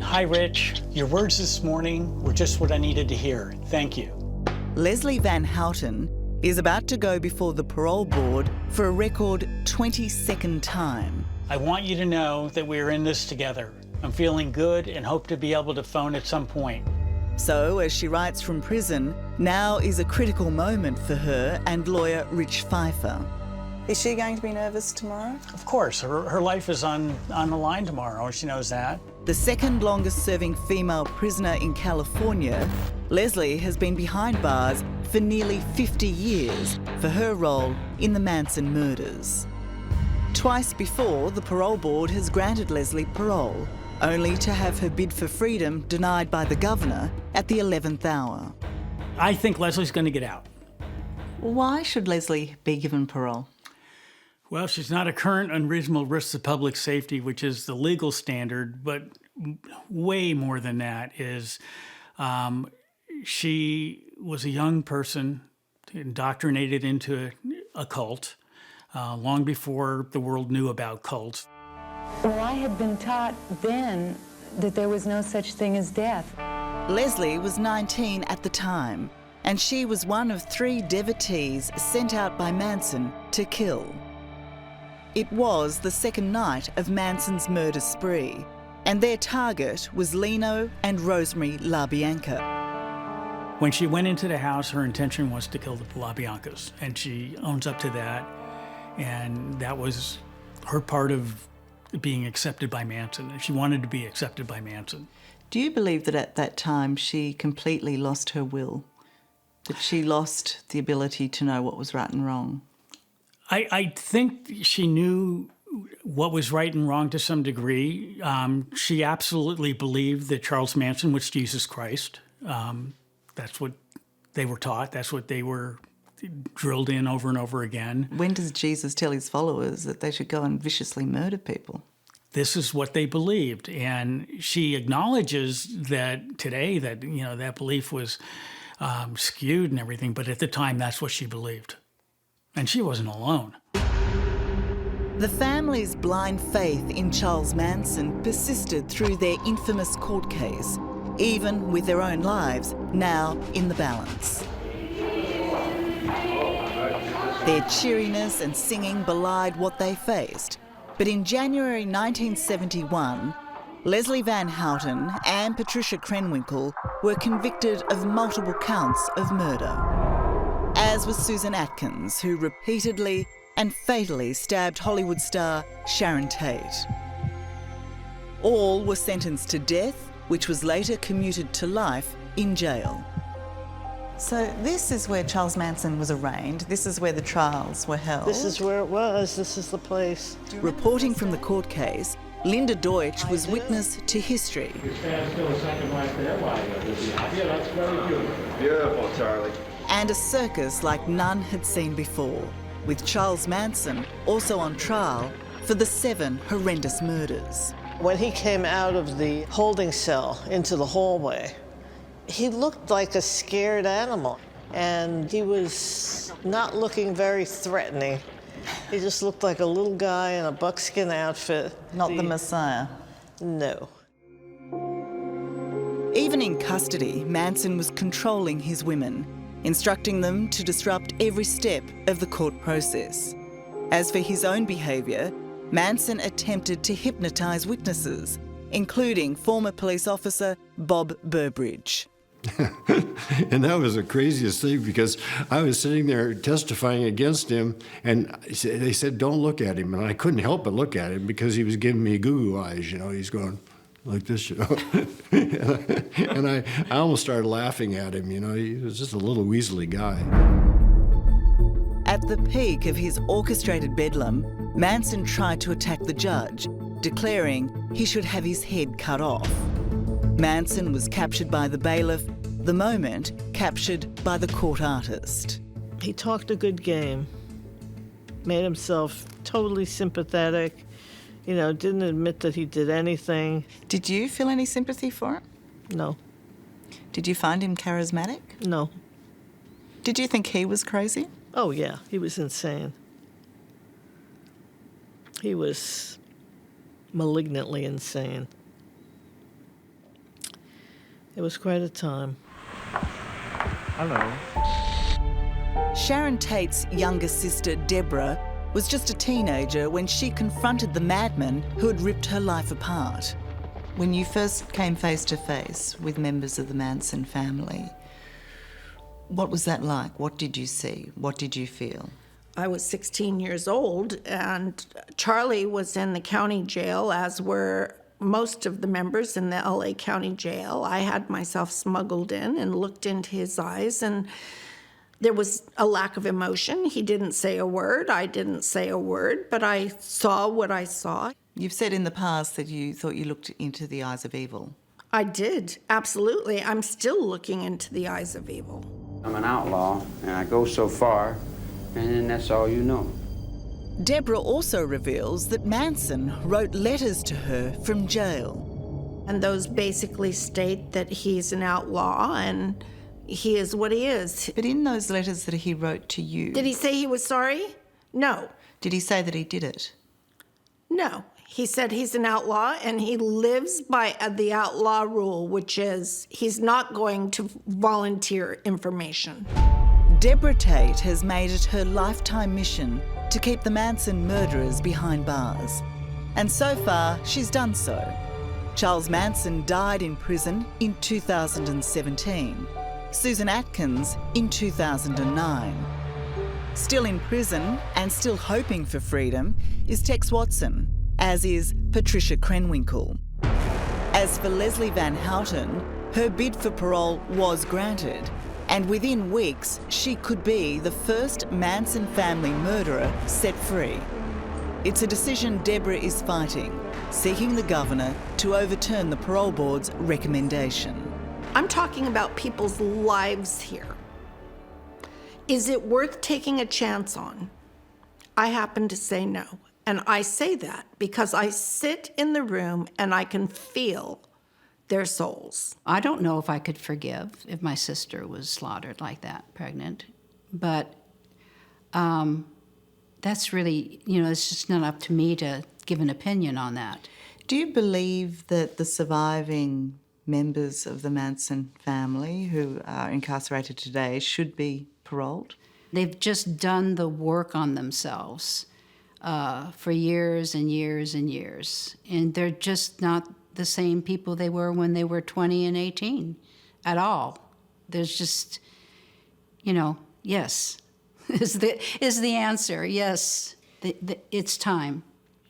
S3: Hi, Rich. Your words this morning were just what I needed to hear. Thank you.
S7: Leslie Van Houten is about to go before the parole board for a record 22nd time.
S3: I want you to know that we are in this together. I'm feeling good and hope to be able to phone at some point.
S7: So, as she writes from prison, now is a critical moment for her and lawyer Rich Pfeiffer. Is she going to be nervous tomorrow?
S3: Of course. Her life is on the line tomorrow. She knows that.
S7: The second longest serving female prisoner in California, Leslie has been behind bars for nearly 50 years for her role in the Manson murders. Twice before, the parole board has granted Leslie parole, only to have her bid for freedom denied by the governor at the 11th hour.
S3: I think Leslie's going to get out.
S7: Why should Leslie be given parole?
S3: Well, she's not a current unreasonable risk to public safety, which is the legal standard, but way more than that is she was a young person indoctrinated into a cult. long before the world knew about cults.
S5: Well, I had been taught then that there was no such thing as death.
S7: Leslie was 19 at the time, and she was one of 3 devotees sent out by Manson to kill. It was the second night of Manson's murder spree, and their target was Lino and Rosemary LaBianca.
S3: When she went into the house, her intention was to kill the LaBiancas, and she owns up to that, and that was her part of being accepted by Manson. She wanted to be accepted by Manson.
S7: Do you believe that at that time she completely lost her will? That she lost the ability to know what was right and wrong?
S3: I think she knew what was right and wrong to some degree. She absolutely believed that Charles Manson was Jesus Christ. That's what they were taught. That's what they were drilled in over and over again.
S7: When does Jesus tell his followers that they should go and viciously murder people?
S3: This is what they believed. And she acknowledges that today that, that belief was skewed and everything, but at the time, that's what she believed. And she wasn't alone.
S7: The family's blind faith in Charles Manson persisted through their infamous court case, even with their own lives now in the balance. Their cheeriness and singing belied what they faced. But in January 1971, Leslie Van Houten and Patricia Krenwinkel were convicted of multiple counts of murder, as was Susan Atkins, who repeatedly and fatally stabbed Hollywood star Sharon Tate. All were sentenced to death, which was later commuted to life in jail. So this is where Charles Manson was arraigned. This is where the trials were held.
S6: This is where it was. This is the place.
S7: Reporting from the court case, Linda Deutsch was witness to history.
S16: Stand still a second right there while you're that's very good. Beautiful, Charlie.
S7: And a circus like none had seen before, with Charles Manson also on trial for the 7 horrendous murders.
S6: When he came out of the holding cell into the hallway, he looked like a scared animal, and he was not looking very threatening. He just looked like a little guy in a buckskin outfit.
S7: Not the Messiah?
S6: No.
S7: Even in custody, Manson was controlling his women, instructing them to disrupt every step of the court process. As for his own behaviour, Manson attempted to hypnotise witnesses, including former police officer Bob Burbridge.
S8: And that was the craziest thing, because I was sitting there testifying against him, and they said, don't look at him. And I couldn't help but look at him because he was giving me goo-goo eyes, He's going like this, And I almost started laughing at him, He was just a little weaselly guy.
S7: At the peak of his orchestrated bedlam, Manson tried to attack the judge, declaring he should have his head cut off. Manson was captured by the bailiff, the moment captured by the court artist.
S6: He talked a good game, made himself totally sympathetic, didn't admit that he did anything.
S7: Did you feel any sympathy for him?
S6: No.
S7: Did you find him charismatic?
S6: No.
S7: Did you think he was crazy?
S6: Oh, yeah, he was insane. He was malignantly insane. It was quite a time.
S16: Hello.
S7: Sharon Tate's younger sister, Deborah, was just a teenager when she confronted the madman who had ripped her life apart. When you first came face to face with members of the Manson family, what was that like? What did you see? What did you feel?
S18: I was 16 years old, and Charlie was in the county jail, as were most of the members in the LA County Jail. I had myself smuggled in and looked into his eyes, and there was a lack of emotion. He didn't say a word. I didn't say a word, but I saw what I saw.
S7: You've said in the past that you thought you looked into the eyes of evil.
S18: I did, absolutely. I'm still looking into the eyes of evil.
S2: I'm an outlaw, and I go so far, and then that's all you know.
S7: Deborah also reveals that Manson wrote letters to her from jail.
S18: And those basically state that he's an outlaw and he is what he is.
S7: But in those letters that he wrote to you...
S18: Did he say he was sorry? No.
S7: Did he say that he did it?
S18: No. He said he's an outlaw and he lives by the outlaw rule, which is he's not going to volunteer information.
S7: Deborah Tate has made it her lifetime mission to keep the Manson murderers behind bars. And so far, she's done so. Charles Manson died in prison in 2017. Susan Atkins in 2009. Still in prison and still hoping for freedom is Tex Watson, as is Patricia Krenwinkel. As for Leslie Van Houten, her bid for parole was granted, and within weeks she could be the first Manson family murderer set free. It's a decision Deborah is fighting, seeking the governor to overturn the parole board's recommendation.
S18: I'm talking about people's lives here. Is it worth taking a chance on? I happen to say no. And I say that because I sit in the room and I can feel their souls.
S9: I don't know if I could forgive if my sister was slaughtered like that, pregnant. But that's really, it's just not up to me to give an opinion on that.
S7: Do you believe that the surviving members of the Manson family who are incarcerated today should be paroled?
S9: They've just done the work on themselves for years and years and years. And they're just not the same people they were when they were 20 and 18 at all. There's just, yes, is the answer. Yes, it's time.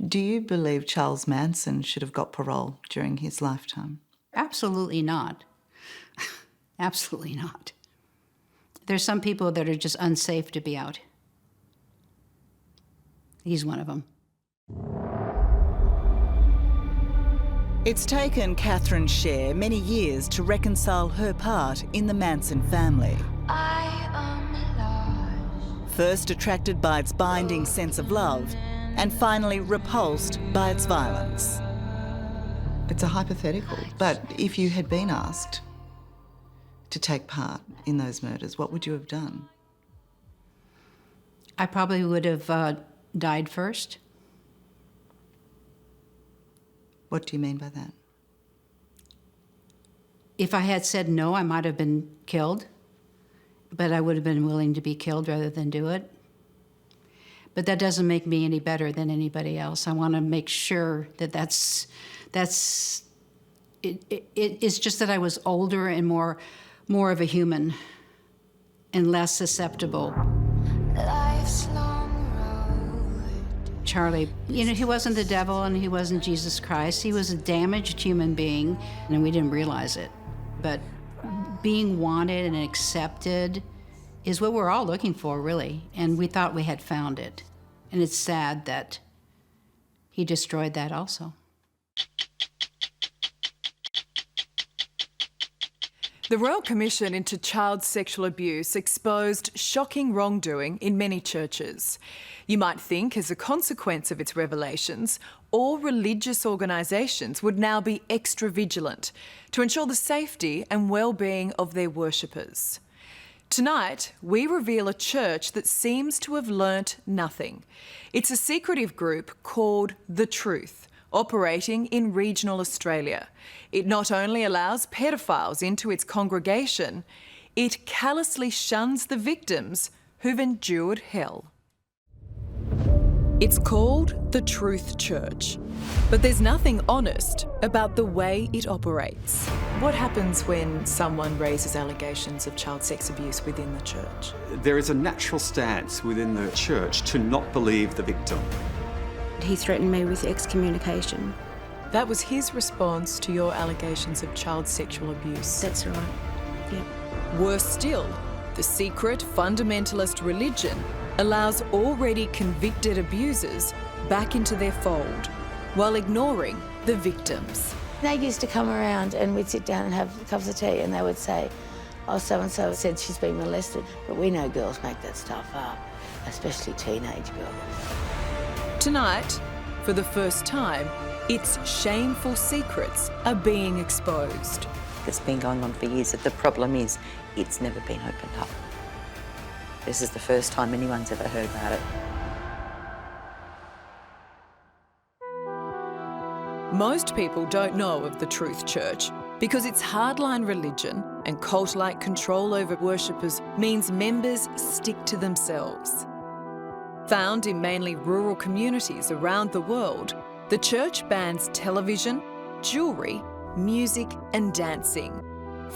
S7: Do you believe Charles Manson should have got parole during his lifetime?
S9: Absolutely not. Absolutely not. There's some people that are just unsafe to be out. He's one of them.
S7: It's taken Catherine Scher many years to reconcile her part in the Manson family. First attracted by its binding sense of love, and finally repulsed by its violence. It's a hypothetical, but if you had been asked to take part in those murders, what would you have done?
S9: I probably would have died first.
S7: What do you mean by that?
S9: If I had said no, I might have been killed, but I would have been willing to be killed rather than do it. But that doesn't make me any better than anybody else. I want to make sure that that's it's just that I was older and more of a human and less susceptible. Charlie, he wasn't the devil and he wasn't Jesus Christ. He was a damaged human being, and we didn't realize it. But being wanted and accepted is what we're all looking for, really. And we thought we had found it. And it's sad that he destroyed that also.
S1: The Royal Commission into Child Sexual Abuse exposed shocking wrongdoing in many churches. You might think, as a consequence of its revelations, all religious organisations would now be extra vigilant to ensure the safety and well-being of their worshippers. Tonight, we reveal a church that seems to have learnt nothing. It's a secretive group called The Truth, operating in regional Australia. It not only allows pedophiles into its congregation, it callously shuns the victims who've endured hell. It's called the Truth Church, but there's nothing honest about the way it operates. What happens when someone raises allegations of child sex abuse within the church?
S20: There is a natural stance within the church to not believe the victim.
S21: He threatened me with excommunication.
S1: That was his response to your allegations of child sexual abuse.
S21: That's right, yep.
S1: Worse still, the secret fundamentalist religion allows already convicted abusers back into their fold while ignoring the victims.
S21: They used to come around and we'd sit down and have cups of tea and they would say, oh, so-and-so said she's been molested. But we know girls make that stuff up, especially teenage girls.
S1: Tonight, for the first time, its shameful secrets are being exposed.
S22: It's been going on for years. The problem is, it's never been opened up. This is the first time anyone's ever heard about it.
S1: Most people don't know of the Truth Church because its hardline religion and cult-like control over worshippers means members stick to themselves. Found in mainly rural communities around the world, the church bans television, jewellery, music and dancing.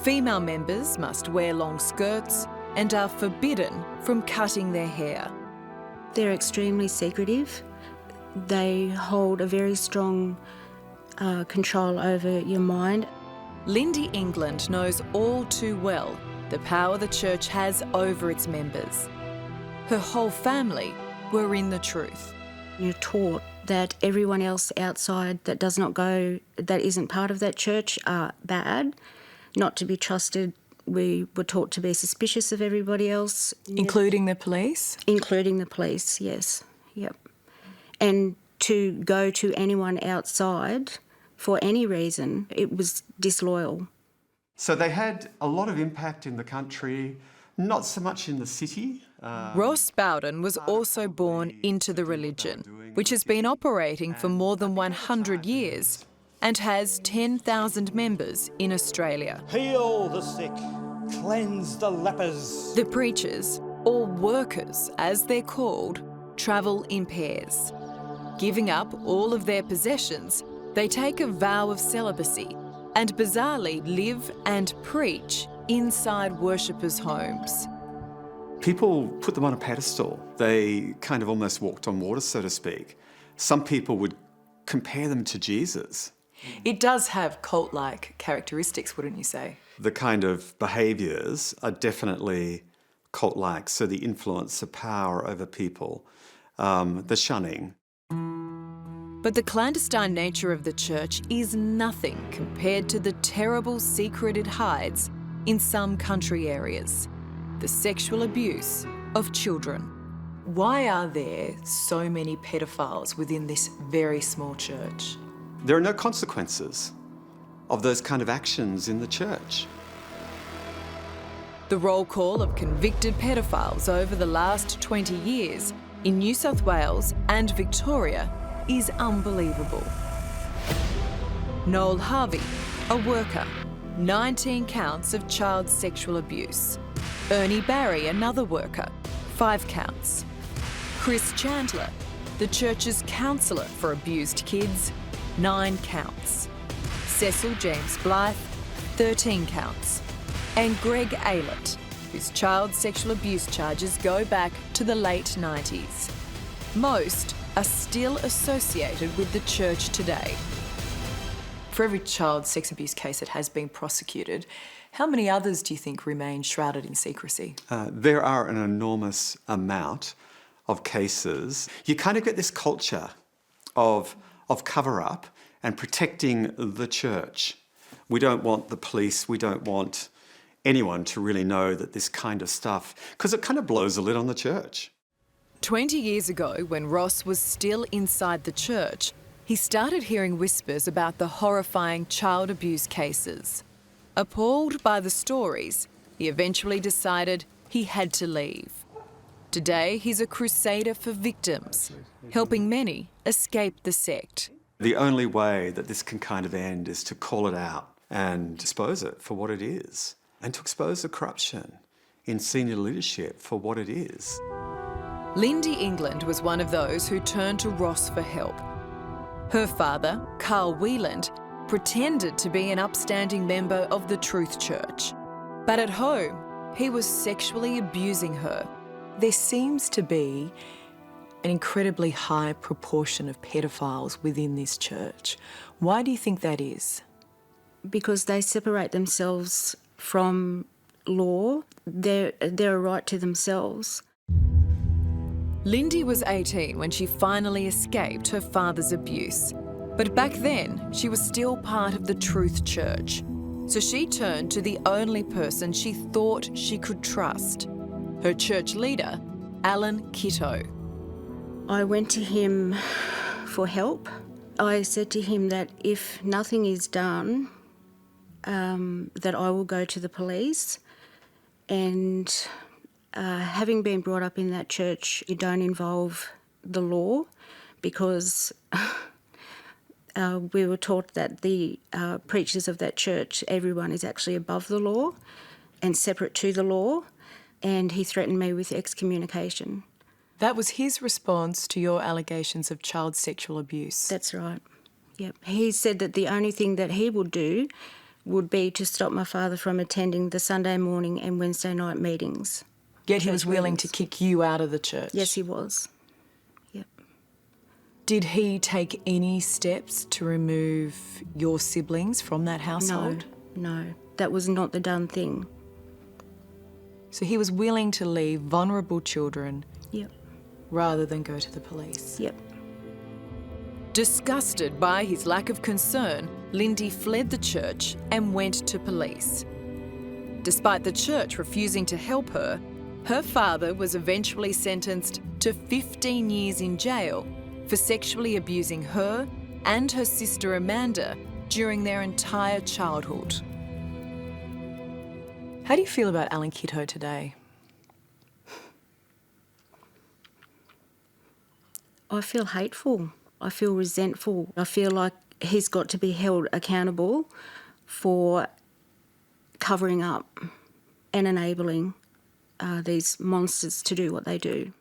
S1: Female members must wear long skirts and are forbidden from cutting their hair.
S4: They're extremely secretive. They hold a very strong control over your mind.
S1: Lindy England knows all too well the power the church has over its members. Her whole family were in the truth.
S4: You're taught that everyone else outside that does not go, that isn't part of that church, are bad, not to be trusted. We were taught to be suspicious of everybody else.
S1: Including the police?
S4: Including the police, yes. Yep. And to go to anyone outside for any reason, it was disloyal.
S20: So they had a lot of impact in the country, not so much in the city.
S1: Ross Bowden was also born into the religion, which has been operating for more than 100 years and has 10,000 members in Australia.
S10: Heal the sick, cleanse the lepers.
S1: The preachers, or workers as they're called, travel in pairs. Giving up all of their possessions, they take a vow of celibacy and bizarrely live and preach inside worshippers' homes.
S20: People put them on a pedestal. They kind of almost walked on water, so to speak. Some people would compare them to Jesus.
S1: It does have cult-like characteristics, wouldn't you say?
S20: The kind of behaviours are definitely cult-like, so the influence, the power over people, the shunning.
S1: But the clandestine nature of the church is nothing compared to the terrible secret it hides in some country areas. The sexual abuse of children. Why are there so many pedophiles within this very small church?
S20: There are no consequences of those kind of actions in the church.
S1: The roll call of convicted pedophiles over the last 20 years in New South Wales and Victoria is unbelievable. Noel Harvey, a worker, 19 counts of child sexual abuse. Ernie Barry, another worker, 5 counts. Chris Chandler, the church's counsellor for abused kids, 9 counts. Cecil James Blythe, 13 counts. And Greg Aylett, whose child sexual abuse charges go back to the late 90s. Most are still associated with the church today. For every child sex abuse case that has been prosecuted, how many others do you think remain shrouded in secrecy?
S20: There are an enormous amount of cases. You kind of get this culture of cover-up and protecting the church. We don't want the police, we don't want anyone to really know that this kind of stuff, because it kind of blows a lid on the church.
S1: 20 years ago, when Ross was still inside the church, he started hearing whispers about the horrifying child abuse cases. Appalled by the stories, he eventually decided he had to leave. Today, he's a crusader for victims, helping many escape the sect.
S20: The only way that this can kind of end is to call it out and expose it for what it is, and to expose the corruption in senior leadership for what it is.
S1: Lindy England was one of those who turned to Ross for help. Her father, Carl Wieland, pretended to be an upstanding member of the Truth Church. But at home, he was sexually abusing her. There seems to be an incredibly high proportion of pedophiles within this church. Why do you think that is?
S4: Because they separate themselves from law. They're a right to themselves.
S1: Lindy was 18 when she finally escaped her father's abuse. But back then, she was still part of the Truth Church. So she turned to the only person she thought she could trust, her church leader, Alan Kitto.
S4: I went to him for help. I said to him that if nothing is done, that I will go to the police. And having been brought up in that church, you don't involve the law because We were taught that the preachers of that church, everyone is actually above the law and separate to the law, and he threatened me with excommunication.
S1: That was his response to your allegations of child sexual abuse.
S4: That's right. Yep. He said that the only thing that he would do would be to stop my father from attending the Sunday morning and Wednesday night meetings.
S1: Yet he was willing to kick you out of the church.
S4: Yes, he was. Yep.
S1: Did he take any steps to remove your siblings from that household?
S4: No. That was not the done thing.
S1: So he was willing to leave vulnerable children
S4: Yep.
S1: rather than go to the police?
S4: Yep.
S1: Disgusted by his lack of concern, Lindy fled the church and went to police. Despite the church refusing to help her, her father was eventually sentenced to 15 years in jail for sexually abusing her and her sister Amanda during their entire childhood. How do you feel about Alan Kitto today?
S4: I feel hateful. I feel resentful. I feel like he's got to be held accountable for covering up and enabling these monsters to do what they do.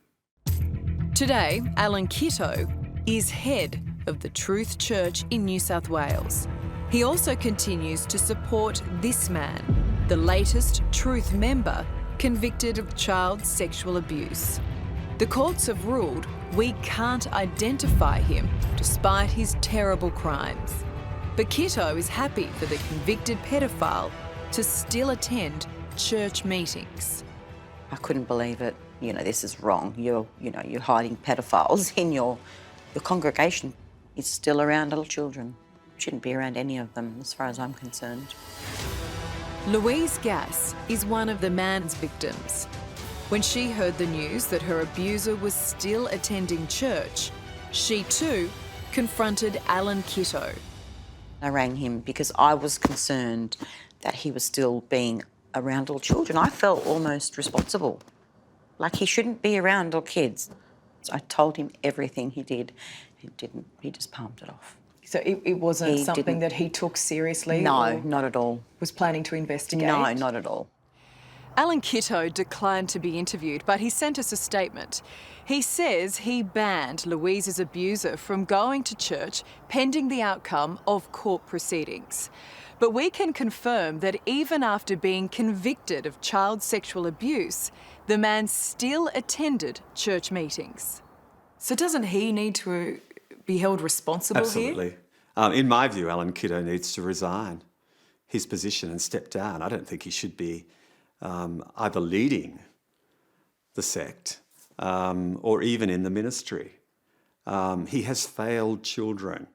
S1: Today, Alan Kitto is head of the Truth Church in New South Wales. He also continues to support this man, the latest Truth member convicted of child sexual abuse. The courts have ruled we can't identify him despite his terrible crimes. But Kitto is happy for the convicted pedophile to still attend church meetings.
S22: I couldn't believe it. This is wrong. You're hiding pedophiles in your congregation. It's still around little children. Shouldn't be around any of them, as far as I'm concerned.
S1: Louise Gass is one of the man's victims. When she heard the news that her abuser was still attending church, she too confronted Alan Kitto.
S22: I rang him because I was concerned that he was still being around little children. I felt almost responsible, like he shouldn't be around little kids. So I told him everything he did. He didn't. He just palmed it off.
S1: So it wasn't something that he took seriously?
S22: No, not at all.
S1: Was planning to investigate?
S22: No, not at all.
S1: Alan Kitto declined to be interviewed, but he sent us a statement. He says he banned Louise's abuser from going to church pending the outcome of court proceedings. But we can confirm that even after being convicted of child sexual abuse, the man still attended church meetings. So doesn't he need to be held responsible here?
S20: Absolutely. In my view, Alan Kitto needs to resign his position and step down. I don't think he should be either leading the sect or even in the ministry. He has failed children.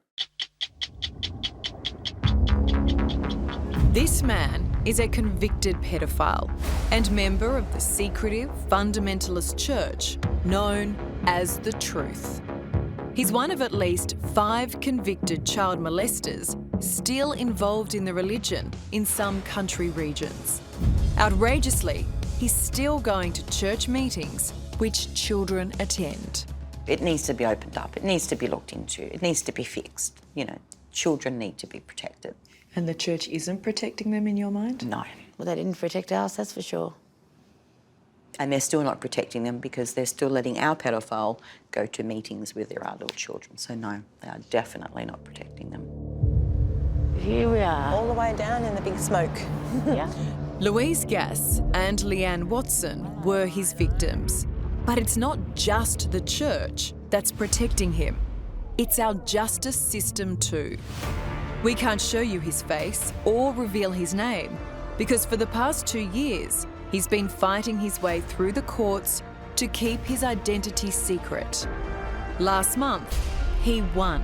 S1: This man is a convicted pedophile and member of the secretive fundamentalist church known as The Truth. He's one of at least 5 convicted child molesters still involved in the religion in some country regions. Outrageously, he's still going to church meetings which children attend.
S22: It needs to be opened up. It needs to be looked into. It needs to be fixed. Children need to be protected.
S1: And the church isn't protecting them in your mind?
S22: No. Well, they didn't protect us, that's for sure. And they're still not protecting them because they're still letting our pedophile go to meetings with their little children. So no, they are definitely not protecting them. Here we are.
S13: All the way down in the big smoke.
S22: Yeah.
S1: Louise Gass and Leanne Watson were his victims. But it's not just the church that's protecting him. It's our justice system too. We can't show you his face or reveal his name because for the past 2 years, he's been fighting his way through the courts to keep his identity secret. Last month, he won.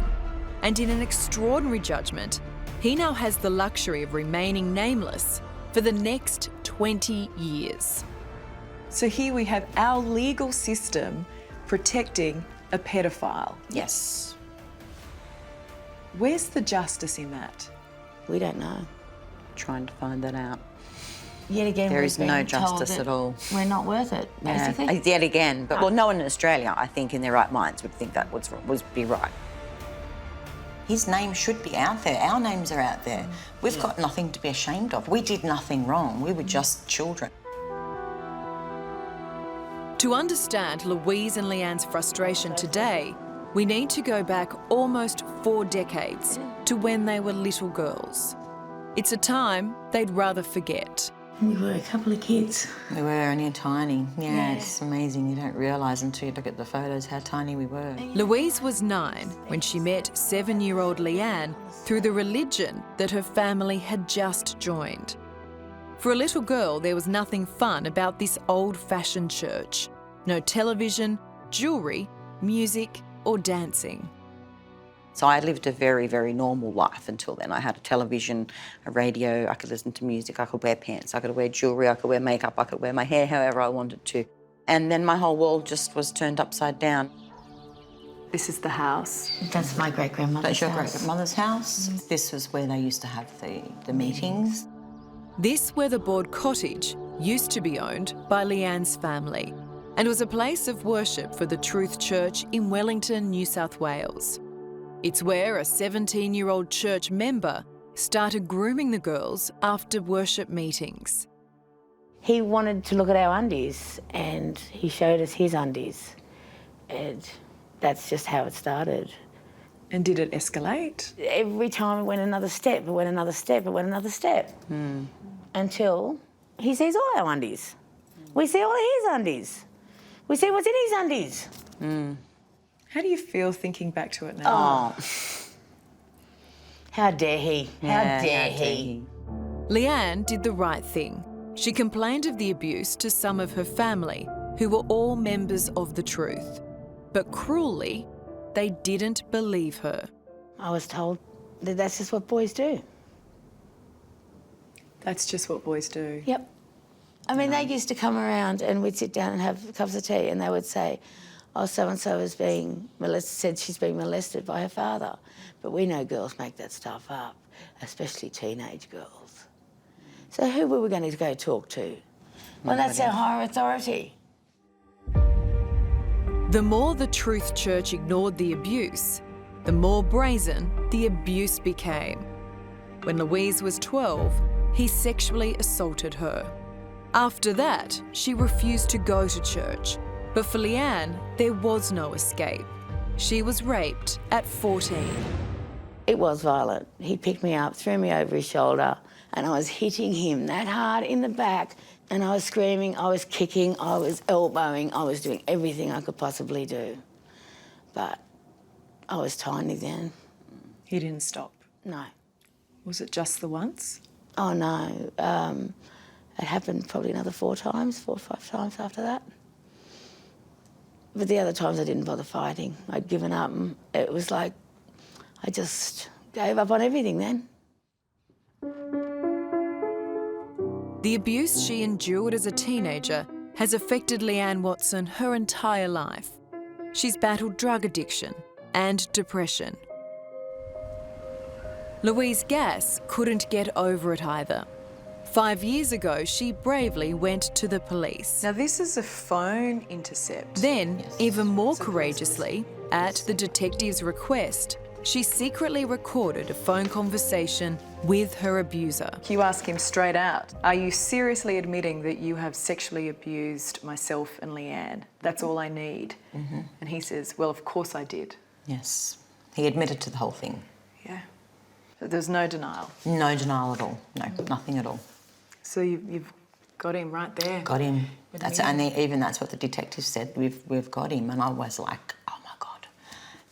S1: And in an extraordinary judgment, he now has the luxury of remaining nameless for the next 20 years. So here we have our legal system protecting a pedophile.
S22: Yes.
S1: Where's the justice in that?
S22: We don't know. Trying to find that out.
S21: Yet again,
S22: there
S21: we've
S22: is no
S21: been told
S22: justice
S21: that
S22: at all.
S21: We're not worth it, basically.
S22: Yeah. Yet again, but well, no one in Australia, I think, in their right minds would think that would be right. His name should be out there. Our names are out there. We've got nothing to be ashamed of. We did nothing wrong. We were just children.
S1: To understand Louise and Leanne's frustration today, we need to go back almost 4 decades to when they were little girls. It's a time they'd rather forget.
S21: We were a couple of kids.
S22: We were only tiny. Yeah, it's amazing. You don't realise until you look at the photos how tiny we were.
S1: Louise was 9 when she met 7-year-old Leanne through the religion that her family had just joined. For a little girl, there was nothing fun about this old-fashioned church. No television, jewellery, music or dancing.
S22: So I lived a very, very normal life until then. I had a television, a radio, I could listen to music, I could wear pants, I could wear jewellery, I could wear makeup, I could wear my hair however I wanted to. And then my whole world just was turned upside down.
S1: This is the house.
S21: That's my great-grandmother's
S22: That's your
S21: house.
S22: great-grandmother's house. This was where they used to have the meetings.
S1: This weatherboard cottage used to be owned by Leanne's family and was a place of worship for the Truth Church in Wellington, New South Wales. It's where a 17-year-old church member started grooming the girls after worship meetings.
S21: He wanted to look at our undies and he showed us his undies. And that's just how it started.
S1: And did it escalate?
S21: Every time it went another step, it went another step, it went another step. Until he sees all our undies. We see all of his undies. We see what's in his undies.
S1: How do you feel thinking back to it now?
S21: Oh. How dare he? How dare he?
S1: Leanne did the right thing. She complained of the abuse to some of her family, who were all members of the Truth. But cruelly, they didn't believe her.
S21: I was told that that's just what boys do.
S1: That's just what boys do?
S21: Yep. I mean, they used to come around and we'd sit down and have cups of tea and they would say, oh, so-and-so is being molested, said she's being molested by her father. But we know girls make that stuff up, especially teenage girls. So who were we going to go talk to? Well, that's our higher authority.
S1: The more the Truth Church ignored the abuse, the more brazen the abuse became. When Louise was 12, he sexually assaulted her. After that, she refused to go to church. But for Leanne, there was no escape. She was raped at 14.
S21: It was violent. He picked me up, threw me over his shoulder, and I was hitting him that hard in the back, and I was screaming, I was kicking, I was elbowing, I was doing everything I could possibly do. But I was tiny then.
S1: He didn't stop?
S21: No.
S1: Was it just the once?
S21: Oh, no. It happened probably another 4 or 5 times after that. But the other times I didn't bother fighting. I'd given up and it was like I just gave up on everything then.
S1: The abuse she endured as a teenager has affected Leanne Watson her entire life. She's battled drug addiction and depression. Louise Gass couldn't get over it either. 5 years ago, she bravely went to the police.
S13: Now, this is a phone intercept.
S1: Then, even more courageously, at the detective's request, she secretly recorded a phone conversation with her abuser.
S13: You ask him straight out, are you seriously admitting that you have sexually abused myself and Leanne? That's all I need. And he says, well, of course I did.
S22: Yes. He admitted to the whole thing.
S13: Yeah. So there's no denial.
S22: No denial at all. No, nothing at all.
S13: So you've got him right there.
S22: Got him. And even that's what the detective said. We've got him, and I was like, oh my God,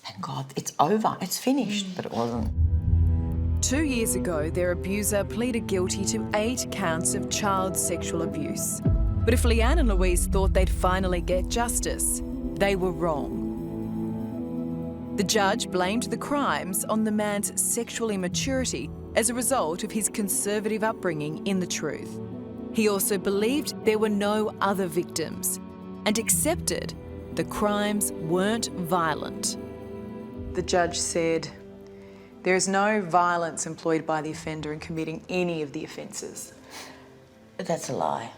S22: thank God, it's over, it's finished. But it wasn't.
S1: 2 years ago, their abuser pleaded guilty to 8 counts of child sexual abuse. But if Leanne and Louise thought they'd finally get justice, they were wrong. The judge blamed the crimes on the man's sexual immaturity as a result of his conservative upbringing in the Truth. He also believed there were no other victims and accepted the crimes weren't violent.
S13: The judge said, there is no violence employed by the offender in committing any of the offences.
S21: That's a lie.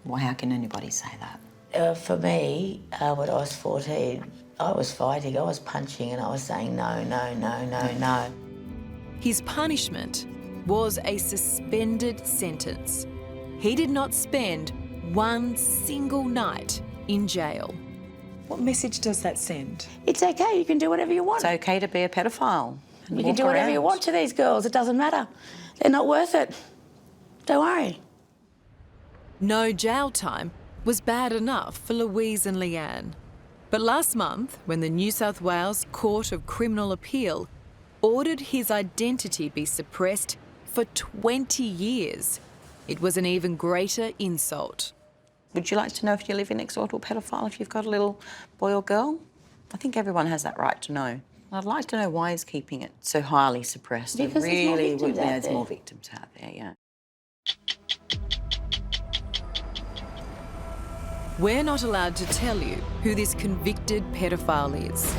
S22: Well, how can anybody say that?
S21: For me, when I was 14, I was fighting, I was punching, and I was saying no, no, no, no, no.
S1: His punishment was a suspended sentence. He did not spend one single night in jail.
S13: What message does that send?
S21: It's okay, you can do whatever you want.
S22: It's okay to be a pedophile.
S21: You can do whatever you want to these girls, it doesn't matter. They're not worth it. Don't worry.
S1: No jail time was bad enough for Louise and Leanne. But last month, when the New South Wales Court of Criminal Appeal ordered his identity be suppressed for 20 years, it was an even greater insult.
S22: Would you like to know if you're living next door to a pedophile, if you've got a little boy or girl? I think everyone has that right to know. I'd like to know why he's keeping it so highly suppressed.
S21: Because
S22: it really
S21: there's more victims out
S22: there's
S21: there.
S22: more victims out there, yeah.
S1: We're not allowed to tell you who this convicted pedophile is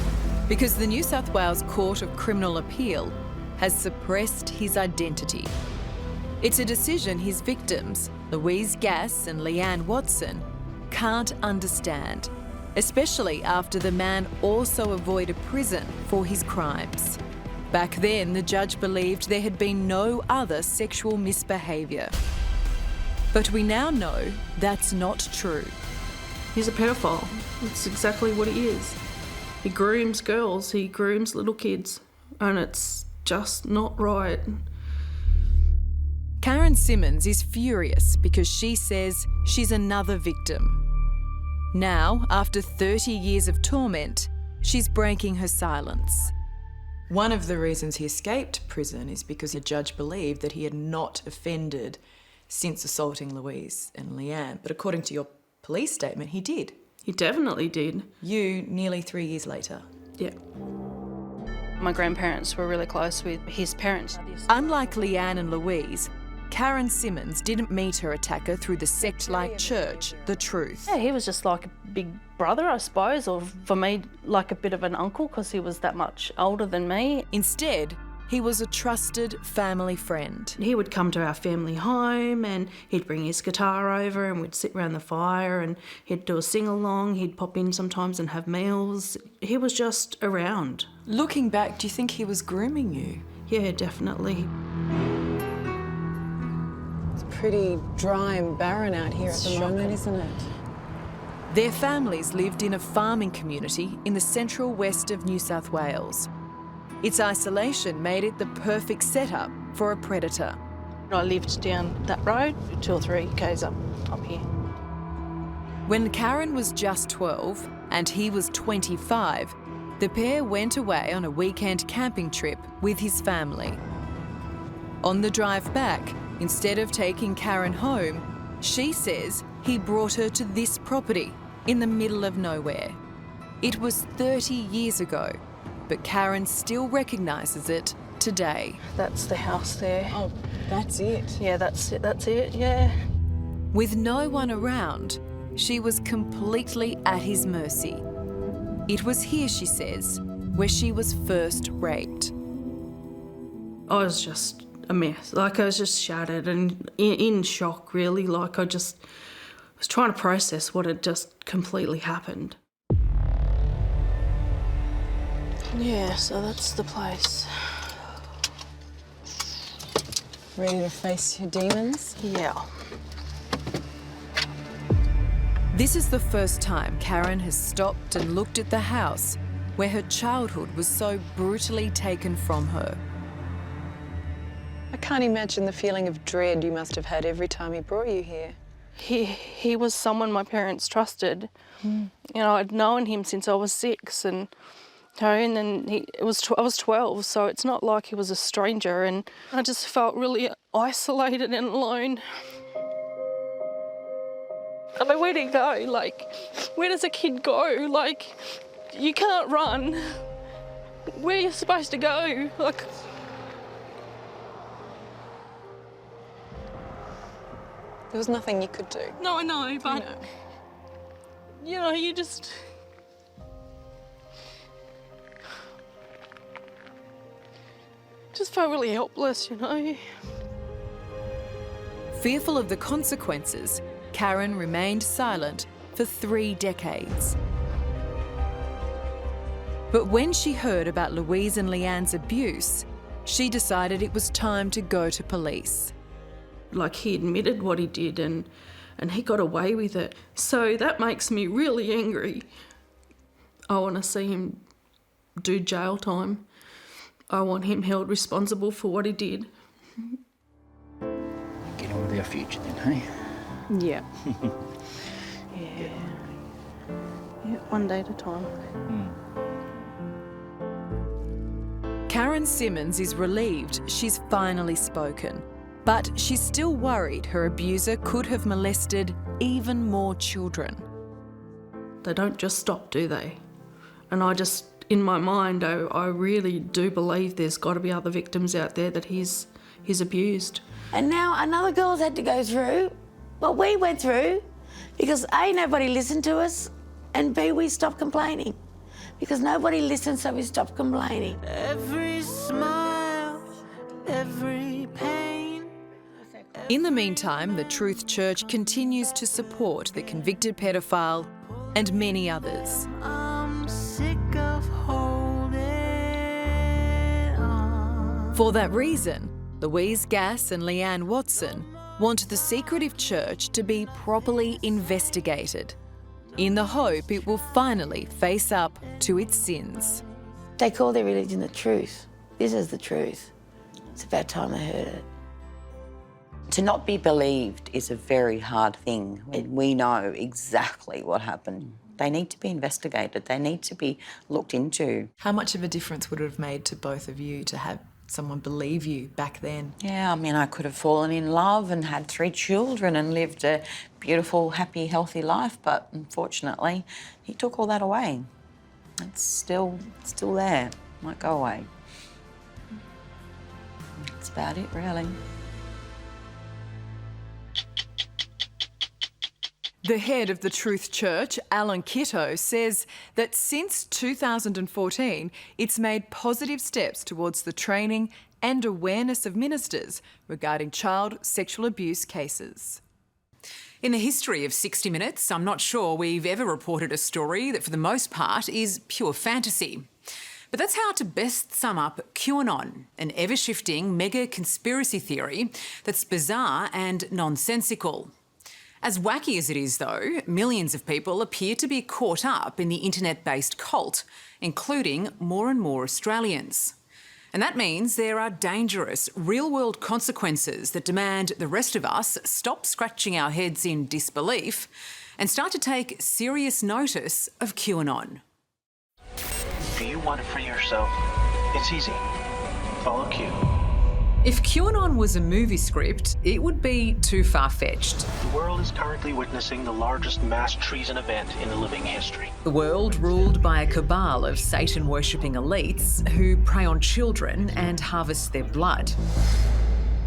S1: because the New South Wales Court of Criminal Appeal has suppressed his identity. It's a decision his victims, Louise Gass and Leanne Watson, can't understand, especially after the man also avoided prison for his crimes. Back then, the judge believed there had been no other sexual misbehaviour. But we now know that's not true.
S15: He's a pedophile. That's exactly what he is. He grooms girls, he grooms little kids, and it's just not right.
S1: Karen Simmons is furious because she says she's another victim. Now, after 30 years of torment, she's breaking her silence.
S13: One of the reasons he escaped prison is because the judge believed that he had not offended since assaulting Louise and Leanne. But according to your police statement, he did.
S15: He definitely did.
S13: You nearly 3 years later.
S15: Yeah.
S19: My grandparents were really close with his parents.
S1: Unlike Leanne and Louise, Karen Simmons didn't meet her attacker through the sect-like church, The Truth.
S19: Yeah, he was just like a big brother, I suppose, or for me, like a bit of an uncle because he was that much older than me.
S1: Instead, he was a trusted family friend.
S15: He would come to our family home and he'd bring his guitar over and we'd sit around the fire and he'd do a sing-along, he'd pop in sometimes and have meals. He was just around.
S13: Looking back, do you think he was grooming you?
S15: Yeah, definitely.
S13: It's pretty dry and barren out here at the moment, isn't it?
S1: Their families lived in a farming community in the central west of New South Wales. Its isolation made it the perfect setup for a predator.
S19: I lived down that road, 2 or 3 k's up here.
S1: When Karen was just 12 and he was 25, the pair went away on a weekend camping trip with his family. On the drive back, instead of taking Karen home, she says he brought her to this property in the middle of nowhere. It was 30 years ago, but Karen still recognises it today.
S19: That's the house there.
S13: Oh, that's it?
S19: Yeah, that's it, yeah.
S1: With no one around, she was completely at his mercy. It was here, she says, where she was first raped.
S15: I was just a mess. Like, I was just shattered and in shock, really. Like, I just was trying to process what had just completely happened.
S19: Yeah, so that's the place.
S13: Ready to face your demons?
S19: Yeah.
S1: This is the first time Karen has stopped and looked at the house where her childhood was so brutally taken from her.
S13: I can't imagine the feeling of dread you must have had every time he brought you here.
S19: He was someone my parents trusted. You know, I'd known him since I was 6 and then I was 12, so it's not like he was a stranger, and I just felt really isolated and alone. I mean, where'd he go? Like, where does a kid go? Like, you can't run. Where are you supposed to go? Like,
S13: there was nothing you could do.
S19: No, I know, but you know, you just. Just felt really helpless, you know.
S1: Fearful of the consequences, Karen remained silent for 3 decades. But when she heard about Louise and Leanne's abuse, she decided it was time to go to police.
S15: Like, he admitted what he did and he got away with it. So that makes me really angry. I want to see him do jail time. I want him held responsible for what he did.
S14: Get on with our future then, hey?
S19: Yeah. Yeah. Yeah, one day at a time.
S1: Karen Simmons is relieved she's finally spoken, but she's still worried her abuser could have molested even more children.
S15: They don't just stop, do they? And I just, in my mind, I really do believe there's got to be other victims out there that he's abused.
S21: And now another girl's had to go through what we went through because A, nobody listened to us, and B, we stopped complaining. Because nobody listened, so we stopped complaining.
S17: Every smile, every pain.
S1: In the meantime, the Truth Church continues to support the convicted pedophile and many others.
S17: I'm sick of holding on.
S1: For that reason, Louise Gass and Leanne Watson want the secretive church to be properly investigated, in the hope it will finally face up to its sins.
S21: They call their religion the truth. This is the truth. It's about time they heard it.
S22: To not be believed is a very hard thing. We know exactly what happened. They need to be investigated. They need to be looked into.
S13: How much of a difference would it have made to both of you to have someone believe you back then?
S22: Yeah, I mean, I could have fallen in love and had 3 children and lived a beautiful, happy, healthy life, but unfortunately, he took all that away. It's still there. Might go away. That's about it, really.
S1: The head of the Truth Church, Alan Kitto, says that since 2014, it's made positive steps towards the training and awareness of ministers regarding child sexual abuse cases.
S23: In the history of 60 Minutes, I'm not sure we've ever reported a story that for the most part is pure fantasy. But that's how to best sum up QAnon, an ever-shifting mega conspiracy theory that's bizarre and nonsensical. As wacky as it is, though, millions of people appear to be caught up in the internet-based cult, including more and more Australians. And that means there are dangerous, real-world consequences that demand the rest of us stop scratching our heads in disbelief and start to take serious notice of QAnon.
S24: Do you want to free yourself? It's easy. Follow Q.
S23: If QAnon was a movie script, it would be too far-fetched.
S24: The world is currently witnessing the largest mass treason event in living history.
S23: The world ruled by a cabal of Satan-worshipping elites who prey on children and harvest their blood.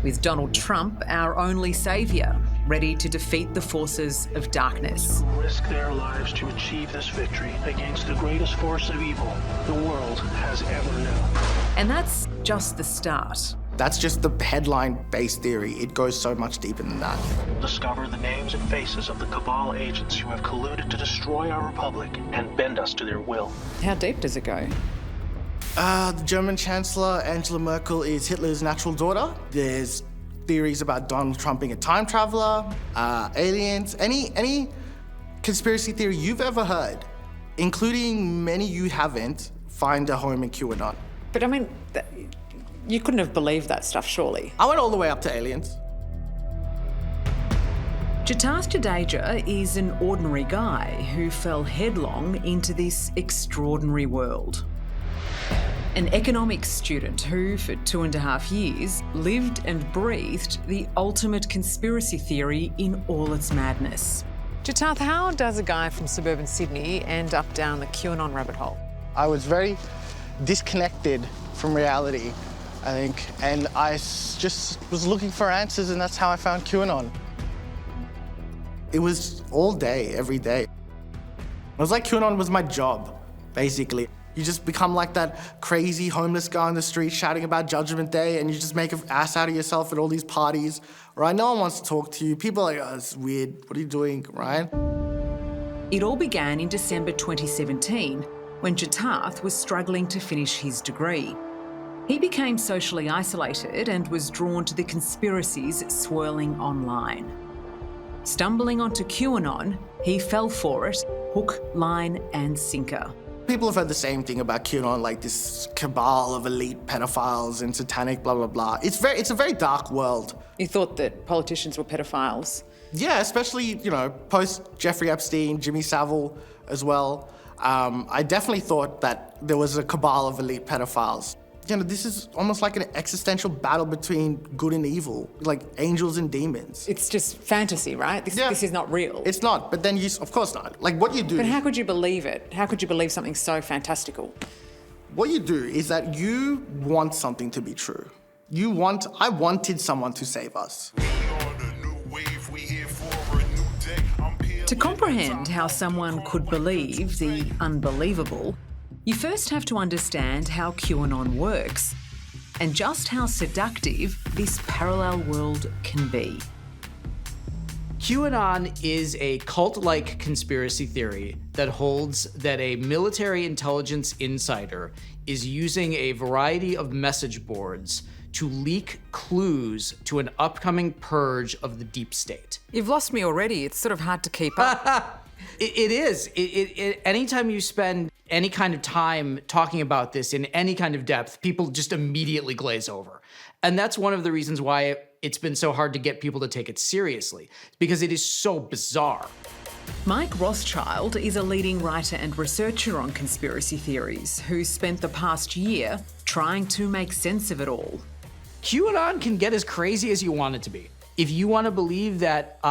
S23: With Donald Trump, our only saviour, ready to defeat the forces of darkness.
S24: Who risk their lives to achieve this victory against the greatest force of evil the world has ever known.
S23: And that's just the start.
S25: That's just the headline-based theory. It goes so much deeper than that.
S24: Discover the names and faces of the cabal agents who have colluded to destroy our republic and bend us to their will.
S23: How deep does it go?
S25: The German Chancellor, Angela Merkel, is Hitler's natural daughter. There's theories about Donald Trump being a time traveler, aliens, any conspiracy theory you've ever heard, including many you haven't, find a home in QAnon.
S23: But I mean, you couldn't have believed that stuff, surely.
S25: I went all the way up to aliens.
S23: Jatath Jadeja is an ordinary guy who fell headlong into this extraordinary world. An economics student who, for 2.5 years, lived and breathed the ultimate conspiracy theory in all its madness.
S13: Jatath, how does a guy from suburban Sydney end up down the QAnon rabbit hole?
S25: I was very disconnected from reality, I think, and I just was looking for answers, and that's how I found QAnon. It was all day, every day. It was like QAnon was my job, basically. You just become like that crazy homeless guy on the street shouting about Judgment Day, and you just make an ass out of yourself at all these parties, right? No one wants to talk to you. People are like, oh, it's weird. What are you doing, right?
S23: It all began in December 2017, when Jatath was struggling to finish his degree. He became socially isolated and was drawn to the conspiracies swirling online. Stumbling onto QAnon, he fell for it, hook, line and sinker.
S25: People have heard the same thing about QAnon, like this cabal of elite pedophiles and satanic blah, blah, blah. It's a very dark world.
S13: You thought that politicians were pedophiles?
S25: Yeah, especially, post Jeffrey Epstein, Jimmy Savile as well. I definitely thought that there was a cabal of elite pedophiles. This is almost like an existential battle between good and evil, like angels and demons.
S13: It's just fantasy, right? This is not real.
S25: It's not, but then of course not. Like what you do...
S13: But how could you believe it? How could you believe something so fantastical?
S25: What you do is that you want something to be true. I wanted someone to save us.
S23: To comprehend how someone could believe the unbelievable, you first have to understand how QAnon works and just how seductive this parallel world can be.
S3: QAnon is a cult-like conspiracy theory that holds that a military intelligence insider is using a variety of message boards to leak clues to an upcoming purge of the deep state.
S23: You've lost me already. It's sort of hard to keep up.
S3: It is. Anytime you spend any kind of time talking about this in any kind of depth, people just immediately glaze over. And that's one of the reasons why it's been so hard to get people to take it seriously, because it is so bizarre.
S23: Mike Rothschild is a leading writer and researcher on conspiracy theories who spent the past year trying to make sense of it all.
S3: QAnon can get as crazy as you want it to be. If you want to believe that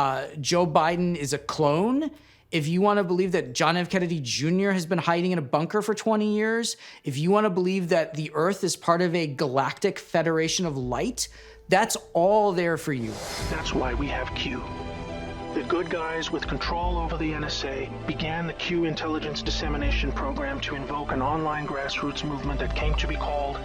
S3: Joe Biden is a clone, if you want to believe that John F. Kennedy Jr. has been hiding in a bunker for 20 years, if you want to believe that the Earth is part of a galactic federation of light, that's all there for you.
S24: That's why we have Q. The good guys with control over the NSA began the Q intelligence dissemination program to invoke an online grassroots movement that came to be called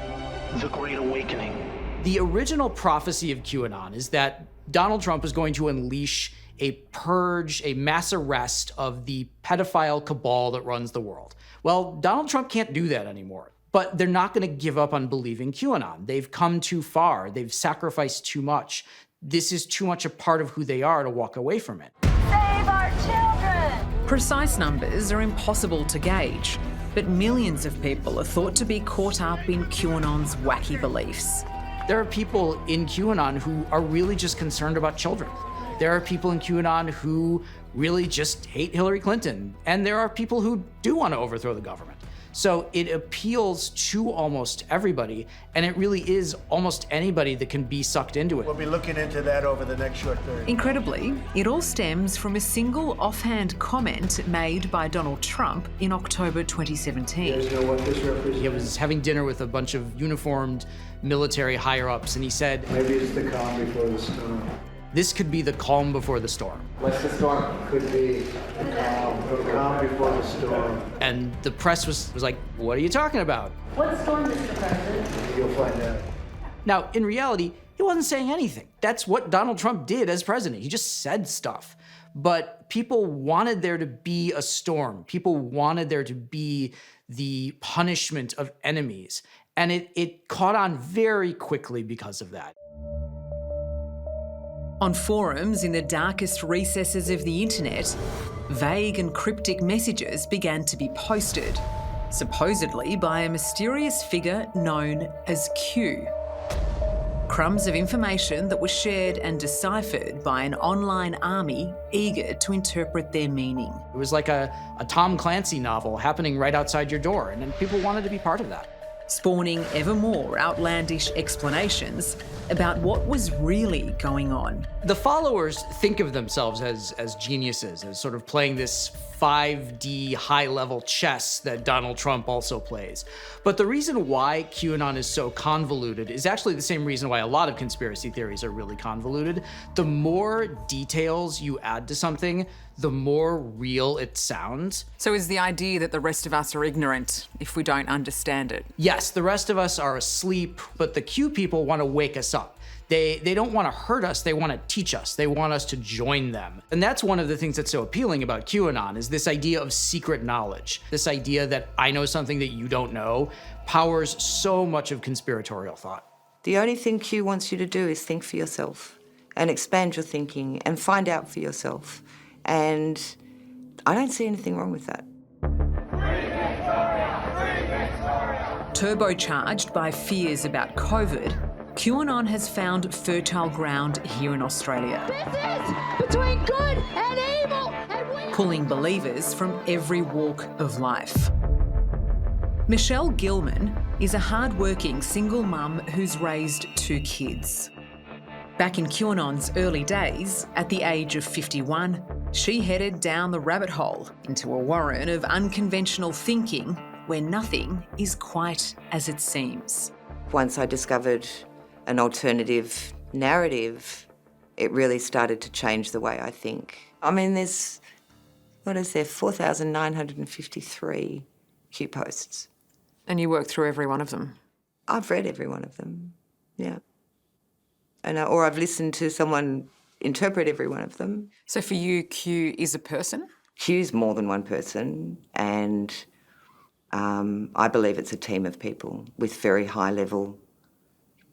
S24: the Great Awakening.
S3: The original prophecy of QAnon is that Donald Trump is going to unleash a purge, a mass arrest of the pedophile cabal that runs the world. Well, Donald Trump can't do that anymore, but they're not going to give up on believing QAnon. They've come too far. They've sacrificed too much. This is too much a part of who they are to walk away from it.
S5: Save our children!
S23: Precise numbers are impossible to gauge, but millions of people are thought to be caught up in QAnon's wacky beliefs.
S3: There are people in QAnon who are really just concerned about children. There are people in QAnon who really just hate Hillary Clinton. And there are people who do want to overthrow the government. So it appeals to almost everybody, and it really is almost anybody that can be sucked into it.
S8: We'll be looking into that over the next short period.
S23: Incredibly, it all stems from a single offhand comment made by Donald Trump in October 2017.
S8: You guys know what this represents?
S3: He was having dinner with a bunch of uniformed military higher-ups, and he said,
S8: maybe it's the calm before the storm.
S3: This could be the calm before the storm.
S8: What's the storm? Could be the calm before the storm.
S3: And the press was like, what are you talking about?
S5: What storm, Mr. President?
S8: You'll find out.
S3: Now, in reality, he wasn't saying anything. That's what Donald Trump did as president. He just said stuff. But people wanted there to be a storm. People wanted there to be the punishment of enemies. And it caught on very quickly because of that.
S23: On forums in the darkest recesses of the internet, vague and cryptic messages began to be posted, supposedly by a mysterious figure known as Q. Crumbs of information that were shared and deciphered by an online army eager to interpret their meaning.
S3: It was like a Tom Clancey novel happening right outside your door, and then people wanted to be part of that.
S23: Spawning ever more outlandish explanations about what was really going on.
S3: The followers think of themselves as geniuses, as sort of playing this 5D high-level chess that Donald Trump also plays. But the reason why QAnon is so convoluted is actually the same reason why a lot of conspiracy theories are really convoluted. The more details you add to something, the more real it sounds.
S23: So is the idea that the rest of us are ignorant if we don't understand it?
S3: Yes, the rest of us are asleep, but the Q people want to wake us up. They don't want to hurt us, they want to teach us. They want us to join them. And that's one of the things that's so appealing about QAnon is this idea of secret knowledge. This idea that I know something that you don't know powers so much of conspiratorial thought.
S22: The only thing Q wants you to do is think for yourself and expand your thinking and find out for yourself. And I don't see anything wrong with that.
S23: Turbocharged by fears about COVID, QAnon has found fertile ground here in Australia.
S5: This is between good and evil, and
S23: pulling believers from every walk of life. Michelle Gilman is a hard-working single mum who's raised 2 kids. Back in QAnon's early days, at the age of 51, she headed down the rabbit hole into a warren of unconventional thinking where nothing is quite as it seems.
S22: Once I discovered an alternative narrative, it really started to change the way I think. I mean, there's, 4,953 Q posts.
S23: And you work through every one of them?
S22: I've read every one of them, yeah. Or I've listened to someone interpret every one of them.
S23: So for you, Q is a person?
S22: Q's more than one person, and I believe it's a team of people with very high level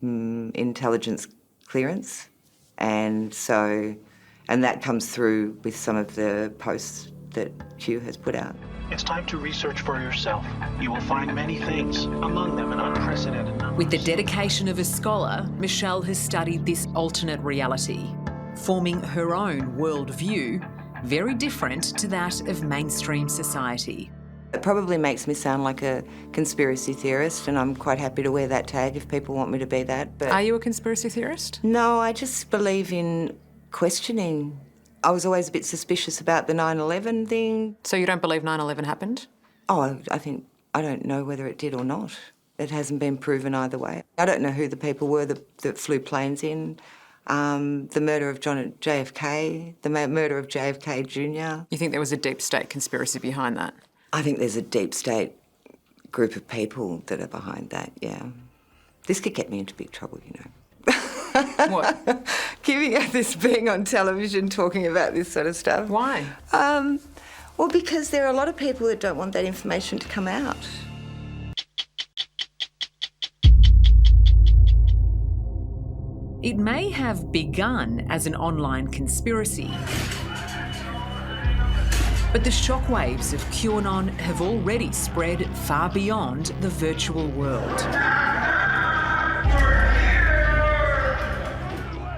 S22: intelligence clearance, and that comes through with some of the posts that Q has put out.
S24: It's time to research for yourself. You will find many things, among them an unprecedented number.
S23: With the dedication of a scholar, Michelle has studied this alternate reality, forming her own worldview, very different to that of mainstream society.
S22: It probably makes me sound like a conspiracy theorist, and I'm quite happy to wear that tag if people want me to be that. But
S23: are you a conspiracy theorist?
S22: No, I just believe in questioning. I was always a bit suspicious about the 9/11 thing.
S23: So you don't believe 9/11 happened?
S22: Oh, I don't know whether it did or not. It hasn't been proven either way. I don't know who the people were that flew planes in. The murder of JFK, the murder of JFK Jr.
S23: You think there was a deep state conspiracy behind that?
S22: I think there's a deep state group of people that are behind that, yeah. This could get me into big trouble, you know.
S23: What?
S22: Giving out this, being on television, talking about this sort of stuff.
S23: Why?
S22: Well, because there are a lot of people that don't want that information to come out.
S23: It may have begun as an online conspiracy, but the shockwaves of QAnon have already spread far beyond the virtual world.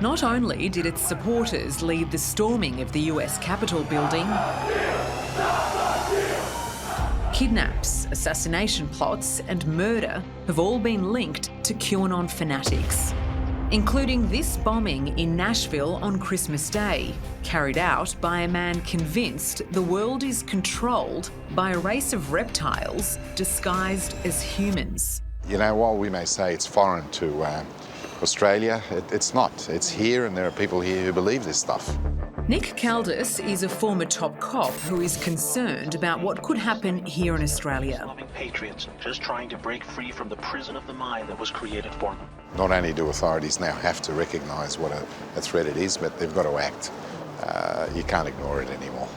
S23: Not only did its supporters lead the storming of the US Capitol building, kidnaps, assassination plots and murder have all been linked to QAnon fanatics, including this bombing in Nashville on Christmas Day, carried out by a man convinced the world is controlled by a race of reptiles disguised as humans.
S2: You know, while we may say it's foreign to Australia, it's not. It's here, and there are people here who believe this stuff.
S23: Nick Caldis is a former top cop who is concerned about what could happen here in Australia.
S24: Loving patriots just trying to break free from the prison of the mind that was created for them.
S2: Not only do authorities now have to recognise what a threat it is, but they've got to act. You can't ignore it anymore.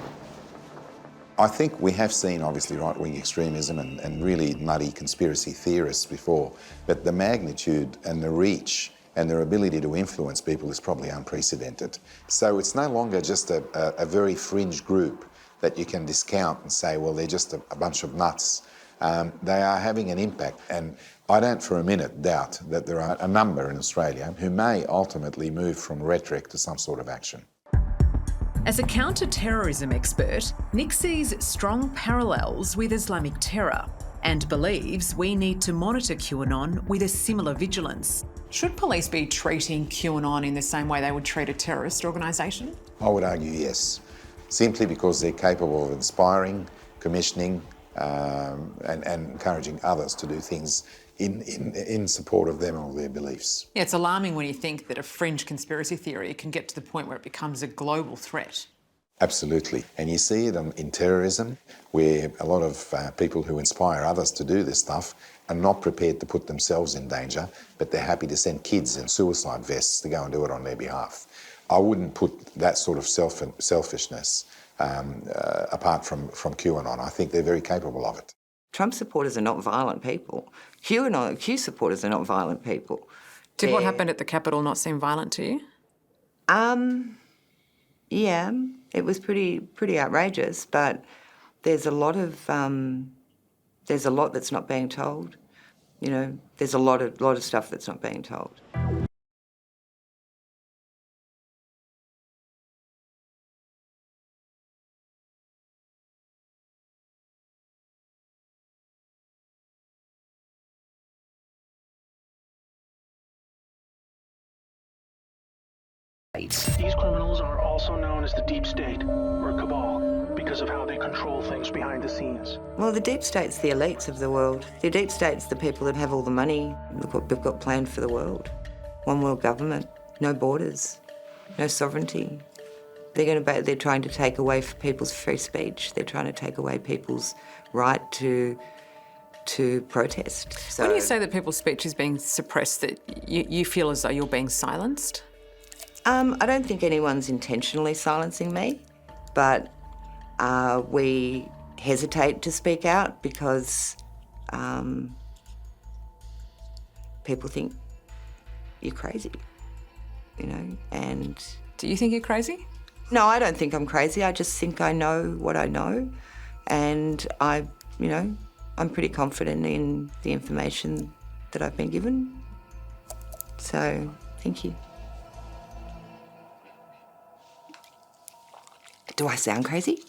S2: I think we have seen, obviously, right-wing extremism and really nutty conspiracy theorists before, but the magnitude and the reach and their ability to influence people is probably unprecedented. So it's no longer just a very fringe group that you can discount and say, well, they're just a bunch of nuts. They are having an impact, and I don't for a minute doubt that there are a number in Australia who may ultimately move from rhetoric to some sort of action.
S23: As a counter-terrorism expert, Nick sees strong parallels with Islamic terror and believes we need to monitor QAnon with a similar vigilance. Should police be treating QAnon in the same way they would treat a terrorist organisation?
S2: I would argue yes, simply because they're capable of inspiring, commissioning, and encouraging others to do things in support of them or their beliefs.
S23: Yeah, it's alarming when you think that a fringe conspiracy theory can get to the point where it becomes a global threat.
S2: Absolutely. And you see it in terrorism, where a lot of people who inspire others to do this stuff are not prepared to put themselves in danger, but they're happy to send kids in suicide vests to go and do it on their behalf. I wouldn't put that sort of selfishness apart from QAnon. I think they're very capable of it.
S6: Trump supporters are not violent people. Q supporters are not violent people.
S23: Did what happened at the Capitol not seem violent to you?
S6: Yeah, it was pretty outrageous, but there's a lot that's not being told. You know, there's a lot of stuff that's not being told.
S24: These criminals are also known as the deep state, or cabal, because of how they control things behind the scenes.
S6: Well, the deep state's the elites of the world. The deep state's the people that have all the money. Look what they've got planned for the world. One world government, no borders, no sovereignty. They're trying to take away people's free speech. They're trying to take away people's right to protest. So,
S23: when you say that people's speech is being suppressed, that you feel as though you're being silenced?
S6: I don't think anyone's intentionally silencing me, but we hesitate to speak out because people think you're crazy, you know, and...
S23: Do you think you're crazy?
S6: No, I don't think I'm crazy. I just think I know what I know, and I'm pretty confident in the information that I've been given. So, thank you. Do I sound crazy?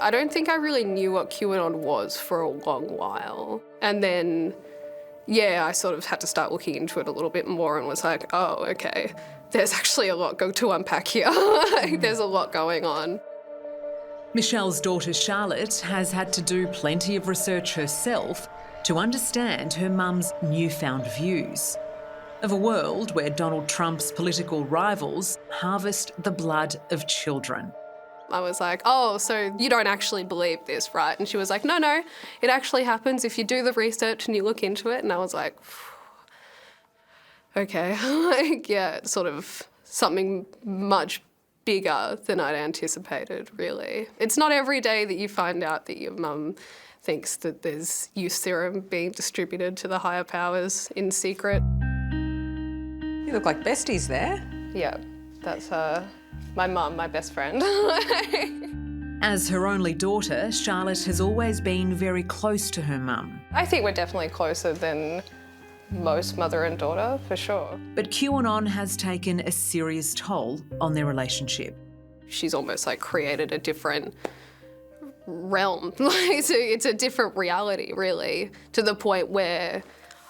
S19: I don't think I really knew what QAnon was for a long while. And then, yeah, I sort of had to start looking into it a little bit more and was like, oh, okay, there's actually a lot to unpack here. There's a lot going on.
S23: Michelle's daughter Charlotte has had to do plenty of research herself to understand her mum's newfound views of a world where Donald Trump's political rivals harvest the blood of children.
S19: I was like, oh, so you don't actually believe this, right? And she was like, no, it actually happens if you do the research and you look into it. And I was like, okay, yeah, it's sort of something much bigger than I'd anticipated, really. It's not every day that you find out that your mum thinks that there's youth serum being distributed to the higher powers in secret.
S23: You look like besties there.
S19: Yeah, that's my mum, my best friend.
S23: As her only daughter, Charlotte has always been very close to her mum.
S19: I think we're definitely closer than most mother and daughter, for sure.
S23: But QAnon has taken a serious toll on their relationship.
S19: She's almost like created a different realm. It's a different reality, really, to the point where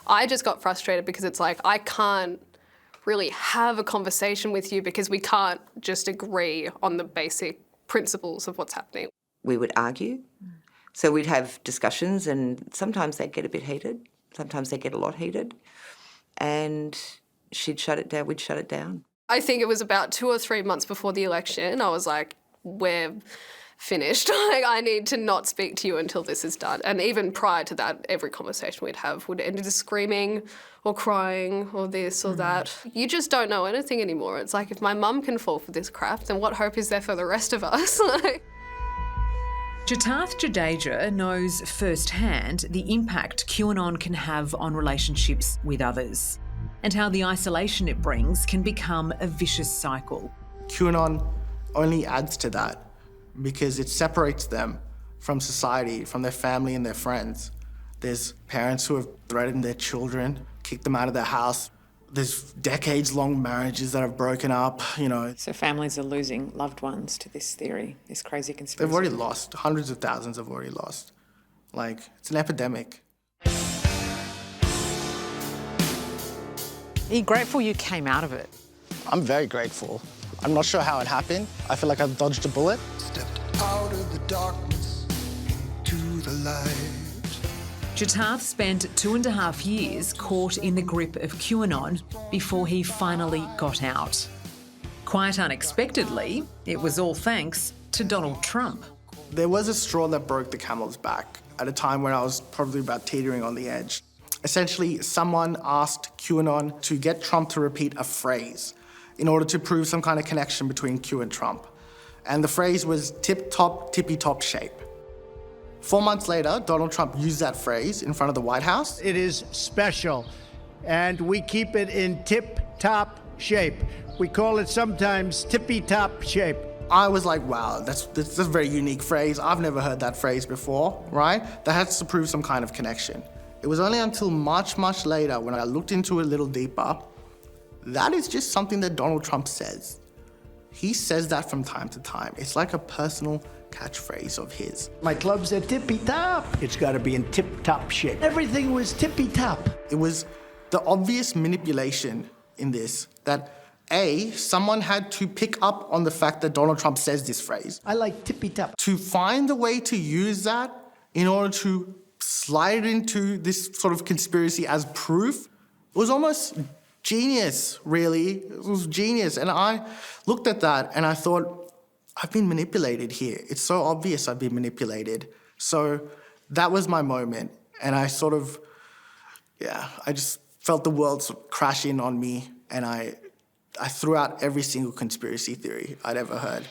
S19: I just got frustrated because it's like, I can't really have a conversation with you because we can't just agree on the basic principles of what's happening.
S6: We would argue. So we'd have discussions and sometimes they'd get a bit heated. Sometimes they'd get a lot heated. And she'd shut it down, we'd shut it down.
S19: I think it was about 2 or 3 months before the election. I was like, we're finished. Like, I need to not speak to you until this is done. And even prior to that, every conversation we'd have would end in screaming or crying or this or that. You just don't know anything anymore. It's like, if my mum can fall for this crap, then what hope is there for the rest of us?
S23: Jatath Jadeja knows firsthand the impact QAnon can have on relationships with others and how the isolation it brings can become a vicious cycle.
S25: QAnon only adds to that because it separates them from society, from their family and their friends. There's parents who have threatened their children, kicked them out of their house. There's decades-long marriages that have broken up, you know.
S23: So families are losing loved ones to this theory, this crazy conspiracy.
S25: They've already lost. Hundreds of thousands have already lost. Like, it's an epidemic.
S23: Are you grateful you came out of it?
S25: I'm very grateful. I'm not sure how it happened. I feel like I dodged a bullet.
S17: Stepped out of the darkness into the light.
S23: Jatath spent 2.5 years caught in the grip of QAnon before he finally got out. Quite unexpectedly, it was all thanks to Donald Trump.
S25: There was a straw that broke the camel's back. at a time when I was probably about teetering on the edge. Essentially, someone asked QAnon to get Trump to repeat a phrase in order to prove some kind of connection between Q and Trump. And the phrase was tip-top, tippy-top shape. 4 months later, Donald Trump used that phrase in front of the White House.
S8: It is special, and we keep it in tip-top shape. We call it sometimes tippy-top shape.
S25: I was like, wow, that's a very unique phrase. I've never heard that phrase before, right? That has to prove some kind of connection. It was only until much, much later when I looked into it a little deeper, that is just something that Donald Trump says. He says that from time to time. It's like a personal catchphrase of his.
S8: My club's at tippy-top. It's got to be in tip-top shape. Everything was tippy-top.
S25: It was the obvious manipulation in this that A, someone had to pick up on the fact that Donald Trump says this phrase.
S8: I like tippy-top.
S25: To find a way to use that in order to slide it into this sort of conspiracy as proof was almost genius, really. It was genius. And I looked at that and I thought, I've been manipulated here. It's so obvious I've been manipulated. So that was my moment. And I sort of, I just felt the world sort of crash in on me, and I threw out every single conspiracy theory I'd ever heard.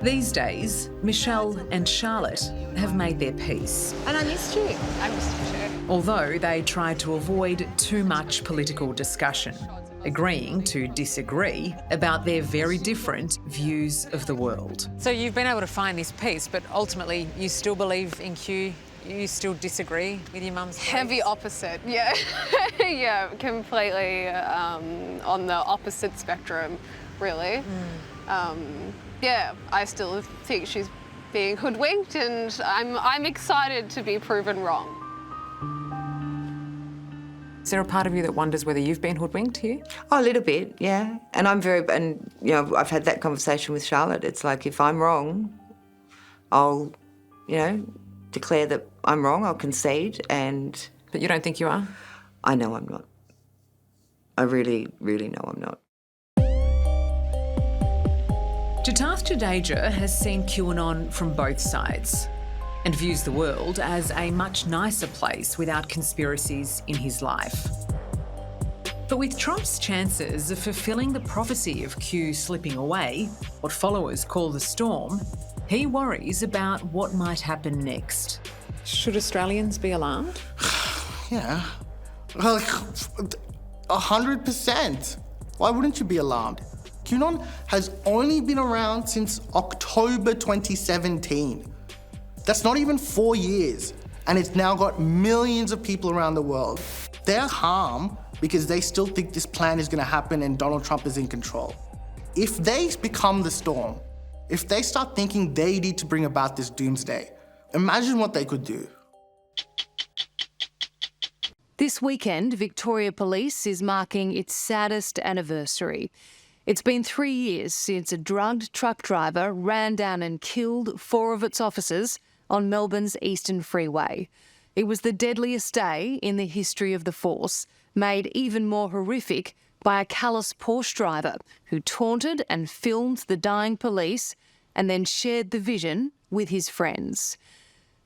S23: These days, Michelle and Charlotte have made their peace.
S7: And I missed you. I missed you too.
S23: Although they tried to avoid too much political discussion, agreeing to disagree about their very different views of the world. So you've been able to find this peace, but ultimately you still believe in Q? You still disagree with your mum's beliefs?
S7: Heavy opposite, yeah. Yeah, completely on the opposite spectrum, really. Yeah, I still think she's being hoodwinked, and I'm excited to be proven wrong.
S23: Is there a part of you that wonders whether you've been hoodwinked here?
S6: Oh, a little bit, yeah. And I've had that conversation with Charlotte. It's like, if I'm wrong, I'll, declare that I'm wrong, I'll concede, and...
S23: But you don't think you are?
S6: I know I'm not. I really, really know I'm not.
S23: Jatath Jadeja has seen QAnon from both sides and views the world as a much nicer place without conspiracies in his life. But with Trump's chances of fulfilling the prophecy of Q slipping away, what followers call the storm, he worries about what might happen next. Should Australians be alarmed?
S25: Yeah. Well, 100%. Why wouldn't you be alarmed? QAnon has only been around since October 2017. That's not even 4 years, and it's now got millions of people around the world. They're harmed because they still think this plan is going to happen and Donald Trump is in control. If they become the storm, if they start thinking they need to bring about this doomsday, imagine what they could do.
S11: This weekend, Victoria Police is marking its saddest anniversary. It's been 3 years since a drugged truck driver ran down and killed 4 of its officers on Melbourne's Eastern Freeway. It was the deadliest day in the history of the force, made even more horrific by a callous Porsche driver who taunted and filmed the dying police and then shared the vision with his friends.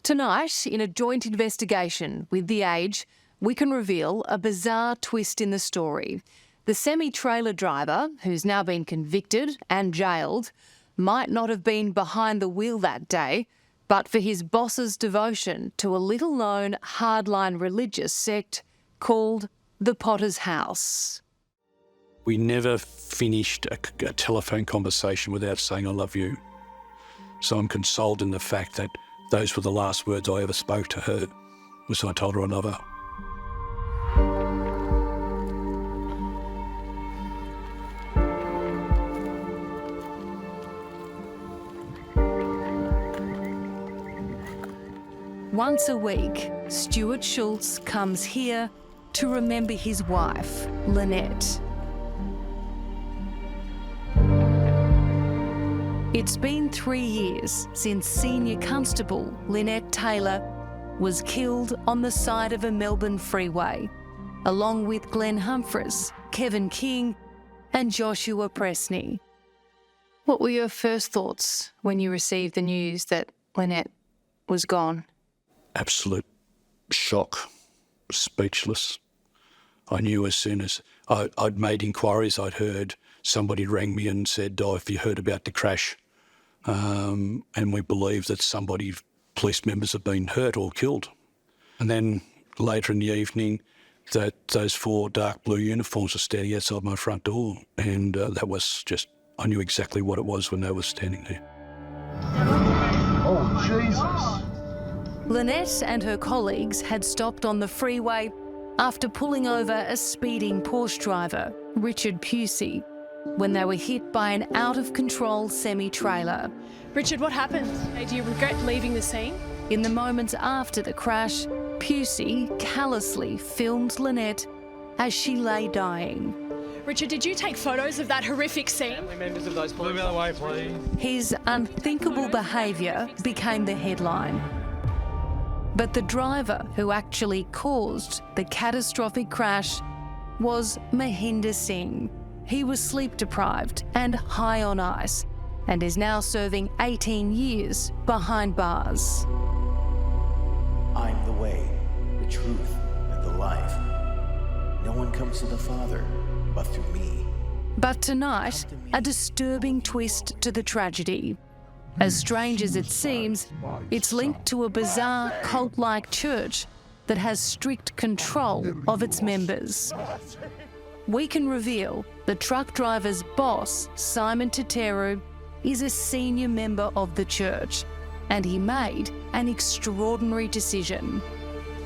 S11: Tonight, in a joint investigation with The Age, we can reveal a bizarre twist in the story. The semi-trailer driver, who's now been convicted and jailed, might not have been behind the wheel that day, but for his boss's devotion to a little-known hardline religious sect called the Potter's House.
S12: We never finished a telephone conversation without saying, "I love you." So I'm consoled in the fact that those were the last words I ever spoke to her, was I told her I love her.
S11: Once a week, Stuart Schultz comes here to remember his wife, Lynette. It's been 3 years since Senior Constable Lynette Taylor was killed on the side of a Melbourne freeway, along with Glenn Humphreys, Kevin King and Joshua Presney. What were your first thoughts when you received the news that Lynette was gone.
S12: Absolute shock, speechless. I knew as soon as I'd made inquiries, I'd heard somebody rang me and said, "Oh, if you heard about the crash," and we believe that police members have been hurt or killed. And then later in the evening, that those 4 dark blue uniforms were standing outside my front door, and that was just, I knew exactly what it was when they were standing there.
S17: Oh, Jesus.
S11: Lynette and her colleagues had stopped on the freeway after pulling over a speeding Porsche driver, Richard Pusey, when they were hit by an out-of-control semi-trailer.
S4: Richard, what happened? Do you regret leaving the scene?
S11: In the moments after the crash, Pusey callously filmed Lynette as she lay dying.
S4: Richard, did you take photos of that horrific scene?
S9: Family members of those police. Move out of the way, please.
S11: His unthinkable behaviour became the headline. But the driver who actually caused the catastrophic crash was Mahinder Singh. He was sleep-deprived and high on ice and is now serving 18 years behind bars.
S10: I'm the way, the truth, and the life. No one comes to the Father but through me.
S11: But tonight, a disturbing twist to the tragedy. As strange as it seems, it's linked to a bizarre cult-like church that has strict control of its members. We can reveal the truck driver's boss, Simon Teteru, is a senior member of the church, and he made an extraordinary decision.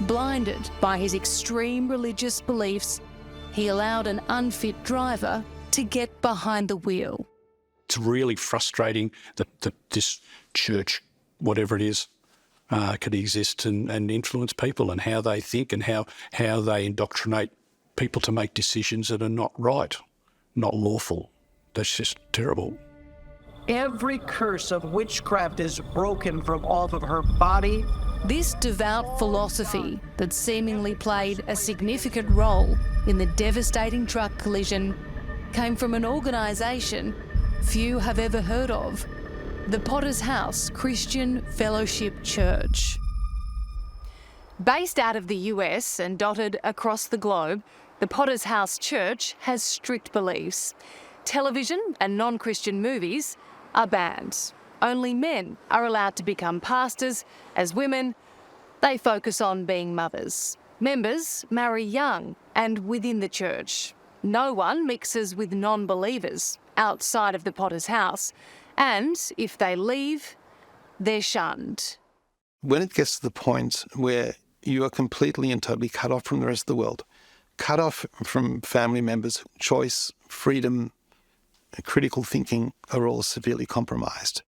S11: Blinded by his extreme religious beliefs, he allowed an unfit driver to get behind the wheel.
S12: It's really frustrating that this church, whatever it is, could exist and influence people and how they think and how they indoctrinate people to make decisions that are not right, not lawful. That's just terrible.
S16: Every curse of witchcraft is broken from off of her body.
S11: This devout philosophy that seemingly played a significant role in the devastating truck collision came from an organisation few have ever heard of, the Potter's House Christian Fellowship Church. Based out of the US and dotted across the globe, the Potter's House Church has strict beliefs. Television and non-Christian movies are banned. Only men are allowed to become pastors. As women, they focus on being mothers. Members marry young and within the church. No one mixes with non-believers outside of the Potter's House, and if they leave, they're shunned.
S18: When it gets to the point where you are completely and totally cut off from the rest of the world, cut off from family members, choice, freedom, critical thinking are all severely compromised.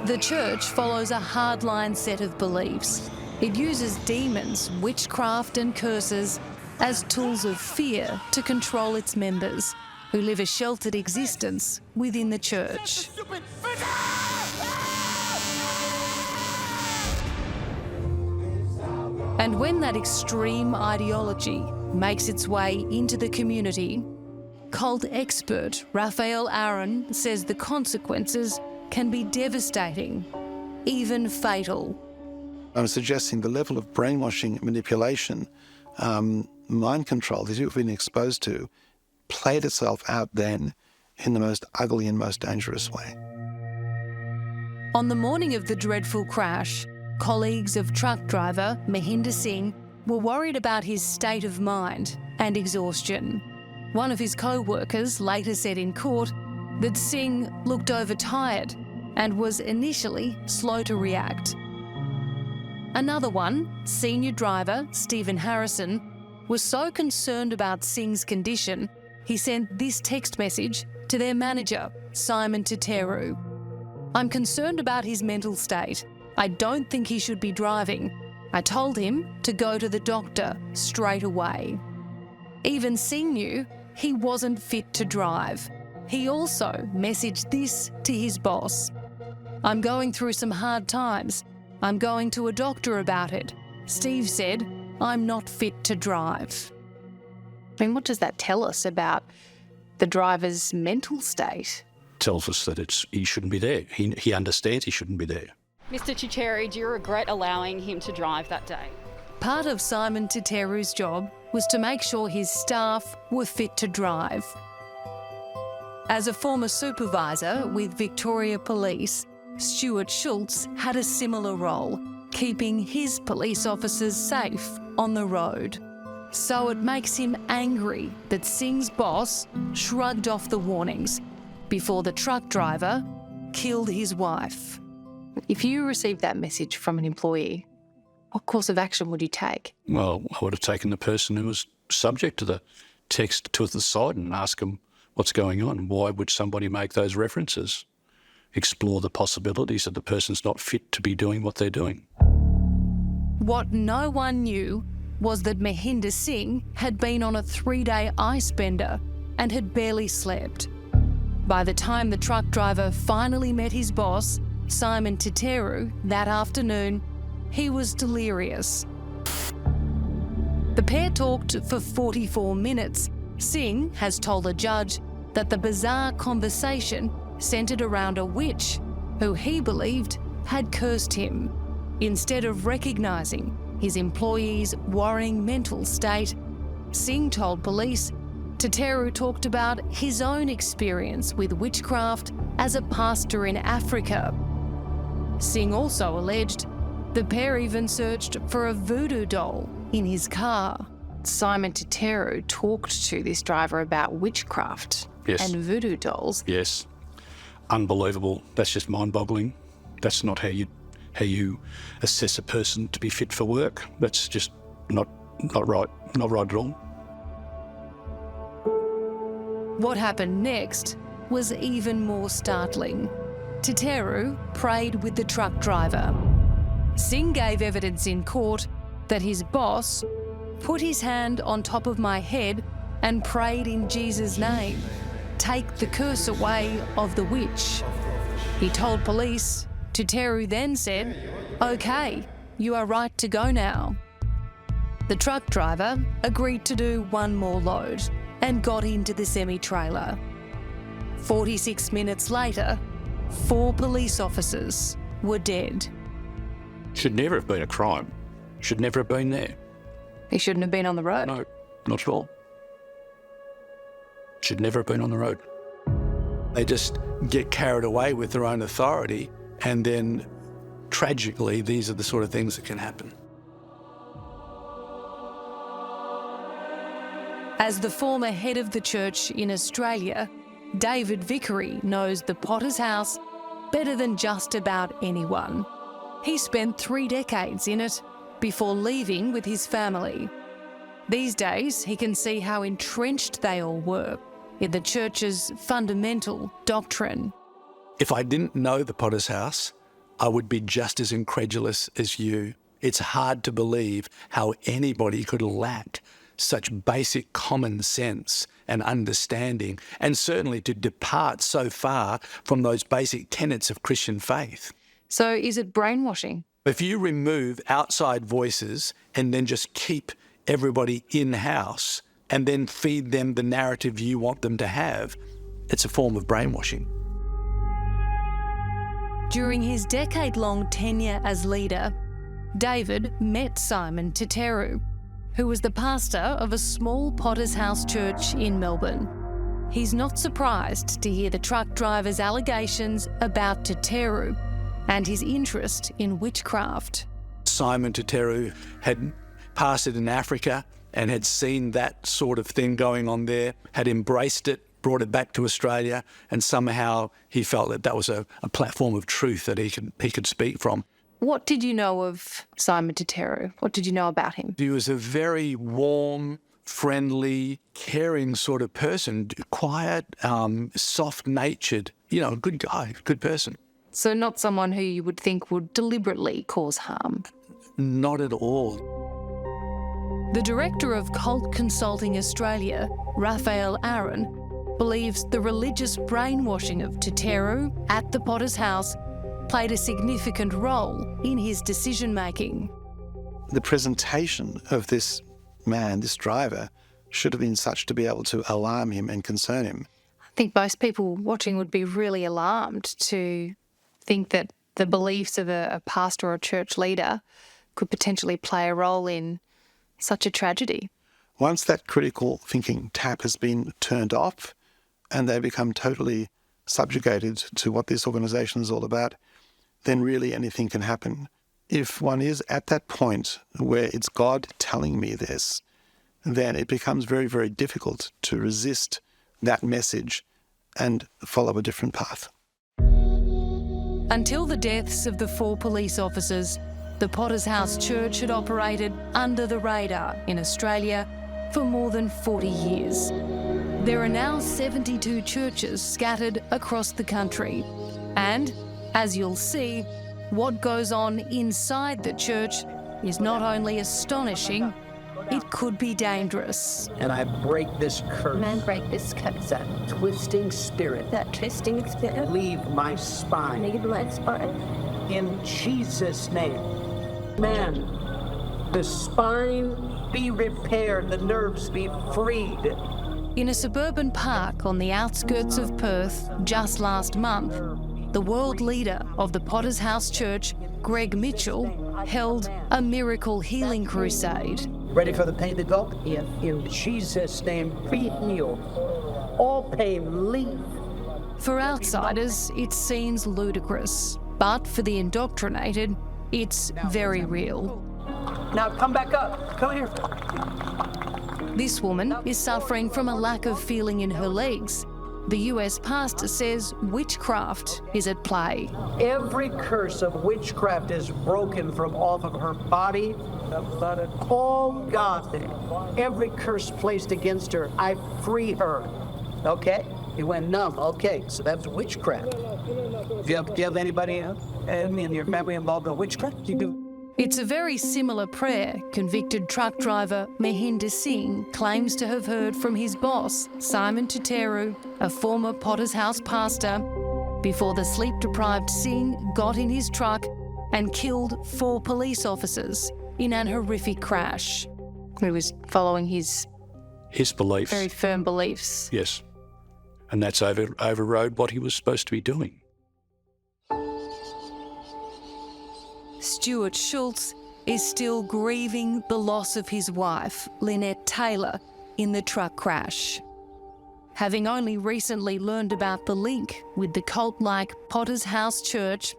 S11: The church follows a hardline set of beliefs. It uses demons, witchcraft and curses as tools of fear to control its members, who live a sheltered existence within the church. And when that extreme ideology makes its way into the community, cult expert Raphael Aaron says the consequences can be devastating, even fatal.
S18: I'm suggesting the level of brainwashing, manipulation, mind control that you've been exposed to played itself out then in the most ugly and most dangerous way.
S11: On the morning of the dreadful crash, colleagues of truck driver Mahinder Singh were worried about his state of mind and exhaustion. One of his co-workers later said in court that Singh looked overtired and was initially slow to react. Another one, senior driver Stephen Harrison, was so concerned about Singh's condition, he sent this text message to their manager, Simon Teteru. "I'm concerned about his mental state. I don't think he should be driving. I told him to go to the doctor straight away." Even Singh knew he wasn't fit to drive. He also messaged this to his boss. "I'm going through some hard times. I'm going to a doctor about it. Steve said I'm not fit to drive." I mean, what does that tell us about the driver's mental state?
S12: tells us that he shouldn't be there. He understands he shouldn't be there.
S1: Mr. Titeri, do you regret allowing him to drive that day?
S11: Part of Simon Titeru's job was to make sure his staff were fit to drive. As a former supervisor with Victoria Police, Stuart Schultz had a similar role, keeping his police officers safe on the road. So it makes him angry that Singh's boss shrugged off the warnings before the truck driver killed his wife. If you received that message from an employee, what course of action would you take?
S12: Well, I would have taken the person who was subject to the text to the side and asked them what's going on. Why would somebody make those references? Explore the possibilities that the person's not fit to be doing what they're doing.
S11: What no one knew was that Mahinder Singh had been on a 3-day ice bender and had barely slept. By the time the truck driver finally met his boss, Simon Titeru, that afternoon, he was delirious. The pair talked for 44 minutes. Singh has told a judge that the bizarre conversation centred around a witch who he believed had cursed him. Instead of recognising his employee's worrying mental state, Singh told police Titeru talked about his own experience with witchcraft as a pastor in Africa. Singh also alleged the pair even searched for a voodoo doll in his car. Simon Titeru talked to this driver about witchcraft and voodoo dolls.
S12: Yes. Unbelievable. That's just mind-boggling. That's not how you assess a person to be fit for work. That's just not right. Not right at all.
S11: What happened next was even more startling. Titeru prayed with the truck driver. Singh gave evidence in court that his boss put his hand on top of my head and prayed in Jesus' name, take the curse away of the witch. He told police. Titeru then said, "Okay, you are right to go now." The truck driver agreed to do one more load and got into the semi-trailer. 46 minutes later, 4 police officers were dead.
S12: Should never have been a crime. Should never have been there.
S11: He shouldn't have been on the road.
S12: No, not at all. Should never have been on the road.
S18: They just get carried away with their own authority, and then tragically, these are the sort of things that can happen.
S11: As the former head of the church in Australia, David Vickery knows the Potter's House better than just about anyone. He spent 3 decades in it before leaving with his family. These days, he can see how entrenched they all were in the church's fundamental doctrine.
S18: If I didn't know the Potter's House, I would be just as incredulous as you. It's hard to believe how anybody could lack such basic common sense and understanding, and certainly to depart so far from those basic tenets of Christian faith.
S11: So is it brainwashing?
S18: If you remove outside voices and then just keep everybody in-house and then feed them the narrative you want them to have, it's a form of brainwashing.
S11: During his decade-long tenure as leader, David met Simon Titeru, who was the pastor of a small Potter's House church in Melbourne. He's not surprised to hear the truck driver's allegations about Titeru and his interest in witchcraft.
S18: Simon Titeru had pastored in Africa and had seen that sort of thing going on there, had embraced it, brought it back to Australia, and somehow he felt that that was a platform of truth that he could speak from.
S11: What did you know of Simon Titeru? What did you know about him?
S18: He was a very warm, friendly, caring sort of person, quiet, soft-natured, a good guy, good person.
S11: So not someone who you would think would deliberately cause harm?
S18: Not at all.
S11: The director of Cult Consulting Australia, Raphael Aaron, believes the religious brainwashing of Titeru at the Potter's House played a significant role in his decision-making.
S18: The presentation of this man, this driver, should have been such to be able to alarm him and concern him.
S11: think most people watching would be really alarmed to think that the beliefs of a pastor or a church leader could potentially play a role in such a tragedy.
S18: Once that critical thinking tap has been turned off and they become totally subjugated to what this organisation is all about, then really anything can happen. If one is at that point where it's God telling me this, then it becomes very, very difficult to resist that message and follow a different path.
S11: Until the deaths of the 4 police officers, the Potter's House Church had operated under the radar in Australia for more than 40 years. There are now 72 churches scattered across the country. And, as you'll see, what goes on inside the church is not only astonishing, it could be dangerous.
S16: And I break this curse.
S5: Man, break this curse.
S16: That twisting spirit.
S5: That twisting spirit.
S16: Leave my spine.
S5: Leave my spine.
S16: In Jesus' name. Man, the spine be repaired, the nerves be freed.
S11: In a suburban park on the outskirts of Perth just last month, the world leader of the Potter's House Church, Greg Mitchell, held a miracle healing crusade.
S16: Ready for the pain to go? Yes. In Jesus' name, be healed. All pain, leave.
S11: For outsiders, it seems ludicrous, but for the indoctrinated, it's very real.
S16: Now come back up. Come here.
S11: This woman is suffering from a lack of feeling in her legs. The US pastor says witchcraft is at play.
S16: Every curse of witchcraft is broken from off of her body. Oh God, every curse placed against her, I free her. Okay? It went numb. Okay, so that's witchcraft. Do you have anybody in your family involved in witchcraft? You do.
S11: It's a very similar prayer convicted truck driver Mahinder Singh claims to have heard from his boss, Simon Tuteru, a former Potter's House pastor, before the sleep-deprived Singh got in his truck and killed 4 police officers in an horrific crash. He was following his
S12: beliefs.
S11: Very firm beliefs.
S12: Yes. And that's overrode what he was supposed to be doing.
S11: Stuart Schultz is still grieving the loss of his wife, Lynette Taylor, in the truck crash. Having only recently learned about the link with the cult-like Potter's House Church,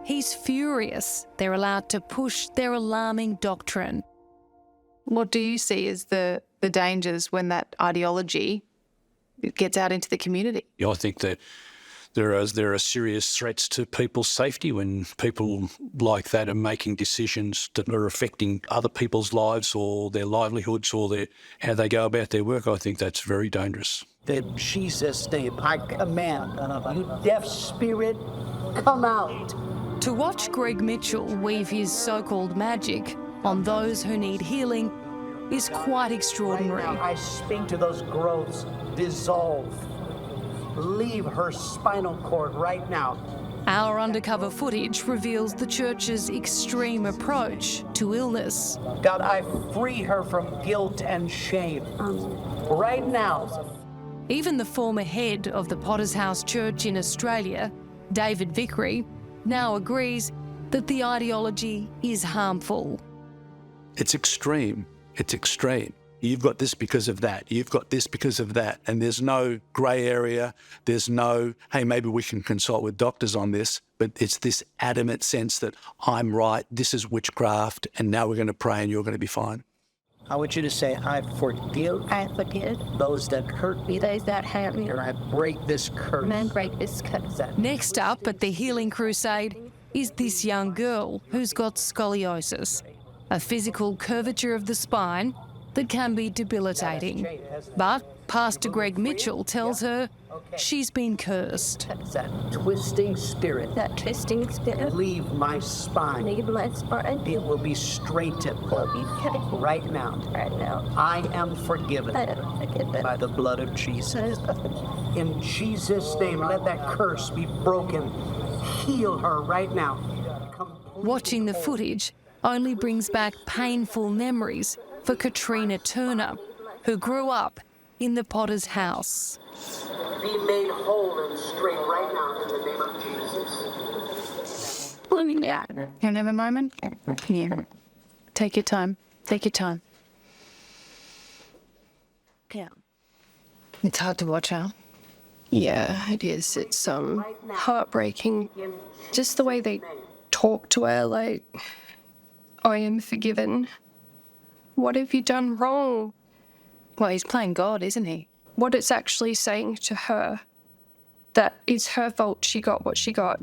S11: he's furious they're allowed to push their alarming doctrine. What do you see as the dangers when that ideology gets out into the community?
S12: Yeah, I think that there are serious threats to people's safety when people like that are making decisions that are affecting other people's lives or their livelihoods or how they go about their work. I think that's very dangerous.
S16: In Jesus' name, I command, you deaf spirit, come out.
S11: To watch Greg Mitchell weave his so-called magic on those who need healing is quite extraordinary.
S16: Right now, I speak to those growths, dissolve. Leave her spinal cord right now.
S11: Our undercover footage reveals the church's extreme approach to illness.
S16: God, I free her from guilt and shame. Right now.
S11: Even the former head of the Potter's House Church in Australia, David Vickery, now agrees that the ideology is harmful.
S12: It's extreme. It's extreme. You've got this because of that. You've got this because of that. And there's no grey area. There's no, hey, maybe we can consult with doctors on this. But it's this adamant sense that I'm right, this is witchcraft, and now we're going to pray and you're going to be fine.
S16: I want you to say, I forgive.
S5: I forgive
S16: Those that hurt me.
S5: those that hurt me.
S16: And I break this curse.
S5: Man, break this curse.
S11: Next up at the Healing Crusade is this young girl who's got scoliosis, a physical curvature of the spine that can be debilitating. But Pastor Greg Mitchell tells her she's been cursed.
S16: That twisting spirit.
S5: That twisting spirit.
S16: Leave my spine.
S5: Leave my spine.
S16: It will be straightened. Right now.
S5: Right now.
S16: I am forgiven.
S5: I am forgiven.
S16: By the blood of Jesus. In Jesus' name, let that curse be broken. Heal her right now.
S11: Watching the footage only brings back painful memories for Katrina Turner, who grew up in the Potter's House.
S16: be made whole and straight right now in the name of Jesus.
S11: Yeah. Can I have a moment? Here. Take your time. Take your time. Yeah. It's hard to watch, huh?
S13: Yeah, it is. It's heartbreaking. Just the way they talk to her, like, I am forgiven. What have you done wrong?
S11: Well, he's playing God, isn't he?
S13: What it's actually saying to her, that it's her fault she got what she got.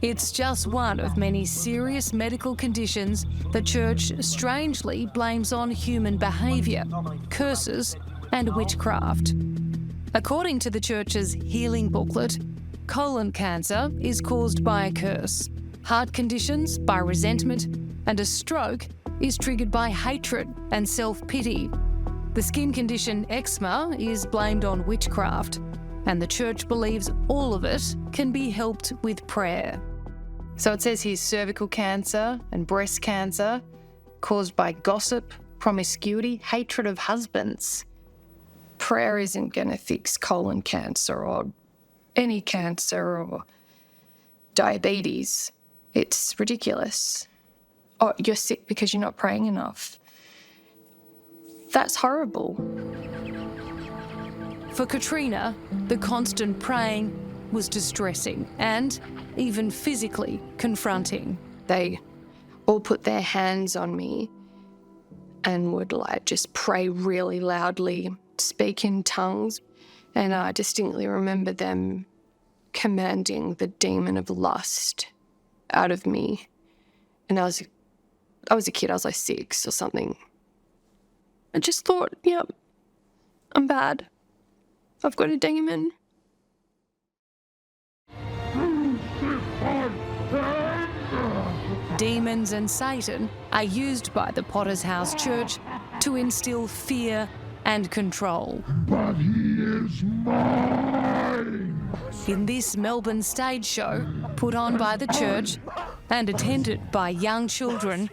S11: It's just one of many serious medical conditions the Church strangely blames on human behaviour, curses, and witchcraft. According to the Church's healing booklet, colon cancer is caused by a curse, heart conditions by resentment, and a stroke is triggered by hatred and self-pity. The skin condition eczema is blamed on witchcraft, and the Church believes all of it can be helped with prayer. So it says here's cervical cancer and breast cancer caused by gossip, promiscuity, hatred of husbands.
S13: Prayer isn't going to fix colon cancer or any cancer or diabetes. It's ridiculous. Oh, you're sick because you're not praying enough. That's horrible.
S11: For Katrina, the constant praying was distressing and even physically confronting.
S13: They all put their hands on me and would just pray really loudly, speak in tongues, and I distinctly remember them commanding the demon of lust out of me. And I was a kid, I was like 6 or something. I just thought, yep, I'm bad. I've got a demon.
S11: Demons and Satan are used by the Potter's House Church to instill fear and control.
S17: But he is mine.
S11: In this Melbourne stage show, put on by the church and attended by young children,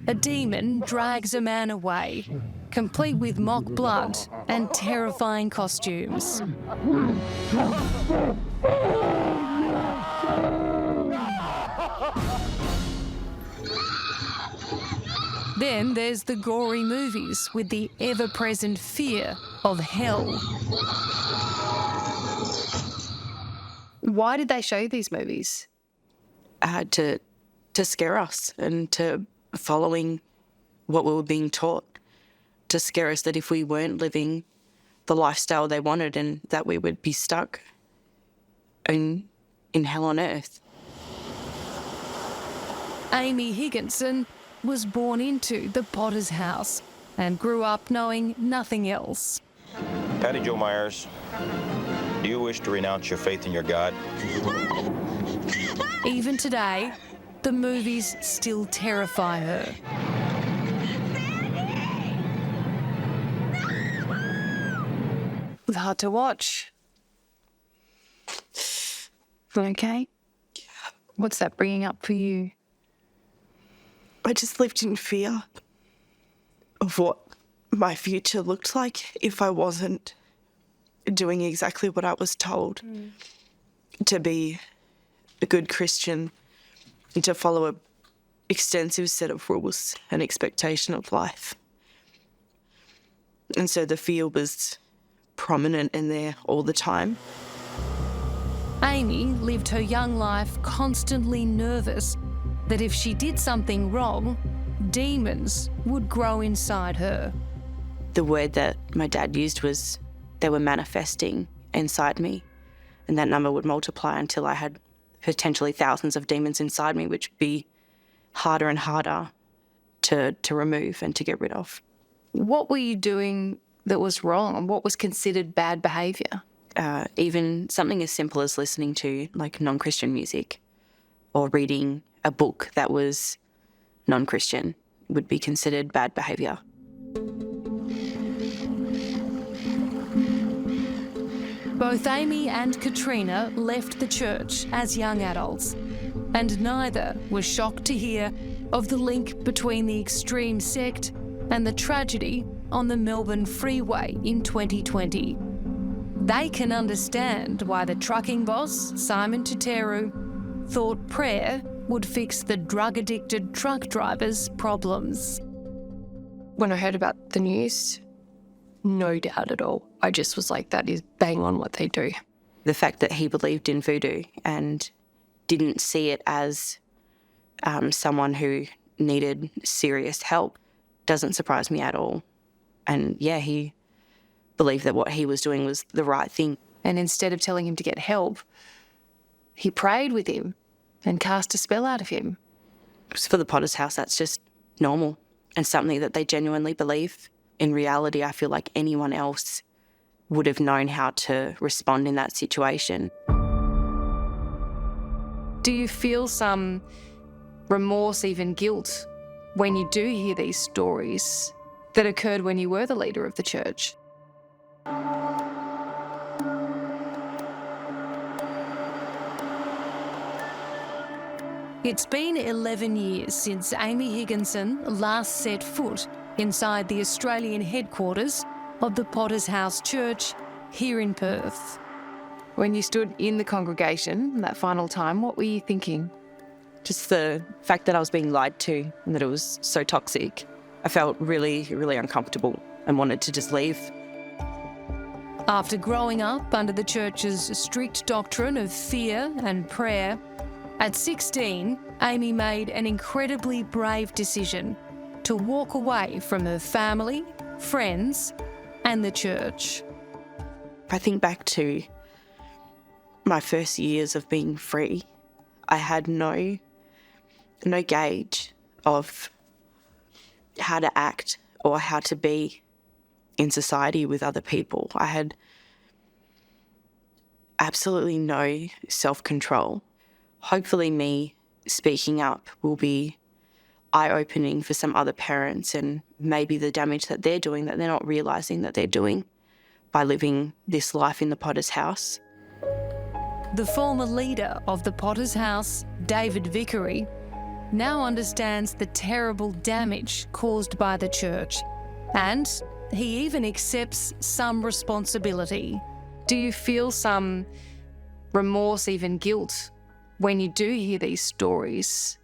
S11: a demon drags a man away, complete with mock blood and terrifying costumes. Then there's the gory movies with the ever-present fear of hell.
S13: Why did they show these movies?
S14: To scare us and to following what we were being taught, to scare us that if we weren't living the lifestyle they wanted and that we would be stuck in hell on earth.
S11: Amy Higginson was born into the Potter's House and grew up knowing nothing else.
S15: Patty Jo Myers, do you wish to renounce your faith in your God?
S11: Even today, the movies still terrify her.
S13: It was hard to watch. Okay? What's that bringing up for you?
S14: I just lived in fear of what my future looked like if I wasn't doing exactly what I was told to be a good Christian and to follow an extensive set of rules and expectation of life. And so the fear was prominent in there all the time.
S11: Amy lived her young life constantly nervous that if she did something wrong, demons would grow inside her.
S14: The word that my dad used was they were manifesting inside me, and that number would multiply until I had potentially thousands of demons inside me, which would be harder and harder to remove and to get rid of.
S13: What were you doing that was wrong, and what was considered bad behaviour?
S14: Even something as simple as listening to non-Christian music or reading a book that was non-Christian would be considered bad behaviour.
S11: Both Amy and Katrina left the church as young adults, and neither was shocked to hear of the link between the extreme sect and the tragedy on the Melbourne freeway in 2020. They can understand why the trucking boss, Simon Tuteru, thought prayer would fix the drug-addicted truck driver's problems.
S13: When I heard about the news, no doubt at all. I just was like, that is bang on what they do.
S2: The fact that he believed in voodoo and didn't see it as someone who needed serious help doesn't surprise me at all. And yeah, he believed that what he was doing was the right thing.
S11: And instead of telling him to get help, he prayed with him and cast a spell out of him.
S2: For the Potter's House, that's just normal and something that they genuinely believe. In reality, I feel like anyone else would have known how to respond in that situation.
S11: Do you feel some remorse, even guilt, when you do hear these stories that occurred when you were the leader of the church? It's been 11 years since Amy Higginson last set foot inside the Australian headquarters of the Potter's House Church here in Perth. When you stood in the congregation that final time, what were you thinking?
S2: Just the fact that I was being lied to and that it was so toxic. I felt really, really uncomfortable and wanted to just leave.
S11: After growing up under the church's strict doctrine of fear and prayer, at 16, Amy made an incredibly brave decision to walk away from her family, friends, and the church.
S2: I think back to my first years of being free. I had no gauge of how to act or how to be in society with other people. I had absolutely no self-control. Hopefully me speaking up will be eye-opening for some other parents and maybe the damage that they're doing that they're not realising that they're doing by living this life in the Potter's House.
S11: The former leader of the Potter's House, David Vickery, now understands the terrible damage caused by the church, and he even accepts some responsibility. Do you feel some remorse, even guilt, when you do hear these stories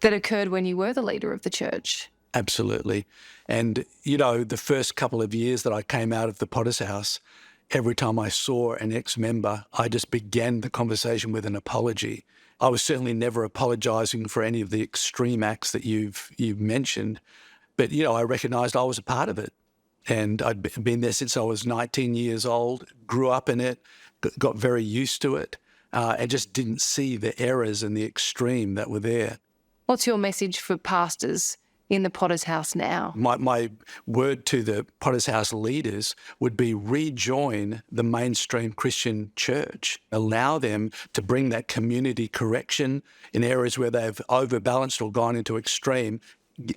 S11: that occurred when you were the leader of the church?
S12: Absolutely. And, you know, the first couple of years that I came out of the Potter's House, every time I saw an ex-member, I just began the conversation with an apology. I was certainly never apologising for any of the extreme acts that you've mentioned, but, you know, I recognised I was a part of it. And I'd been there since I was 19 years old, grew up in it, got very used to it, and just didn't see the errors and the extreme that were there.
S11: What's your message for pastors in the Potter's House now?
S12: My word to the Potter's House leaders would be rejoin the mainstream Christian church. Allow them to bring that community correction in areas where they've overbalanced or gone into extreme.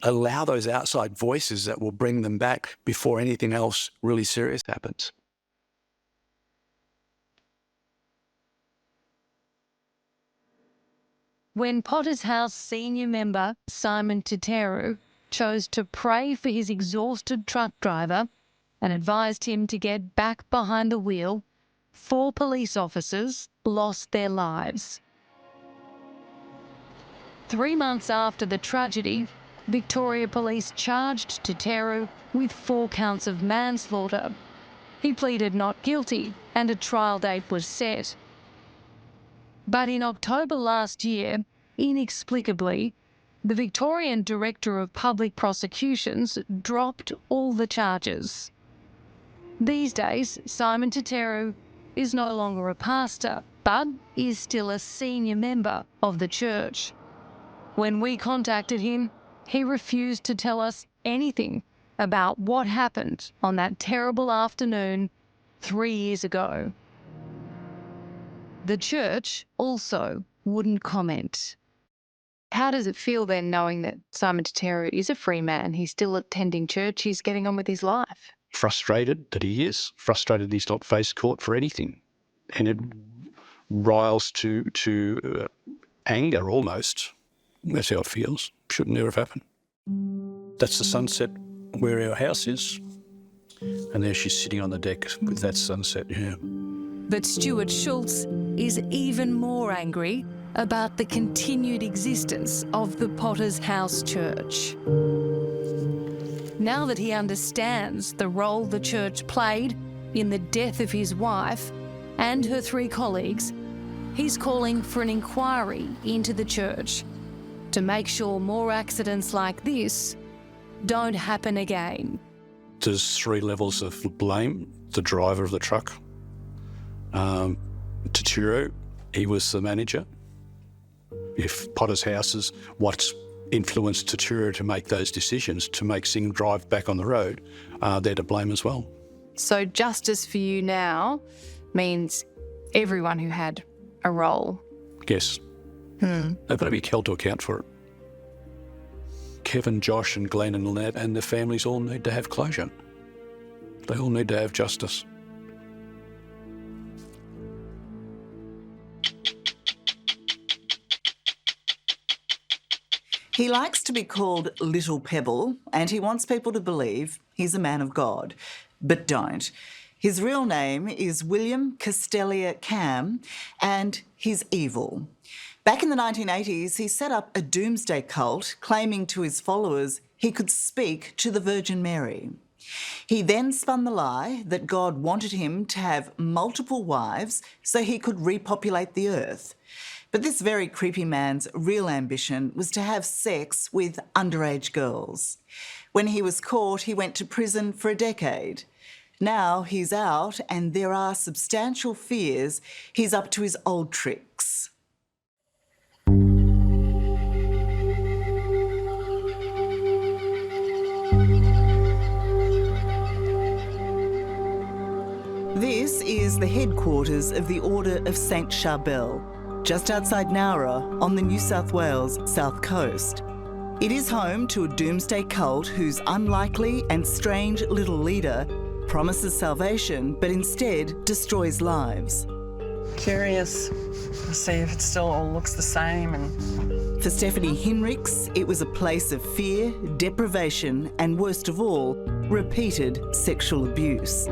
S12: Allow those outside voices that will bring them back before anything else really serious happens.
S11: When Potter's House senior member Simon Tuteru chose to pray for his exhausted truck driver and advised him to get back behind the wheel, 4 police officers lost their lives. 3 months after the tragedy, Victoria Police charged Tuteru with 4 counts of manslaughter. He pleaded not guilty and a trial date was set. But in October last year, inexplicably, the Victorian Director of Public Prosecutions dropped all the charges. These days, Simon Tuteru is no longer a pastor, but is still a senior member of the church. When we contacted him, he refused to tell us anything about what happened on that terrible afternoon 3 years ago. The church also wouldn't comment. How does it feel then knowing that Simon Tuteru is a free man? He's still attending church, he's getting on with his life.
S12: Frustrated that he is, frustrated he's not faced court for anything. And it riles to anger almost. That's how it feels. Should never have happened. That's the sunset where our house is. And there she's sitting on the deck with that sunset, yeah.
S11: But Stuart Schultz is even more angry about the continued existence of the Potter's House Church. Now that he understands the role the church played in the death of his wife and her 3 colleagues, he's calling for an inquiry into the church to make sure more accidents like this don't happen again.
S12: There's 3 levels of blame. The driver of the truck, Taturo, he was the manager. If Potter's House is what's influenced Taturo to make those decisions, to make Singh drive back on the road, they're to blame as well.
S11: So justice for you now means everyone who had a role.
S12: Yes. They've got to be held to account for it. Kevin, Josh and Glenn and Lynette and their families all need to have closure. They all need to have justice.
S3: He likes to be called Little Pebble, and he wants people to believe he's a man of God. But don't. His real name is William Castelia Cam, and he's evil. Back in the 1980s, he set up a doomsday cult, claiming to his followers he could speak to the Virgin Mary. He then spun the lie that God wanted him to have multiple wives so he could repopulate the earth. But this very creepy man's real ambition was to have sex with underage girls. When he was caught, he went to prison for a decade. Now he's out, and there are substantial fears he's up to his old tricks. This is the headquarters of the Order of St Charbel, just outside Nowra on the New South Wales south coast. It is home to a doomsday cult whose unlikely and strange little leader promises salvation but instead destroys lives.
S20: Curious to see if it still all looks the same. And
S3: for Stephanie Hinrichs, it was a place of fear, deprivation and, worst of all, repeated sexual abuse.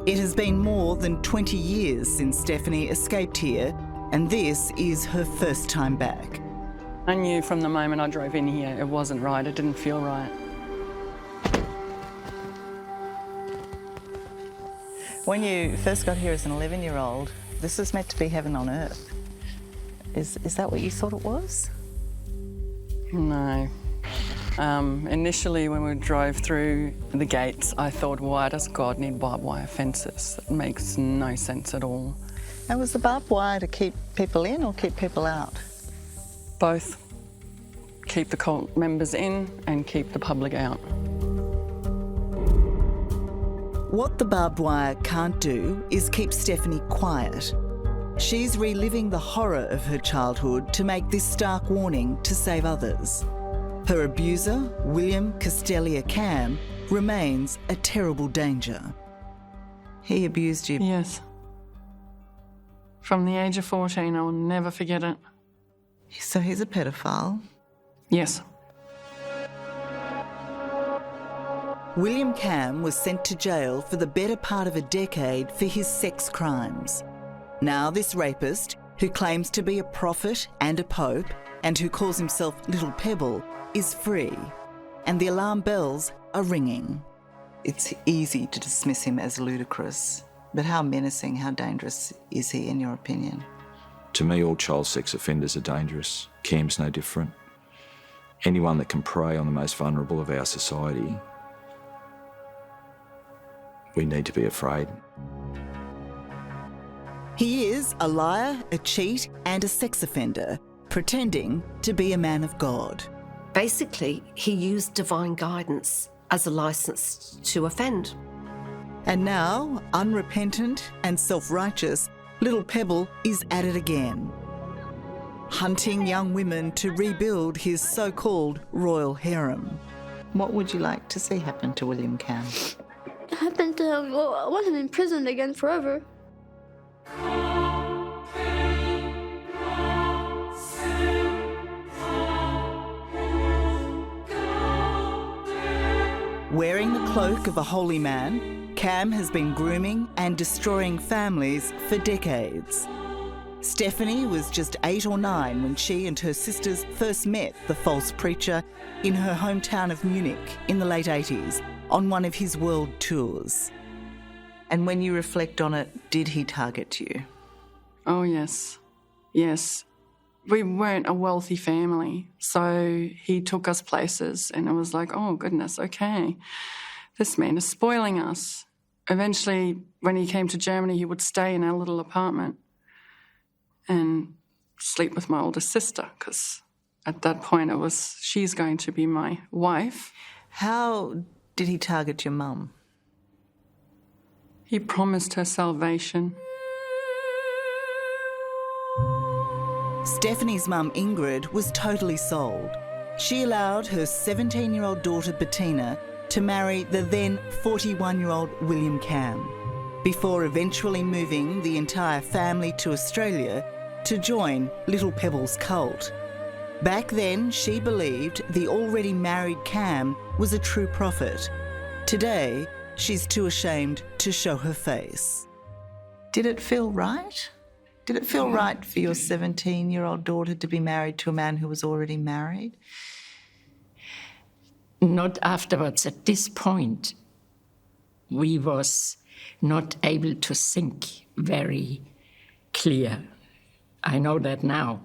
S3: It has been more than 20 years since Stephanie escaped here, and this is her first time back.
S20: I knew from the moment I drove in here it wasn't right, it didn't feel right.
S3: When you first got here as an 11-year-old, this was meant to be heaven on earth. Is that what you thought it was?
S20: No. Initially, when we drove through the gates, I thought, why does God need barbed wire fences? That makes no sense at all.
S3: And was the barbed wire to keep people in or keep people out?
S20: Both. Keep the cult members in and keep the public out.
S3: What the barbed wire can't do is keep Stephanie quiet. She's reliving the horror of her childhood to make this stark warning to save others. Her abuser, William Castelia Cam, remains a terrible danger. He abused you?
S20: Yes. From the age of 14, I will never forget it.
S3: So he's a pedophile?
S20: Yes.
S3: William Cam was sent to jail for the better part of a decade for his sex crimes. Now this rapist, who claims to be a prophet and a pope, and who calls himself Little Pebble, is free, and the alarm bells are ringing. It's easy to dismiss him as ludicrous, but how menacing, how dangerous is he in your opinion?
S21: To me, all child sex offenders are dangerous. Cam's no different. Anyone that can prey on the most vulnerable of our society, we need to be afraid.
S3: He is a liar, a cheat, and a sex offender, pretending to be a man of God.
S22: Basically, he used divine guidance as a licence to offend.
S3: And now, unrepentant and self-righteous, Little Pebble is at it again, hunting young women to rebuild his so-called royal harem. What would you like to see happen to William Cam?
S24: Happened to him. Well, I wasn't in prison again forever.
S3: Wearing the cloak of a holy man, Cam has been grooming and destroying families for decades. Stephanie was just 8 or 9 when she and her sisters first met the false preacher in her hometown of Munich in the late 80s on one of his world tours. And when you reflect on it, did he target you?
S20: Oh, yes. Yes. We weren't a wealthy family, so he took us places and it was like, oh, goodness, okay, this man is spoiling us. Eventually, when he came to Germany, he would stay in our little apartment and sleep with my older sister because at that point it was, she's going to be my wife.
S3: How did he target your mum?
S20: He promised her salvation.
S3: Stephanie's mum, Ingrid, was totally sold. She allowed her 17-year-old daughter, Bettina, to marry the then 41-year-old William Cam, before eventually moving the entire family to Australia to join Little Pebble's cult. Back then, she believed the already married Cam was a true prophet. Today, she's too ashamed to show her face. Did it feel right? Did it feel right for your 17-year-old daughter to be married to a man who was already married?
S6: Not afterwards. At this point, we was not able to think very clear. I know that now.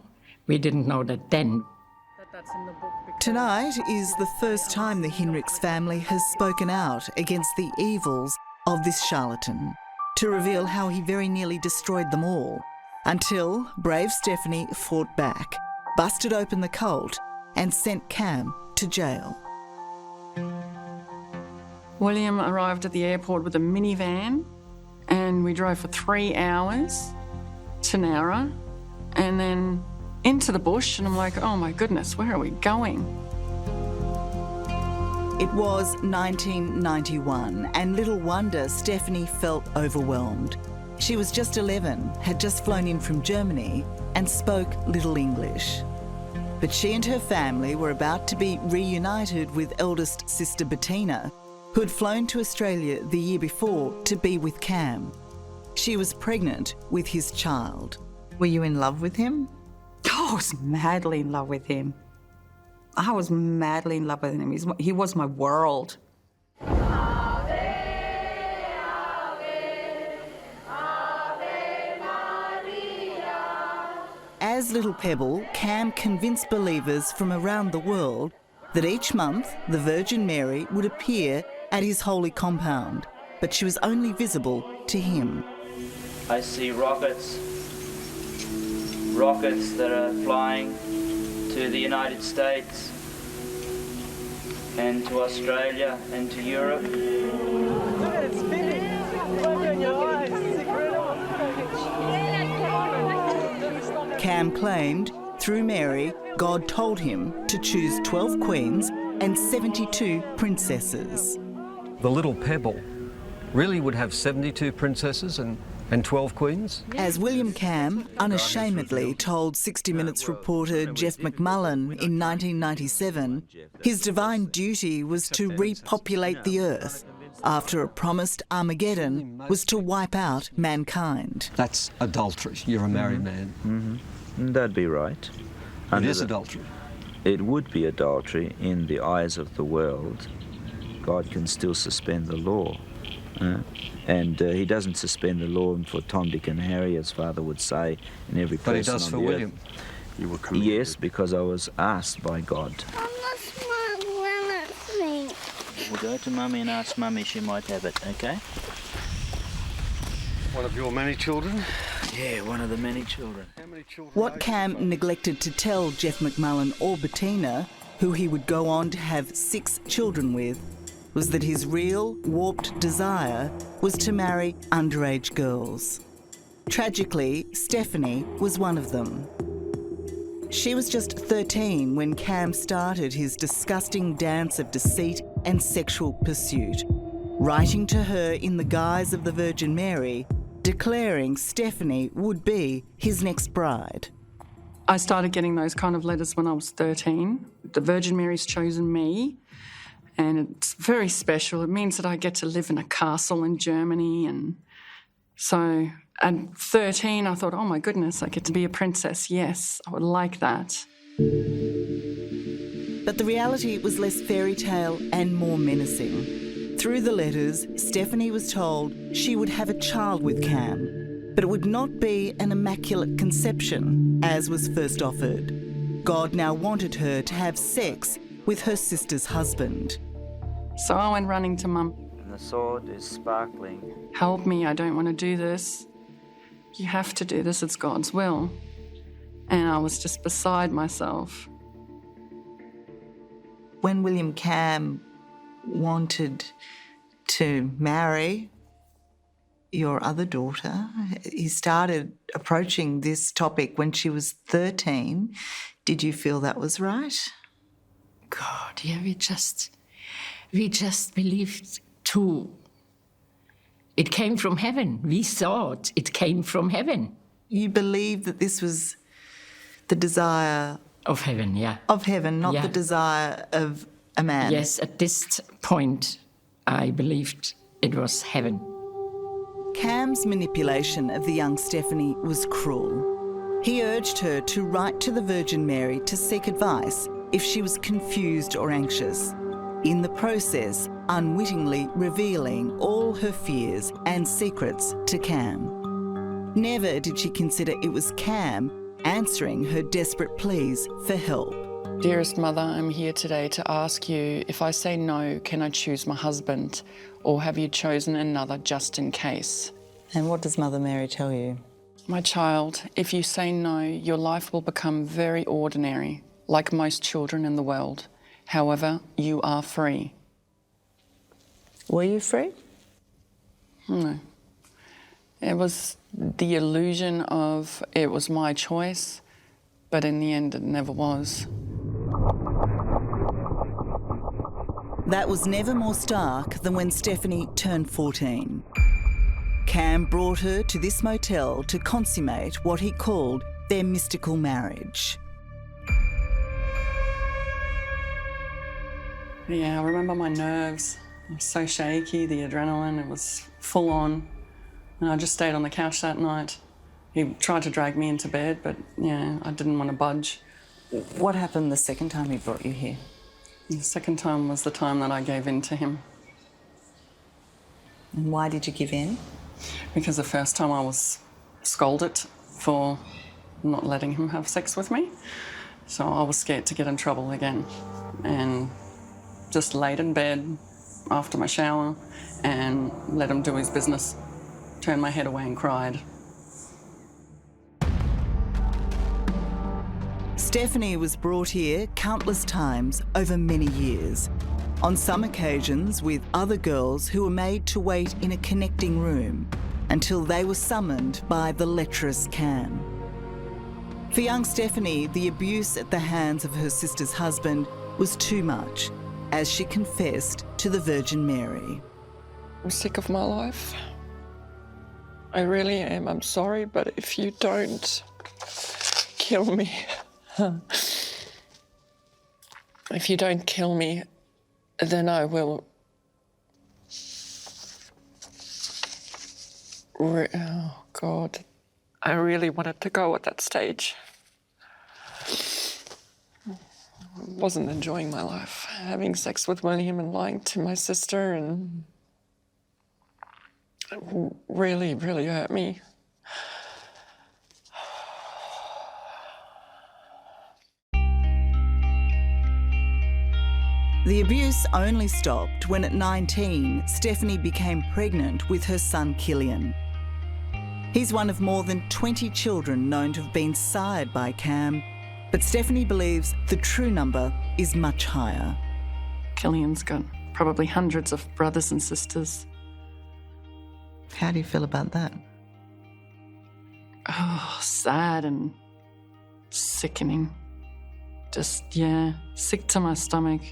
S6: We didn't know that then.
S3: Tonight is the first time the Hinrichs family has spoken out against the evils of this charlatan, to reveal how he very nearly destroyed them all, until brave Stephanie fought back, busted open the cult and sent Cam to jail.
S20: William arrived at the airport with a minivan and we drove for 3 hours to Nowra and then into the bush, and I'm like, oh my goodness, where are we going?
S3: It was 1991, and little wonder Stephanie felt overwhelmed. She was just 11, had just flown in from Germany, and spoke little English. But she and her family were about to be reunited with eldest sister Bettina, who had flown to Australia the year before to be with Cam. She was pregnant with his child. Were you in love with him?
S7: I was madly in love with him. I was madly in love with him. He was my world.
S3: As Little Pebble, Cam convinced believers from around the world that each month the Virgin Mary would appear at his holy compound, but she was only visible to him.
S8: I see rockets that are flying to the United States and to Australia and to Europe.
S9: Look at it spinning. Look in your eyes. It's incredible.
S3: Cam claimed, through Mary, God told him to choose 12 queens and 72 princesses.
S19: The Little Pebble really would have 72 princesses and 12 queens?
S3: As William Cam unashamedly told 60 Minutes reporter Jeff McMullen in 1997, his divine duty was to repopulate the earth after a promised Armageddon was to wipe out mankind.
S19: That's adultery. You're a married man.
S15: Mm-hmm. That'd be right.
S19: It is adultery.
S15: It would be adultery in the eyes of the world. God can still suspend the law. And he doesn't suspend the law for Tom, Dick and Harry, as Father would say, in every person on the earth.
S19: But he does for William.
S15: You were commanded. Yes, because I was asked by God. We'll go to Mummy and ask Mummy, she might have it, okay?
S19: One of your many children?
S15: Yeah, one of the many children.
S3: What Cam neglected to tell Jeff McMullen or Bettina, who he would go on to have 6 children with, was that his real, warped desire was to marry underage girls. Tragically, Stephanie was one of them. She was just 13 when Cam started his disgusting dance of deceit and sexual pursuit, writing to her in the guise of the Virgin Mary, declaring Stephanie would be his next bride.
S20: I started getting those kind of letters when I was 13. The Virgin Mary's chosen me, And it's very special. It means that I get to live in a castle in Germany. And so at 13, I thought, oh my goodness, I get to be a princess. Yes, I would like that.
S3: But the reality was less fairy tale and more menacing. Through the letters, Stephanie was told she would have a child with Cam, but it would not be an immaculate conception, as was first offered. God now wanted her to have sex with her sister's husband.
S20: So I went running to Mum.
S15: And the sword is sparkling.
S20: Help me, I don't want to do this. You have to do this, it's God's will. And I was just beside myself.
S3: When William Cam wanted to marry your other daughter, he started approaching this topic when she was 13. Did you feel that was right?
S6: God, yeah, we just believed too. It came from heaven. We thought it came from heaven.
S3: You believed that this was the desire
S6: of heaven, yeah.
S3: Of heaven, not the desire of a man.
S6: Yes, at this point, I believed it was heaven.
S3: Cam's manipulation of the young Stephanie was cruel. He urged her to write to the Virgin Mary to seek advice if she was confused or anxious, in the process unwittingly revealing all her fears and secrets to Cam. Never did she consider it was Cam answering her desperate pleas for help.
S20: Dearest Mother, I'm here today to ask you, if I say no, can I choose my husband, or have you chosen another just in case?
S3: And what does Mother Mary tell you?
S20: My child, if you say no, your life will become very ordinary, like most children in the world. However, you are free.
S3: Were you free?
S20: No. It was the illusion of it was my choice, but in the end it never was.
S3: That was never more stark than when Stephanie turned 14. Cam brought her to this motel to consummate what he called their mystical marriage.
S20: Yeah, I remember my nerves. I was so shaky, the adrenaline, it was full on. And I just stayed on the couch that night. He tried to drag me into bed, but yeah, I didn't want to budge.
S3: What happened the second time he brought you here?
S20: The second time was the time that I gave in to him.
S3: And why did you give in?
S20: Because the first time I was scolded for not letting him have sex with me. So I was scared to get in trouble again. And just laid in bed after my shower and let him do his business. Turned my head away and cried.
S3: Stephanie was brought here countless times over many years. On some occasions with other girls who were made to wait in a connecting room until they were summoned by the lecherous Cam. For young Stephanie, the abuse at the hands of her sister's husband was too much, as she confessed to the Virgin Mary.
S20: I'm sick of my life. I really am. I'm sorry, but if you don't kill me, if you don't kill me, then I will. Oh, God. I really wanted to go at that stage. I wasn't enjoying my life. Having sex with William and lying to my sister, and it really, really hurt me.
S3: The abuse only stopped when at 19, Stephanie became pregnant with her son Killian. He's one of more than 20 children known to have been sired by Cam, but Stephanie believes the true number is much higher.
S20: Killian's got probably hundreds of brothers and sisters.
S3: How do you feel about that?
S20: Oh, sad and sickening. Just, yeah, sick to my stomach.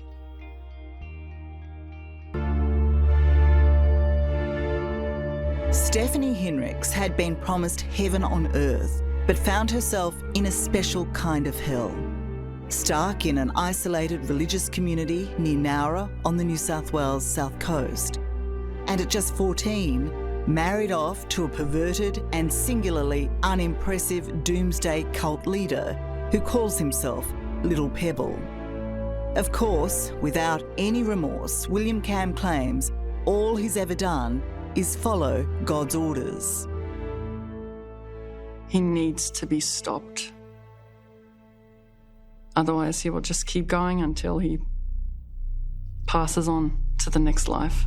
S3: Stephanie Hinrichs had been promised heaven on earth, but found herself in a special kind of hell. stuck in an isolated religious community near Nowra on the New South Wales south coast. And at just 14, married off to a perverted and singularly unimpressive doomsday cult leader who calls himself Little Pebble. Of course, without any remorse, William Cam claims all he's ever done is follow God's orders.
S20: He needs to be stopped. Otherwise, he will just keep going until he passes on to the next life.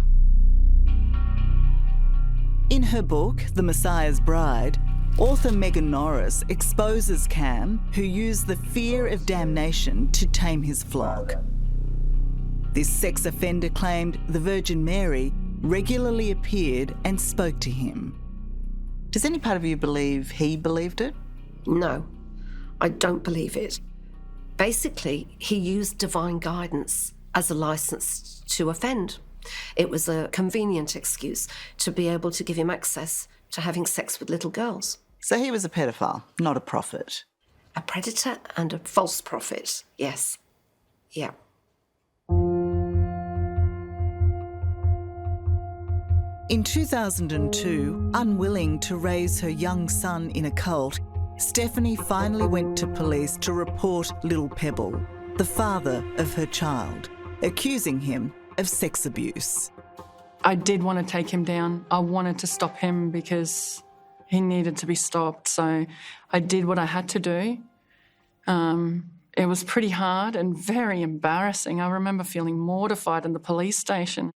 S3: In her book, The Messiah's Bride, author Megan Norris exposes Cam, who used the fear of damnation to tame his flock. This sex offender claimed the Virgin Mary regularly appeared and spoke to him. Does any part of you believe he believed it?
S22: No, I don't believe it. Basically, he used divine guidance as a license to offend. It was a convenient excuse to be able to give him access to having sex with little girls.
S3: So he was a pedophile, not a prophet.
S22: A predator and a false prophet, yes. Yeah.
S3: In 2002, unwilling to raise her young son in a cult, Stephanie finally went to police to report Little Pebble, the father of her child, accusing him of sex abuse.
S20: I did want to take him down. I wanted to stop him because he needed to be stopped. So I did what I had to do. It was pretty hard and very embarrassing. I remember feeling mortified in the police station.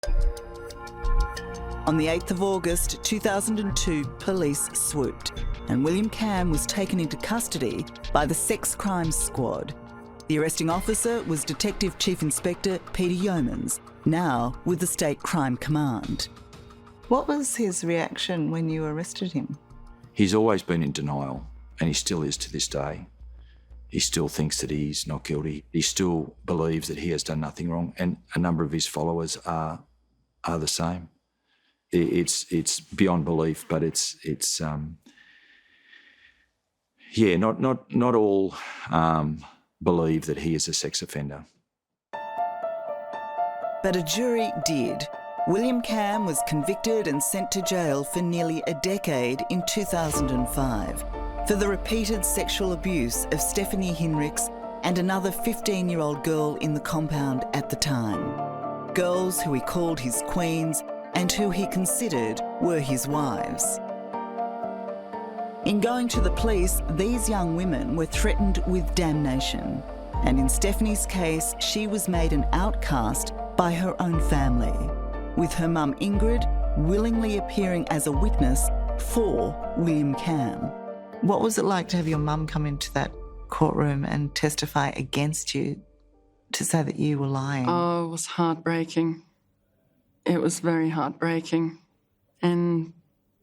S3: On the 8th of August 2002, police swooped and William Cam was taken into custody by the Sex Crimes Squad. The arresting officer was Detective Chief Inspector Peter Yeomans, now with the State Crime Command. What was his reaction when you arrested him?
S21: He's always been in denial, and he still is to this day. He still thinks that he's not guilty. He still believes that he has done nothing wrong, and a number of his followers are the same. It's beyond belief, but not all believe that he is a sex offender.
S3: But a jury did. William Cam was convicted and sent to jail for nearly a decade in 2005 for the repeated sexual abuse of Stephanie Hinrichs and another 15-year-old girl in the compound at the time. Girls who he called his queens and who he considered were his wives. In going to the police, these young women were threatened with damnation. And in Stephanie's case, she was made an outcast by her own family, with her mum Ingrid willingly appearing as a witness for William Cam. What was it like to have your mum come into that courtroom and testify against you to say that you were lying?
S20: Oh, it was heartbreaking. It was very heartbreaking. And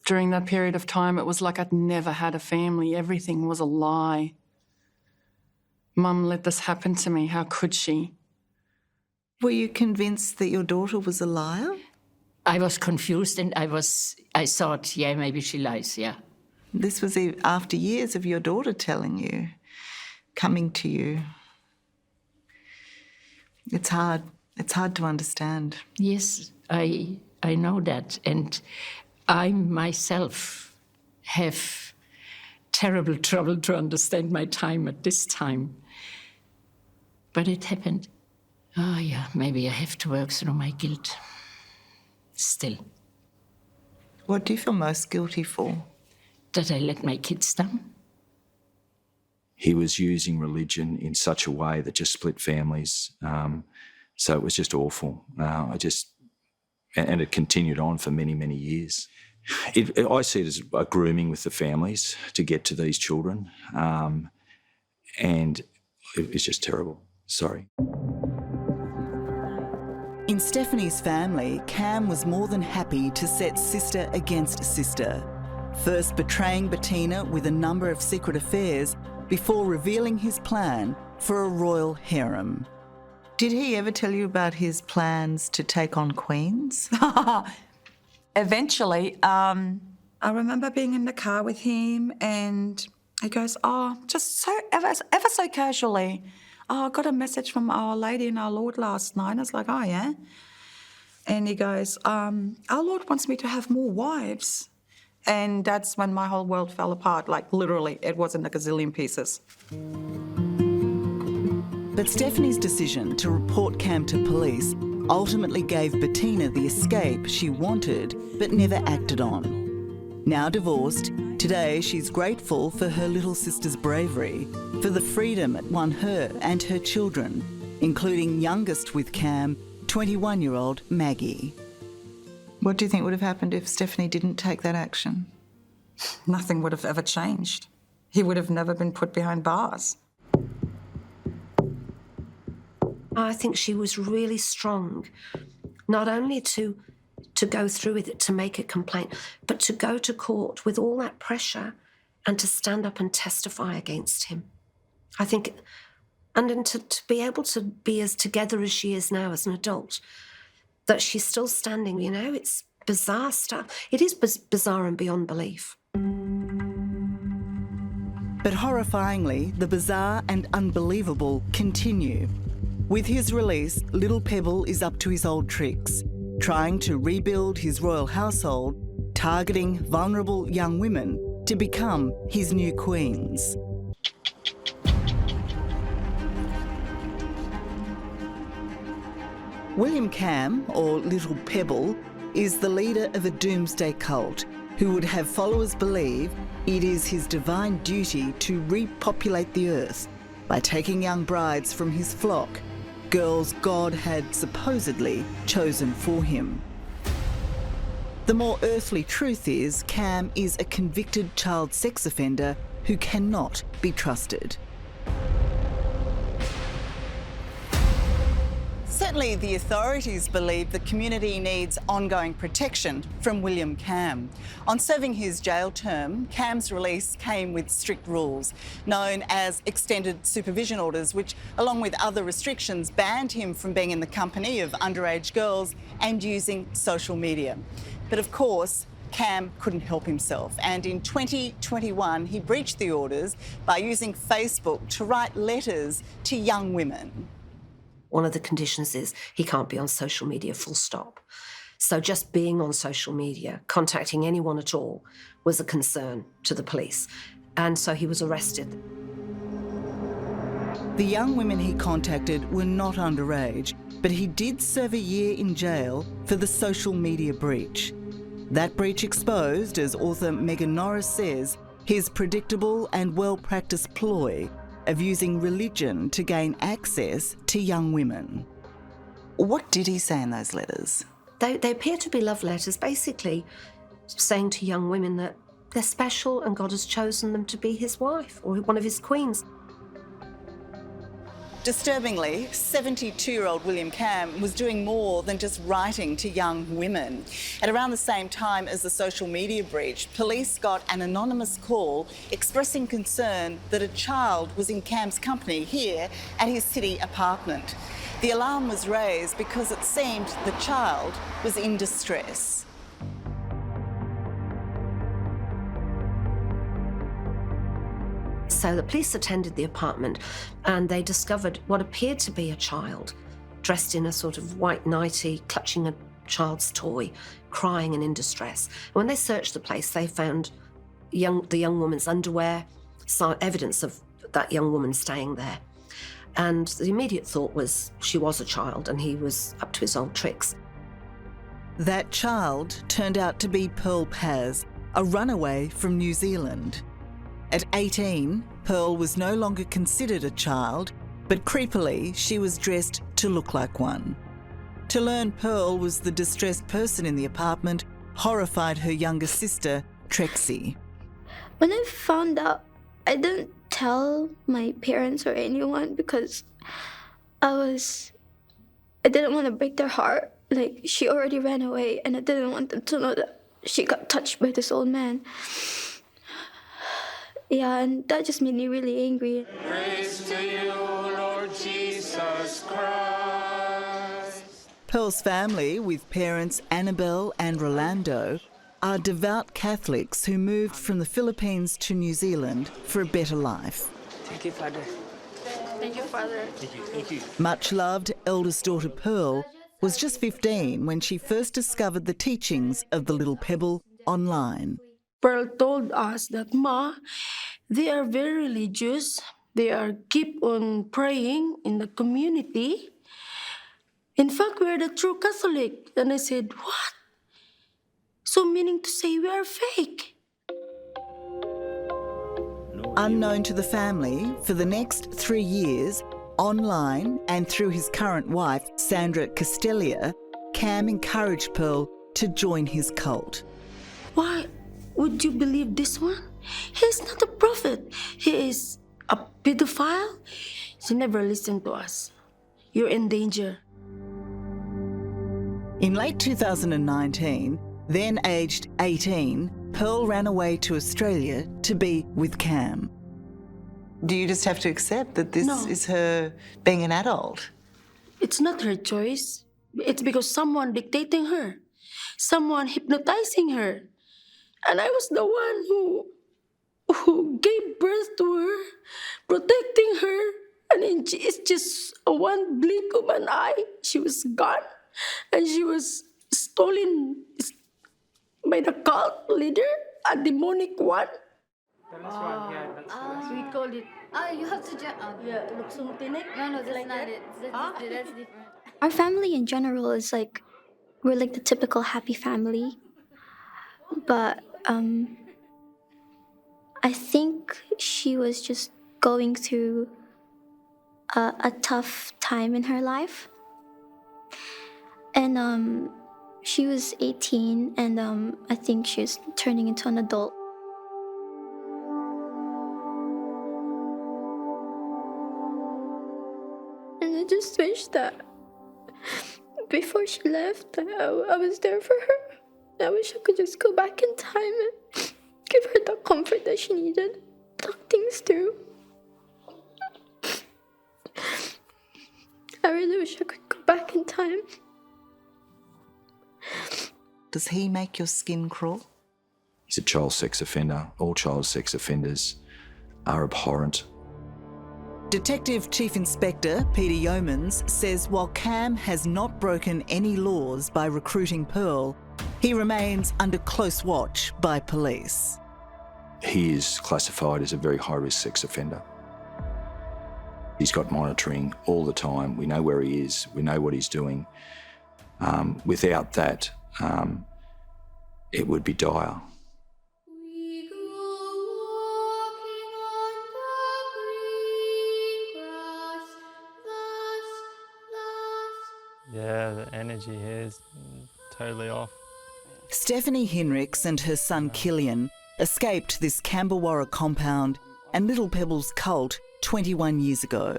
S20: during that period of time, it was like I'd never had a family. Everything was a lie. Mum let this happen to me. How could she?
S3: Were you convinced that your daughter was a liar?
S6: I was confused and I thought, yeah, maybe she lies, yeah.
S3: This was after years of your daughter telling you, coming to you. It's hard. It's hard to understand.
S6: Yes, I know that. And I myself have terrible trouble to understand my time at this time. But it happened. Oh, yeah, maybe I have to work through my guilt. Still.
S3: What do you feel most guilty for?
S6: That I let my kids down.
S21: He was using religion in such a way that just split families. So it was just awful. And it continued on for many, many years. I see it as a grooming with the families to get to these children. And it's just terrible. Sorry.
S3: In Stephanie's family, Cam was more than happy to set sister against sister, first betraying Bettina with a number of secret affairs before revealing his plan for a royal harem. Did he ever tell you about his plans to take on queens?
S7: Eventually, I remember being in the car with him and he goes, oh, just so ever so casually, I got a message from Our Lady and Our Lord last night. I was like, oh, yeah? And he goes, our Lord wants me to have more wives. And that's when my whole world fell apart. Like, literally, it was in a gazillion pieces.
S3: But Stephanie's decision to report Cam to police ultimately gave Bettina the escape she wanted but never acted on. Now divorced, today she's grateful for her little sister's bravery, for the freedom it won her and her children, including youngest with Cam, 21-year-old Maggie. What do you think would have happened if Stephanie didn't take that action?
S7: Nothing would have ever changed. He would have never been put behind bars.
S22: I think she was really strong, not only to go through with it, to make a complaint, but to go to court with all that pressure and to stand up and testify against him. I think, and then to be able to be as together as she is now as an adult, that she's still standing, you know, it's bizarre stuff. It is bizarre and beyond belief.
S3: But horrifyingly, the bizarre and unbelievable continue. With his release, little Pebble is up to his old tricks, trying to rebuild his royal household, targeting vulnerable young women to become his new queens. William Cam, or Little Pebble, is the leader of a doomsday cult who would have followers believe it is his divine duty to repopulate the earth by taking young brides from his flock, girls God had supposedly chosen for him. The more earthly truth is, Cam is a convicted child sex offender who cannot be trusted. Certainly, the authorities believe the community needs ongoing protection from William Cam. On serving his jail term, Cam's release came with strict rules, known as extended supervision orders, which, along with other restrictions, banned him from being in the company of underage girls and using social media. But of course, Cam couldn't help himself, and in 2021 he breached the orders by using Facebook to write letters to young women.
S22: One of the conditions is he can't be on social media, full stop. So just being on social media, contacting anyone at all, was a concern to the police. And so he was arrested.
S3: The young women he contacted were not underage, but he did serve a year in jail for the social media breach. That breach exposed, as author Megan Norris says, his predictable and well-practiced ploy of using religion to gain access to young women. What did he say in those letters?
S22: They appear to be love letters, basically saying to young women that they're special and God has chosen them to be his wife or one of his queens.
S3: Disturbingly, 72-year-old William Cam was doing more than just writing to young women. At around the same time as the social media breach, police got an anonymous call expressing concern that a child was in Cam's company here at his city apartment. The alarm was raised because it seemed the child was in distress.
S22: So the police attended the apartment and they discovered what appeared to be a child dressed in a sort of white nightie, clutching a child's toy, crying and in distress. And when they searched the place, they found the young woman's underwear, saw evidence of that young woman staying there. And the immediate thought was she was a child and he was up to his old tricks.
S3: That child turned out to be Pearl Paz, a runaway from New Zealand. At 18, Pearl was no longer considered a child, but creepily, she was dressed to look like one. To learn Pearl was the distressed person in the apartment horrified her younger sister, Trexie.
S24: When I found out, I didn't tell my parents or anyone because I didn't want to break their heart. Like, she already ran away and I didn't want them to know that she got touched by this old man. Yeah, and that just made me really angry.
S1: Praise to you, Lord Jesus Christ.
S3: Pearl's family, with parents Annabelle and Rolando, are devout Catholics who moved from the Philippines to New Zealand for a better life.
S1: Thank you, Father.
S24: Thank you, Father.
S9: Thank you.
S3: Much loved eldest daughter Pearl was just 15 when she first discovered the teachings of the Little Pebble online.
S4: Pearl told us that, Ma, they are very religious. They are keep on praying in the community. In fact, we're the true Catholic. And I said, what? So meaning to say we are fake?
S3: Unknown to the family, for the next 3 years, online and through his current wife, Sandra Castelia, Cam encouraged Pearl to join his cult.
S4: Why would you believe this one? He's not a prophet. He is a pedophile. She never listened to us. You're in danger.
S3: In late 2019, then aged 18, Pearl ran away to Australia to be with Cam. Do you just have to accept that this is her being an adult?
S4: It's not her choice. It's because someone dictating her, someone hypnotizing her. And I was the one who gave birth to her, protecting her. And it's just a one blink of an eye, she was gone. And she was stolen by the cult leader, a demonic one. We call it.
S24: You have to jump.
S4: Luksong tinik.
S24: No, that's
S4: like
S24: not
S4: that.
S24: it. That's different. Our family in general is like, we're like the typical happy family. But I think she was just going through a tough time in her life. And she was 18, and I think she was turning into an adult. And I just wish that before she left, I was there for her. I wish I could just go back in time and give her the comfort that she needed, talk things through. I really wish I could go back in time.
S3: Does he make your skin crawl?
S21: He's a child sex offender. All child sex offenders are abhorrent.
S3: Detective Chief Inspector Peter Yeomans says while Cam has not broken any laws by recruiting Pearl, he remains under close watch by police.
S21: He is classified as a very high-risk sex offender. He's got monitoring all the time. We know where he is. We know what he's doing. Without that, it would be dire.
S10: Yeah, the energy here is totally off.
S3: Stephanie Hinrichs and her son Killian escaped this Camberwarra compound and Little Pebble's cult 21 years ago.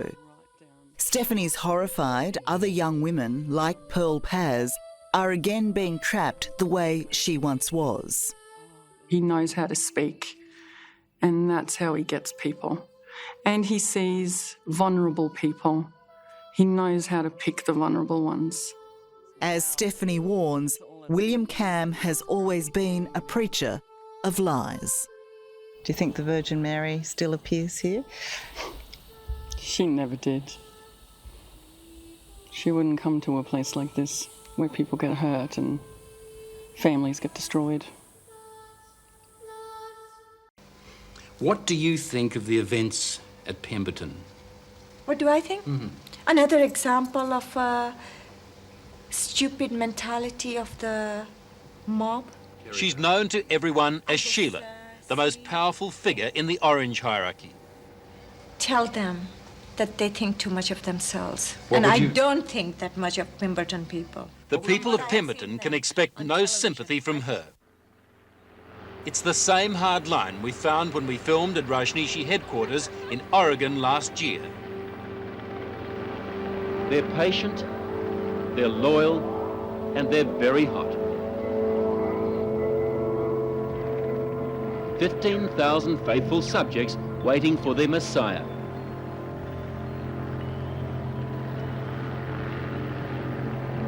S3: Stephanie's horrified other young women, like Pearl Paz, are again being trapped the way she once was.
S20: He knows how to speak, and that's how he gets people. And he sees vulnerable people. He knows how to pick the vulnerable ones.
S3: As Stephanie warns, William Cam has always been a preacher of lies. Do you think the Virgin Mary still appears here?
S20: She never did. She wouldn't come to a place like this where people get hurt and families get destroyed.
S18: What do you think of the events at Pemberton?
S23: What do I think? Another example of a stupid mentality of the mob.
S25: She's known to everyone as Sheila, the most powerful figure in the Orange hierarchy.
S23: Tell them that they think too much of themselves.
S25: What
S23: And
S25: would
S23: I
S25: you-
S23: don't think that much of Pemberton people.
S25: The people of Pemberton can expect no sympathy from her. It's the same hard line we found when we filmed at Rajneeshi headquarters in Oregon last year.
S26: They're patient, they're loyal, and they're very hot. 15,000 faithful subjects waiting for their Messiah.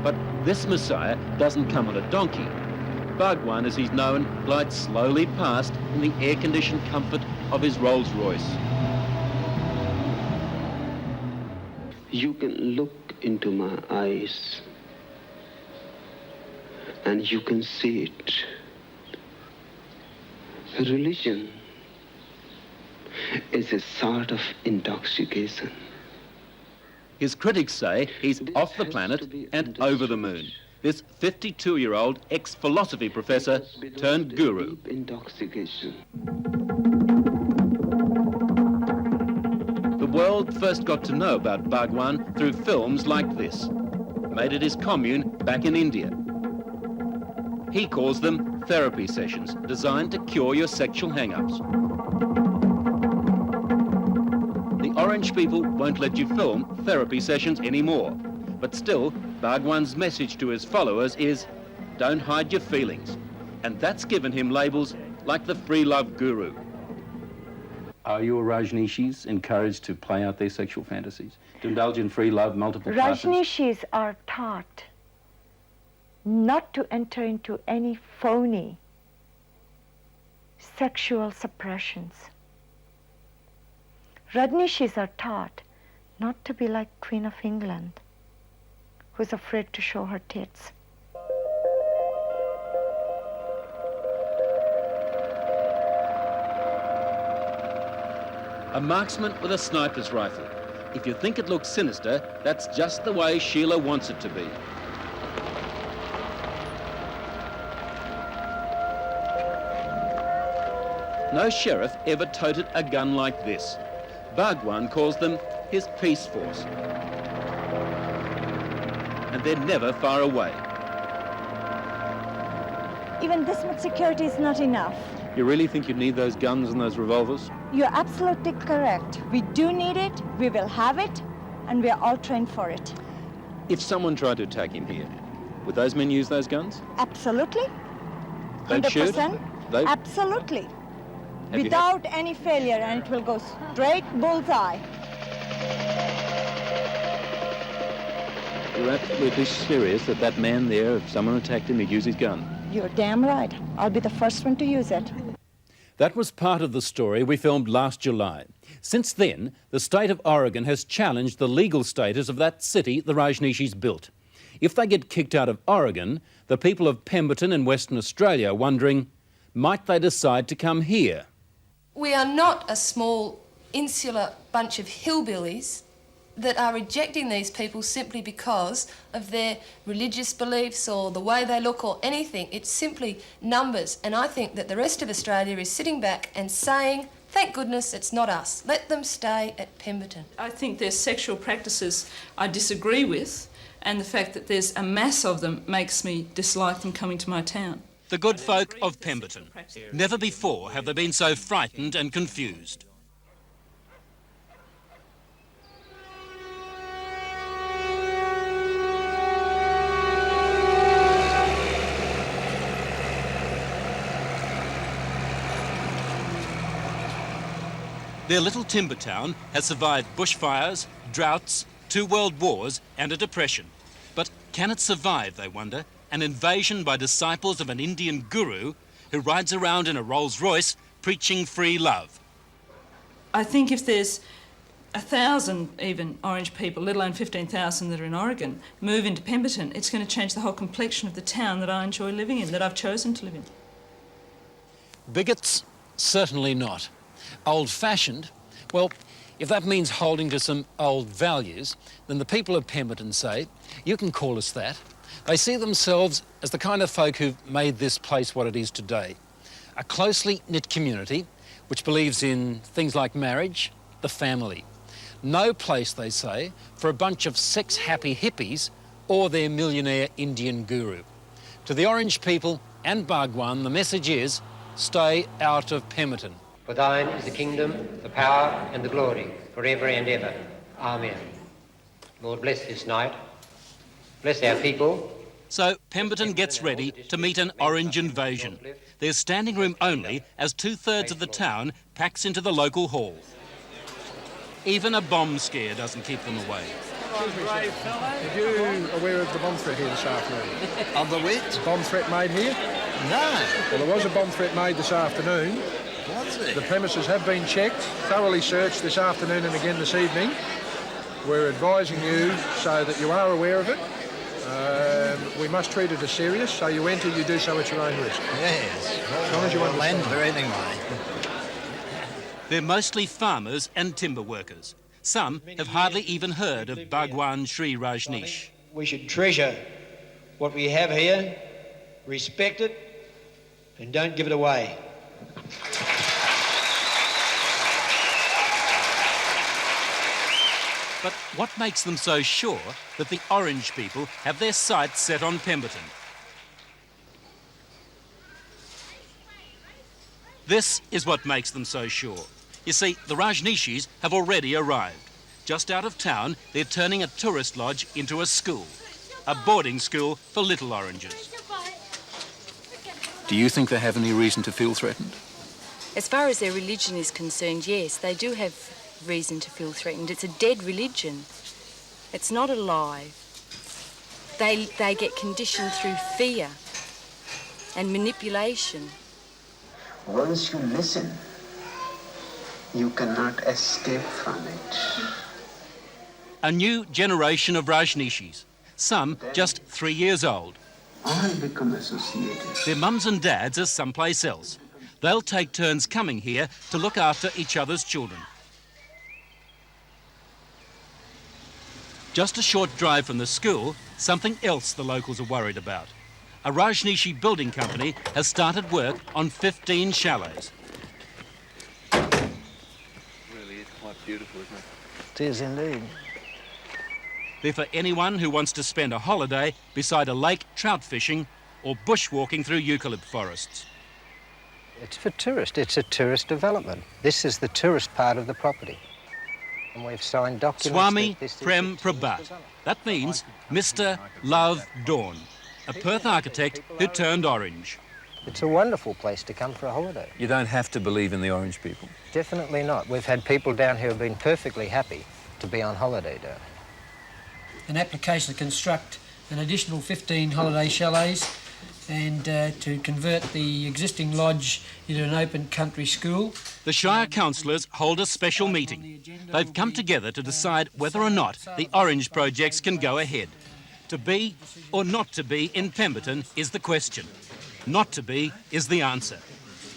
S26: But this Messiah doesn't come on a donkey. Bhagwan, as he's known, glides slowly past in the air-conditioned comfort of his Rolls-Royce.
S2: You can look into my eyes and you can see it. Religion is a sort of intoxication.
S25: His critics say he's off the planet and over the moon. This 52-year-old ex-philosophy professor turned guru.
S2: Intoxication.
S25: The world first got to know about Bhagwan through films like this, made at his commune back in India. He calls them therapy sessions, designed to cure your sexual hang-ups. The orange people won't let you film therapy sessions anymore. But still, Bhagwan's message to his followers is, don't hide your feelings. And that's given him labels like the free love guru. Are your Rajneeshis encouraged to play out their sexual fantasies, to indulge in free love, multiple partners?
S23: Rajneeshis are taught not to enter into any phony sexual suppressions. Rajneeshis are taught not to be like Queen of England, who's afraid to show her tits.
S25: A marksman with a sniper's rifle. If you think it looks sinister, that's just the way Sheila wants it to be. No sheriff ever toted a gun like this. Bhagwan calls them his peace force. And they're never far away.
S23: Even this much security is not enough.
S25: You really think you need those guns and those revolvers?
S23: You're absolutely correct. We do need it, we will have it, and we're all trained for it.
S25: If someone tried to attack him here, would those men use those guns?
S23: Absolutely.
S25: They'd
S23: 100%.
S25: shoot?
S23: Absolutely.
S25: Have you
S23: Without any failure, and it will go straight bullseye.
S25: You're absolutely serious that that man there, if someone attacked him, he'd use his gun?
S23: You're damn right. I'll be the first one to use it.
S25: That was part of the story we filmed last July. Since then, the state of Oregon has challenged the legal status of that city the Rajneeshis built. If they get kicked out of Oregon, the people of Pemberton in Western Australia are wondering, might they decide to come here?
S5: We are not a small, insular bunch of hillbillies that are rejecting these people simply because of their religious beliefs or the way they look or anything. It's simply numbers. And I think that the rest of Australia is sitting back and saying, thank goodness it's not us. Let them stay at Pemberton.
S13: I think their sexual practices I disagree with, and the fact that there's a mass of them makes me dislike them coming to my town.
S25: The good folk of Pemberton. Never before have they been so frightened and confused. Their little timber town has survived bushfires, droughts, 2 world wars and a depression. But can it survive, they wonder, an invasion by disciples of an Indian guru who rides around in a Rolls-Royce preaching free love?
S13: I think if there's 1,000 even Orange people, let alone 15,000 that are in Oregon, move into Pemberton, it's going to change the whole complexion of the town that I enjoy living in, that I've chosen to live in.
S25: Bigots? Certainly not. Old-fashioned? Well, if that means holding to some old values, then the people of Pemberton say, you can call us that. They see themselves as the kind of folk who've made this place what it is today. A closely knit community which believes in things like marriage, the family. No place, they say, for a bunch of sex-happy hippies or their millionaire Indian guru. To the Orange people and Bhagwan, the message is, stay out of Pemberton.
S14: For thine is the kingdom, the power and the glory, forever and ever. Amen. Lord, bless this night. Bless our people.
S25: So Pemberton gets ready to meet an Orange invasion. There's standing room only as 2/3 of the town packs into the local hall. Even a bomb scare doesn't keep them away.
S16: Are you aware of the bomb threat here this afternoon?
S17: Of the which?
S16: Bomb threat made here?
S17: No.
S16: Well, there was a bomb threat made this afternoon.
S17: Was it?
S16: The premises have been checked, thoroughly searched this afternoon and again this evening. We're advising you so that you are aware of it. We must treat it as serious, so you enter, you do so at your own risk.
S17: Yes.
S16: As long as you understand.
S17: Land anyway.
S25: They're mostly farmers and timber workers. Some have hardly even heard of Bhagwan Sri Rajneesh.
S6: We should treasure what we have here, respect it, and don't give it away.
S25: But what makes them so sure that the Orange people have their sights set on Pemberton? This is what makes them so sure. You see, the Rajneeshis have already arrived. Just out of town, they're turning a tourist lodge into a school. A boarding school for little oranges.
S18: Do you think they have any reason to feel threatened?
S8: As far as their religion is concerned, yes, they do have reason to feel threatened. It's a dead religion. It's not alive. They get conditioned through fear and manipulation.
S2: Once you listen, you cannot escape from it.
S25: A new generation of Rajneeshis, some just 3 years old.
S2: All become associated.
S25: Their mums and dads are someplace else. They'll take turns coming here to look after each other's children. Just a short drive from the school, something else the locals are worried about. A Rajneeshi building company has started work on 15 chalets.
S11: Really is quite beautiful, isn't it?
S17: It is indeed.
S25: They're for anyone who wants to spend a holiday beside a lake trout fishing or bushwalking through eucalypt forests.
S14: It's for tourists. It's a tourist development. This is the tourist part of the property. And we've signed documents.
S25: Swami Prem Prabhat. That means Mr. Love Dawn, a Perth architect who turned orange.
S14: It's a wonderful place to come for a holiday.
S18: You don't have to believe in the Orange people.
S14: Definitely not. We've had people down here who have been perfectly happy to be on holiday down here.
S12: An application to construct an additional 15 holiday chalets and to convert the existing lodge into an open country school.
S25: The Shire councillors hold a special meeting. They've come together to decide whether or not the Orange projects can go ahead. To be or not to be in Pemberton is the question. Not to be is the answer.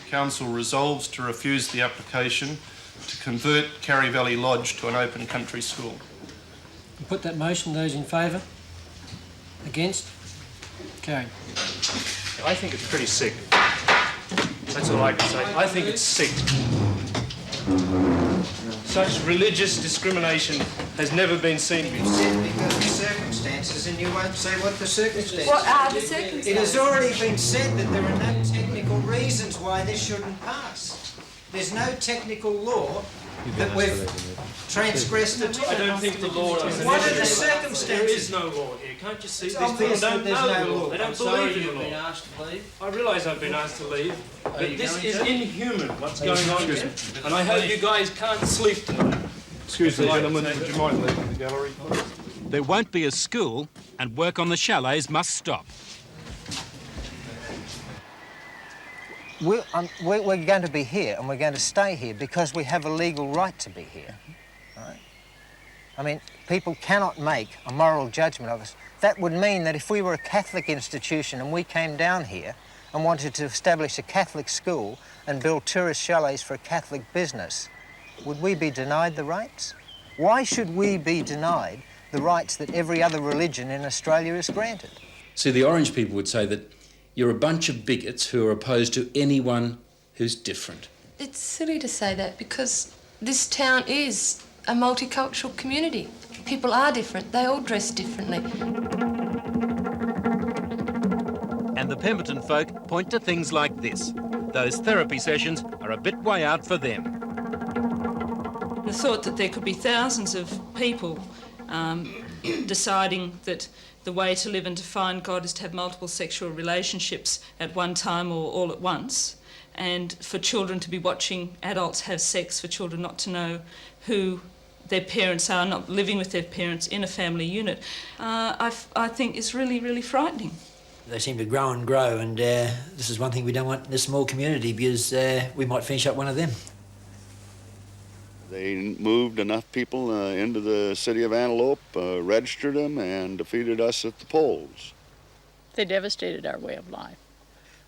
S15: Council resolves to refuse the application to convert Carry Valley Lodge to an open country school.
S12: Put that motion. Those in favour? Against? Carried.
S19: I think it's pretty sick. That's all I can say. I think it's sick. Such religious discrimination has never been seen before.
S6: You said because of circumstances, and you won't say what the circumstances are.
S24: What are the circumstances?
S6: It has already been said that there are no technical reasons why this shouldn't pass. There's no technical law that we've transgressed at all.
S19: I don't think the law is.
S6: What are the circumstances?
S19: There is no law here. Can't you see?
S6: It's
S19: These people
S6: obvious that
S19: don't
S6: there's
S19: know
S6: no
S19: the law.
S6: law.
S19: They don't
S6: I'm sorry
S19: believe in
S6: you've
S19: the law.
S6: been asked to leave.
S19: I realise I've been asked to leave, but
S6: you
S19: this
S6: going
S19: is
S6: to?
S19: inhuman what's going on here. And I hope you guys can't sleep tonight.
S15: Excuse me, gentlemen, would you mind leaving the gallery?
S25: There won't be a school, and work on the chalets must stop.
S14: We're going to be here and we're going to stay here because we have a legal right to be here. Right? I mean, people cannot make a moral judgment of us. That would mean that if we were a Catholic institution and we came down here and wanted to establish a Catholic school and build tourist chalets for a Catholic business, would we be denied the rights? Why should we be denied the rights that every other religion in Australia is granted?
S18: See, the Orange people would say that you're a bunch of bigots who are opposed to anyone who's different.
S5: It's silly to say that because this town is a multicultural community. People are different. They all dress differently.
S25: And the Pemberton folk point to things like this. Those therapy sessions are a bit way out for them.
S13: The thought that there could be thousands of people deciding that the way to live and to find God is to have multiple sexual relationships at one time or all at once, and for children to be watching adults have sex, for children not to know who their parents are, not living with their parents in a family unit, I think is really, really frightening.
S27: They seem to grow and grow, and this is one thing we don't want in this small community because we might finish up one of them.
S1: They moved enough people into the city of Antelope, registered them, and defeated us at the polls.
S4: They devastated our way of life.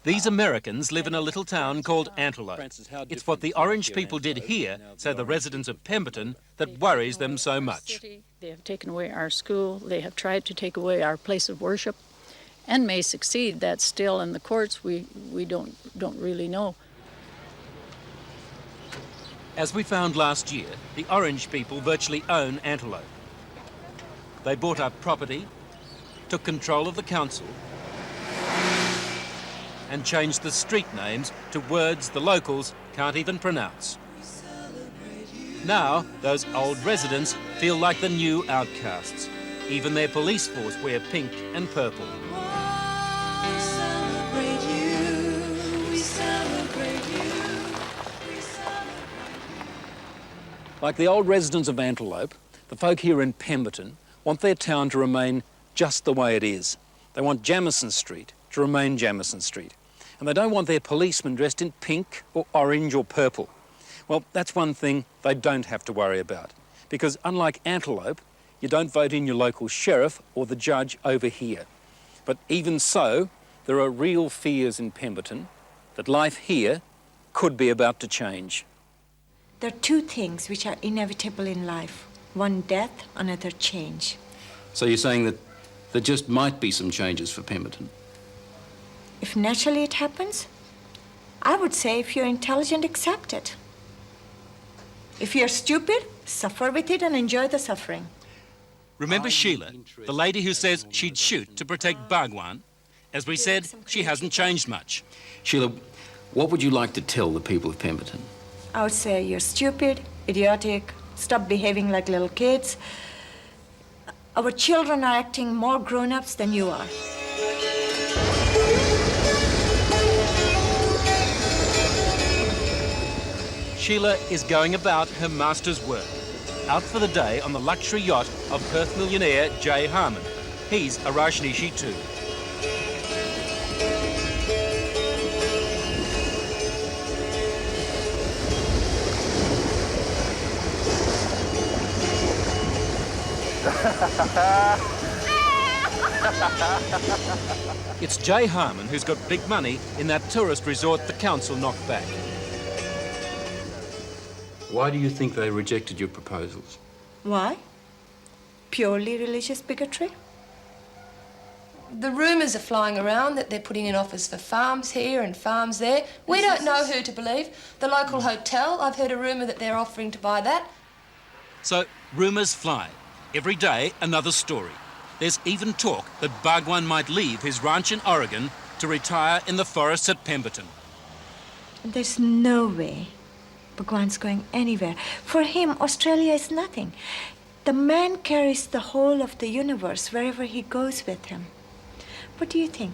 S25: These Americans live in a little town called Antelope. It's what the Orange people did here, say the residents of Pemberton, that worries them so much.
S4: They have taken away our school. They have tried to take away our place of worship, and may succeed. That's still in the courts. We don't really know.
S25: As we found last year, the Orange people virtually own Antelope. They bought up property, took control of the council, and changed the street names to words the locals can't even pronounce. Now, those old residents feel like the new outcasts. Even their police force wear pink and purple. Like the old residents of Antelope, the folk here in Pemberton want their town to remain just the way it is. They want Jamison Street to remain Jamison Street. And they don't want their policemen dressed in pink or orange or purple. Well, that's one thing they don't have to worry about. Because unlike Antelope, you don't vote in your local sheriff or the judge over here. But even so, there are real fears in Pemberton that life here could be about to change.
S23: There are two things which are inevitable in life. One, death, another, change.
S18: So you're saying that there just might be some changes for Pemberton?
S23: If naturally it happens, I would say if you're intelligent, accept it. If you're stupid, suffer with it and enjoy the suffering.
S25: Remember Sheila, the lady who says she'd shoot to protect Bhagwan? As we said, she hasn't changed much.
S18: Sheila, what would you like to tell the people of Pemberton?
S23: I would say you're stupid, idiotic, stop behaving like little kids. Our children are acting more grown-ups than you are.
S25: Sheila is going about her master's work, out for the day on the luxury yacht of Perth millionaire Jay Harmon. He's a Rajneeshi too. It's Jay Harmon who's got big money in that tourist resort the council knocked back.
S18: Why do you think they rejected your proposals?
S23: Why? Purely religious bigotry?
S5: The rumours are flying around that they're putting in offers for farms here and farms there. We don't know who to believe. The local hotel, I've heard a rumour that they're offering to buy that.
S25: So, rumours fly. Every day, another story. There's even talk that Bhagwan might leave his ranch in Oregon to retire in the forests at Pemberton.
S23: There's no way Bhagwan's going anywhere. For him, Australia is nothing. The man carries the whole of the universe wherever he goes with him. What do you think?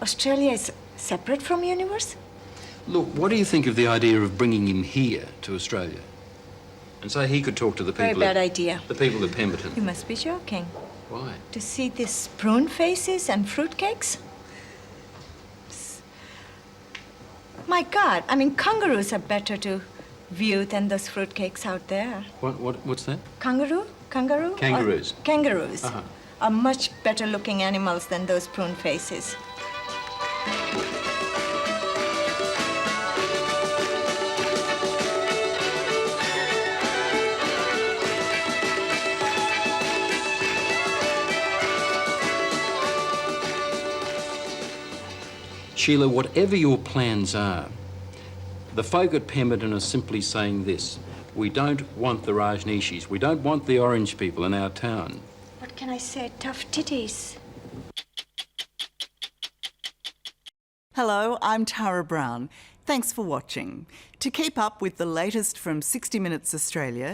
S23: Australia is separate from universe?
S18: Look, what do you think of the idea of bringing him here to Australia? And say he could talk to the people...
S23: Very bad idea.
S18: The people of Pemberton.
S23: You must be joking.
S18: Why?
S23: To see these prune faces and fruitcakes? My God, I mean, kangaroos are better to view than those fruitcakes out there.
S18: What's that?
S23: Kangaroo?
S18: Kangaroos.
S23: Kangaroos are much better looking animals than those prune faces.
S18: Sheila, whatever your plans are, the folk at Pemberton are simply saying this. We don't want the Rajneeshis. We don't want the orange people in our town.
S23: What can I say? Tough titties.
S3: Hello, I'm Tara Brown. Thanks for watching. To keep up with the latest from 60 Minutes Australia,